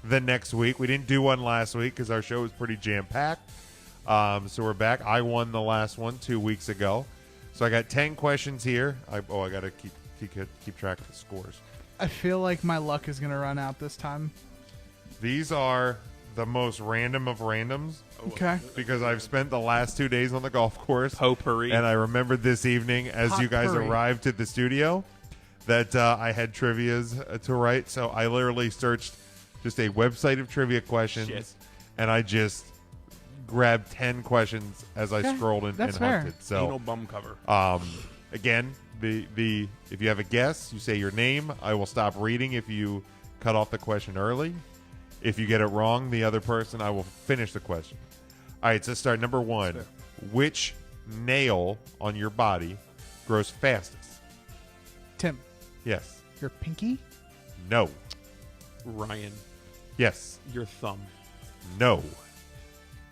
the next week. We didn't do one last week because our show was pretty jam-packed. So we're back. I won the last one 2 weeks ago. So I got 10 questions here. I got to keep track of the scores. I feel like my luck is going to run out this time. These are the most random of randoms. Okay. Because I've spent the last 2 days on the golf course. Potpourri. And I remembered this evening as you guys Potpourri. arrived to the studio that I had trivias to write. So I literally searched just a website of trivia questions. Shit. And I just grabbed 10 questions as I scrolled and that's fair. hunted. So Anal bum cover. again, the if you have a guess, you say your name. I will stop reading if you cut off the question early. If you get it wrong, the other person, I will finish the question. All right, so let's start. Number one. Which nail on your body grows fastest? Tim, Yes. your pinky? No. Ryan, Yes. your thumb. No.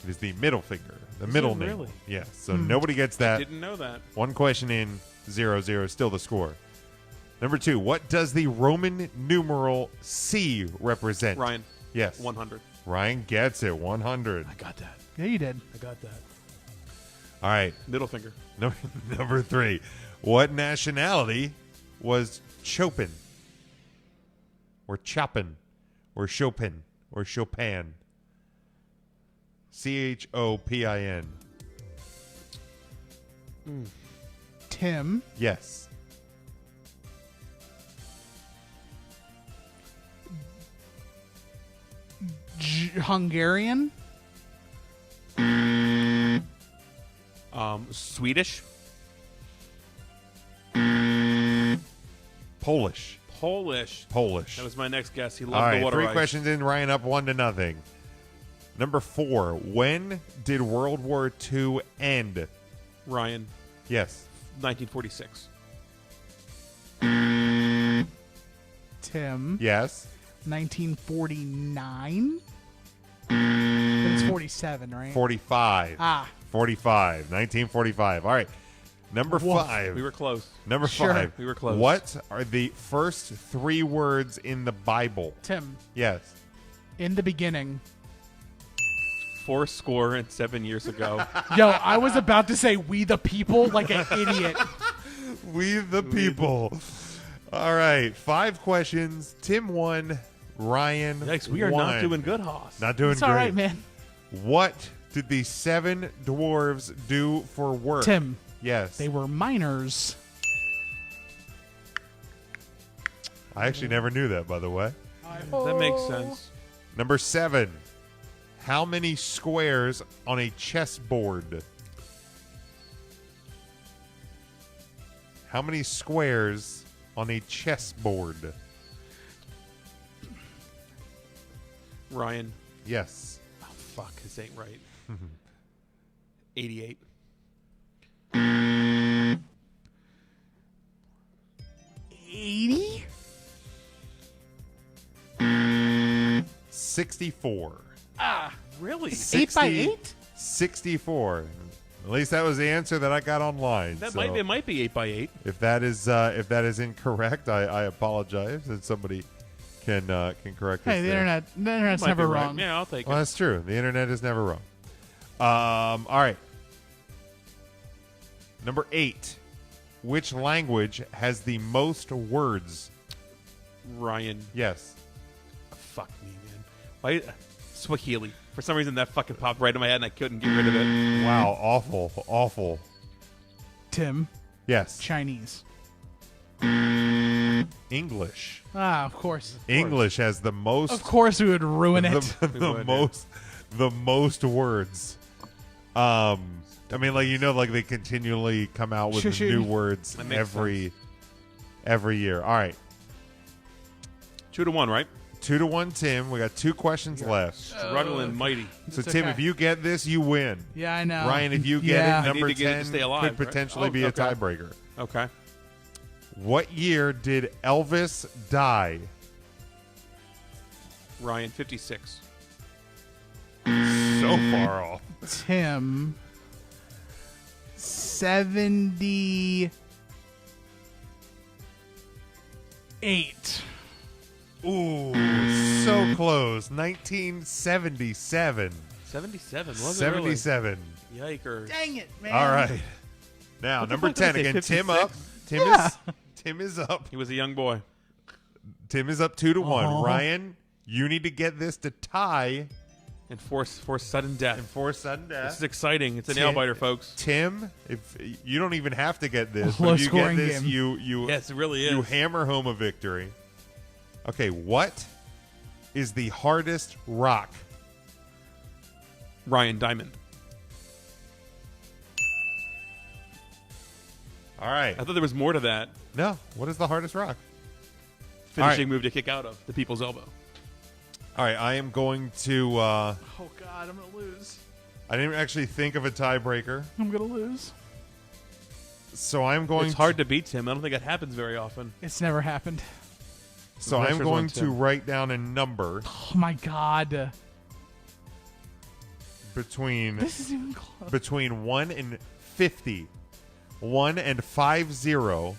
It is the middle finger. The middle it nail. really? Yes. So nobody gets that. Didn't know that. One question in, 0-0, still the score. Number two, what does the Roman numeral C represent? Ryan, Yes. 100. Ryan gets it, 100. I got that. Yeah, you did. I got that. All right, Middle finger. number three, what nationality was Chopin? Or Chopin? Or Chopin? Or Chopin? Chopin. Tim, Yes. Hungarian? Swedish. Polish. Polish. Polish. That was my next guess. He All loved right, the water three ice. questions in, Ryan up 1-0. Number four, when did World War II end? Ryan, Yes. 1946. Tim, Yes. 1949? It's 47, right? 45. 45. 1945. All right. Number five. We were close. Number Sure. five. We were close. What are the first three words in the Bible? Tim, Yes. in the beginning. 407 years ago. Yo, I was about to say we the people like an idiot. We the people. All right. 5 questions. Tim won. Ryan Yikes, we are won. not doing good, Hoss. Not doing It's great. all right, man. What did the 7 dwarves do for work? Tim, Yes. they were miners. I actually never knew that, by the way. That makes sense. Number 7. How many squares on a chessboard? How many squares on a chessboard? Ryan. Yes. Oh, fuck. This ain't right. 88. 80? 64. Really? 8 by 8? 64. At least that was the answer that I got online. That so it might be 8 by 8. if that is incorrect, I apologize. And somebody can correct us Hey, the there. internet's Might be never right. wrong. Yeah, I'll take Well, it. that's true. The internet is never wrong. All right. Number 8. Which language has the most words? Ryan. Yes. Fuck me, man. Why? Swahili. For some reason, that fucking popped right in my head, and I couldn't get rid of it. Wow. Awful. Awful. Tim, Yes. Chinese. English. Of course. English has the most. Of course we would ruin it. the most words. I mean, like they continually come out with Shush. new words That makes every year. All right. 2-1, right? 2-1, Tim. We got 2 questions left. Struggling mighty. So, It's Tim, okay. if you get this, you win. Yeah, I know. Ryan, if you get Yeah. it, number I need to get it to 10 stay alive, could right? potentially Oh, be a okay. tiebreaker. Okay. What year did Elvis die? Ryan, 56. So far off. Tim, 78. Ooh, so close. 1977. 77. Was it 77. really? Yikers. Dang it, man. All right. Now, What the number fuck did I 10 say, again. Tim 56? up. Tim is up. He was a young boy. Tim is up 2-1. Oh. Ryan, you need to get this to tie And force sudden death. and force sudden This is death. exciting. It's a Tim- nail biter, folks. Tim, if you don't even have to get this, Low but if you get scoring this, game. you Yes, it really you is. hammer home a victory. Okay, what is the hardest rock? Ryan Diamond. All right. I thought there was more to that. No, what is the hardest rock? Finishing right. move to kick out of the people's elbow. All right, I am going to Oh, God, I'm going to lose. I didn't actually think of a tiebreaker, I'm going to lose. so I'm going It's hard to beat Tim. I don't think that happens very often. It's never happened. So I'm pressure's going on to Tim. write down a number Oh, my God. between This isn't even close. between 1 and 50. 1 and 50.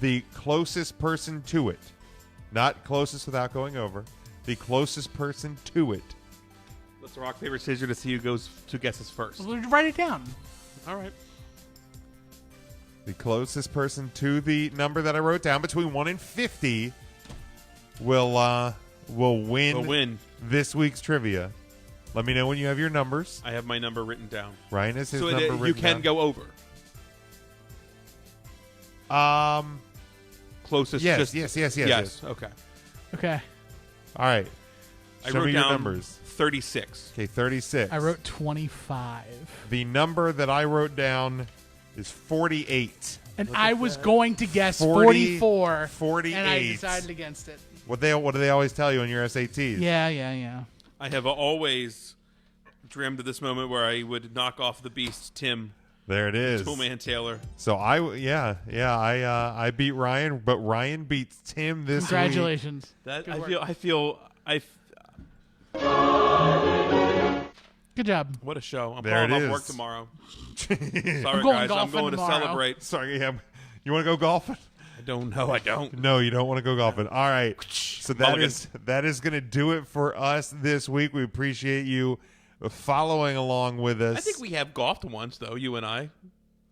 The closest person to it. Not closest without going over. The closest person to it. Let's rock, paper, scissors to see who guesses first. Write it down. All right. The closest person to the number that I wrote down between 1 and 50 will win, We'll win. this week's trivia. Let me know when you have your numbers. I have my number written down. Ryan has his So number you written can down. go over. Closest. Yes, just, yes. Okay. Okay. All right. I Show wrote me your down numbers. 36. Okay, 36. I wrote 25. The number that I wrote down is 48. And I was going to guess 40, 44. 48. And I decided against it. What do they always tell you on your SATs? Yeah. I have always dreamed of this moment where I would knock off the beast, Tim, There it is. Toolman Taylor. So I beat Ryan, but Ryan beats Tim this week. Congratulations. That Good I work. feel. Good job. What a show! I'm There calling it off is. work tomorrow. going Sorry, guys. I'm golfing going to tomorrow. celebrate. Sorry, yeah. You want to go golfing? I don't know. I don't. No, you don't want to go golfing. All right. So that is going to do it for us this week. We appreciate you following along with us. I think we have golfed once, though. You and I.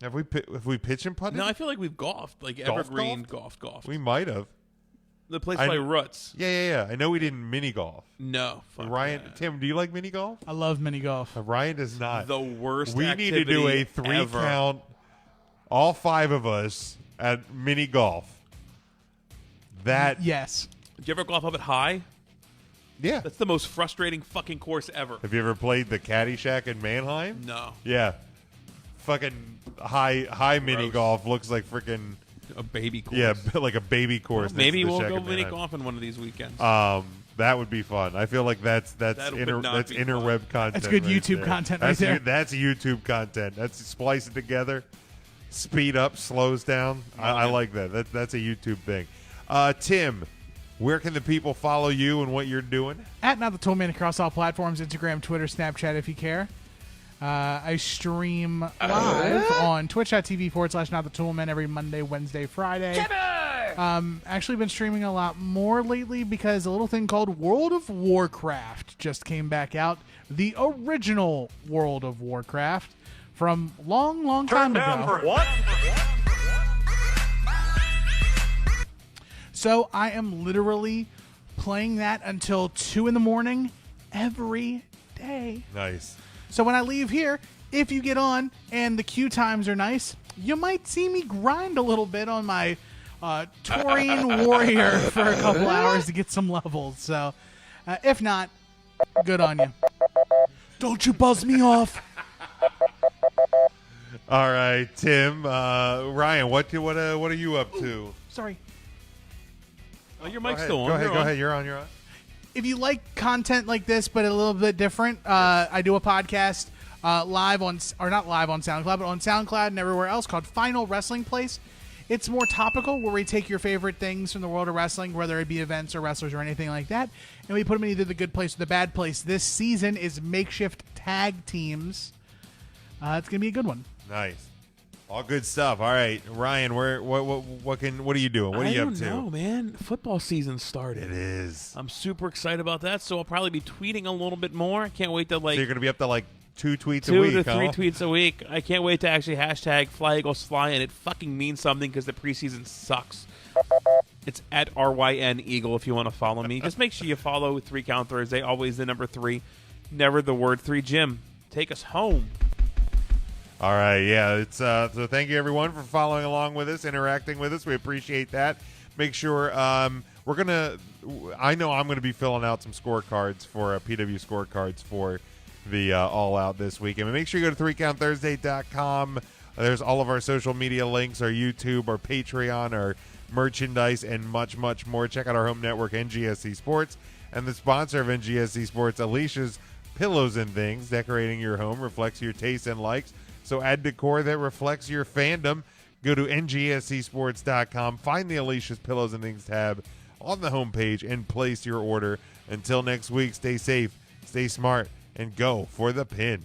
Have we pitch and putted? No, I feel like we've golfed, like Golf Evergreen golfed. We might have. The place I- by Roots. Yeah. I know we didn't mini golf. No, fuck Ryan, that. Tim, do you like mini golf? I love mini golf. Ryan does not. The worst. We need to do a 3 ever. count, all 5 of us at mini golf. That Yes. Did you ever golf up at High? yeah. That's the most frustrating fucking course ever. Have you ever played the Caddyshack in Mannheim? No, Yeah. Fucking high mini Gross. golf looks like freaking a baby course. yeah, like a baby course. next Maybe to the we'll Shack go in mini Mannheim. golfing one of these weekends. That would be fun. I feel like that's That would not that's be interweb content. That's good right YouTube there. content right That's there. That's YouTube content. That's splice it together, speed up, slows down. I like that. That's a YouTube thing. Tim, where can the people follow you and what you're doing? At Not the Toolman across all platforms, Instagram, Twitter, Snapchat if you care. I stream live on twitch.tv/Not the Toolman every Monday, Wednesday, Friday. Actually been streaming a lot more lately because a little thing called World of Warcraft just came back out. The original World of Warcraft from long time ago. What? So I am literally playing that until 2 in the morning every day. Nice. So when I leave here, if you get on and the queue times are nice, you might see me grind a little bit on my Taurian warrior for a couple hours to get some levels. So if not, good on you. Don't you buzz me off. All right, Tim. Ryan, what are you up to? Sorry. Oh, your Go mic's ahead. still on. Go ahead. You're Go on. ahead. You're on. If you like content like this, but a little bit different, I do a podcast not live on SoundCloud, but on SoundCloud and everywhere else called Final Wrestling Place. It's more topical, where we take your favorite things from the world of wrestling, whether it be events or wrestlers or anything like that, and we put them in either the good place or the bad place. This season is makeshift tag teams. It's going to be a good one. Nice. All good stuff. All right, Ryan, what are you doing? What are you up to? I don't know, man. Football season started. It is. I'm super excited about that, so I'll probably be tweeting a little bit more. I can't wait to So you're going to be up to like 2 tweets a 2 week, to 3 huh? tweets a week. I can't wait to actually hashtag Fly Eagles Fly, and it fucking means something because the preseason sucks. It's at RYN Eagle if you want to follow me. Just make sure you follow 3 Count Thursday, always the number 3, never the word 3. Jim, take us home. All right, yeah. It's so thank you everyone for following along with us, interacting with us. We appreciate that. Make sure I know I'm gonna be filling out some scorecards for PW scorecards for the All Out this weekend. But make sure you go to 3countthursday.com. There's all of our social media links, our YouTube, our Patreon, our merchandise, and much, much more. Check out our home network, NGSC Sports, and the sponsor of NGSC Sports, Alicia's Pillows and Things. Decorating your home reflects your tastes and likes. So add decor that reflects your fandom. Go to ngscsports.com. Find the Alicia's Pillows and Things tab on the homepage and place your order. Until next week, stay safe, stay smart, and go for the pin.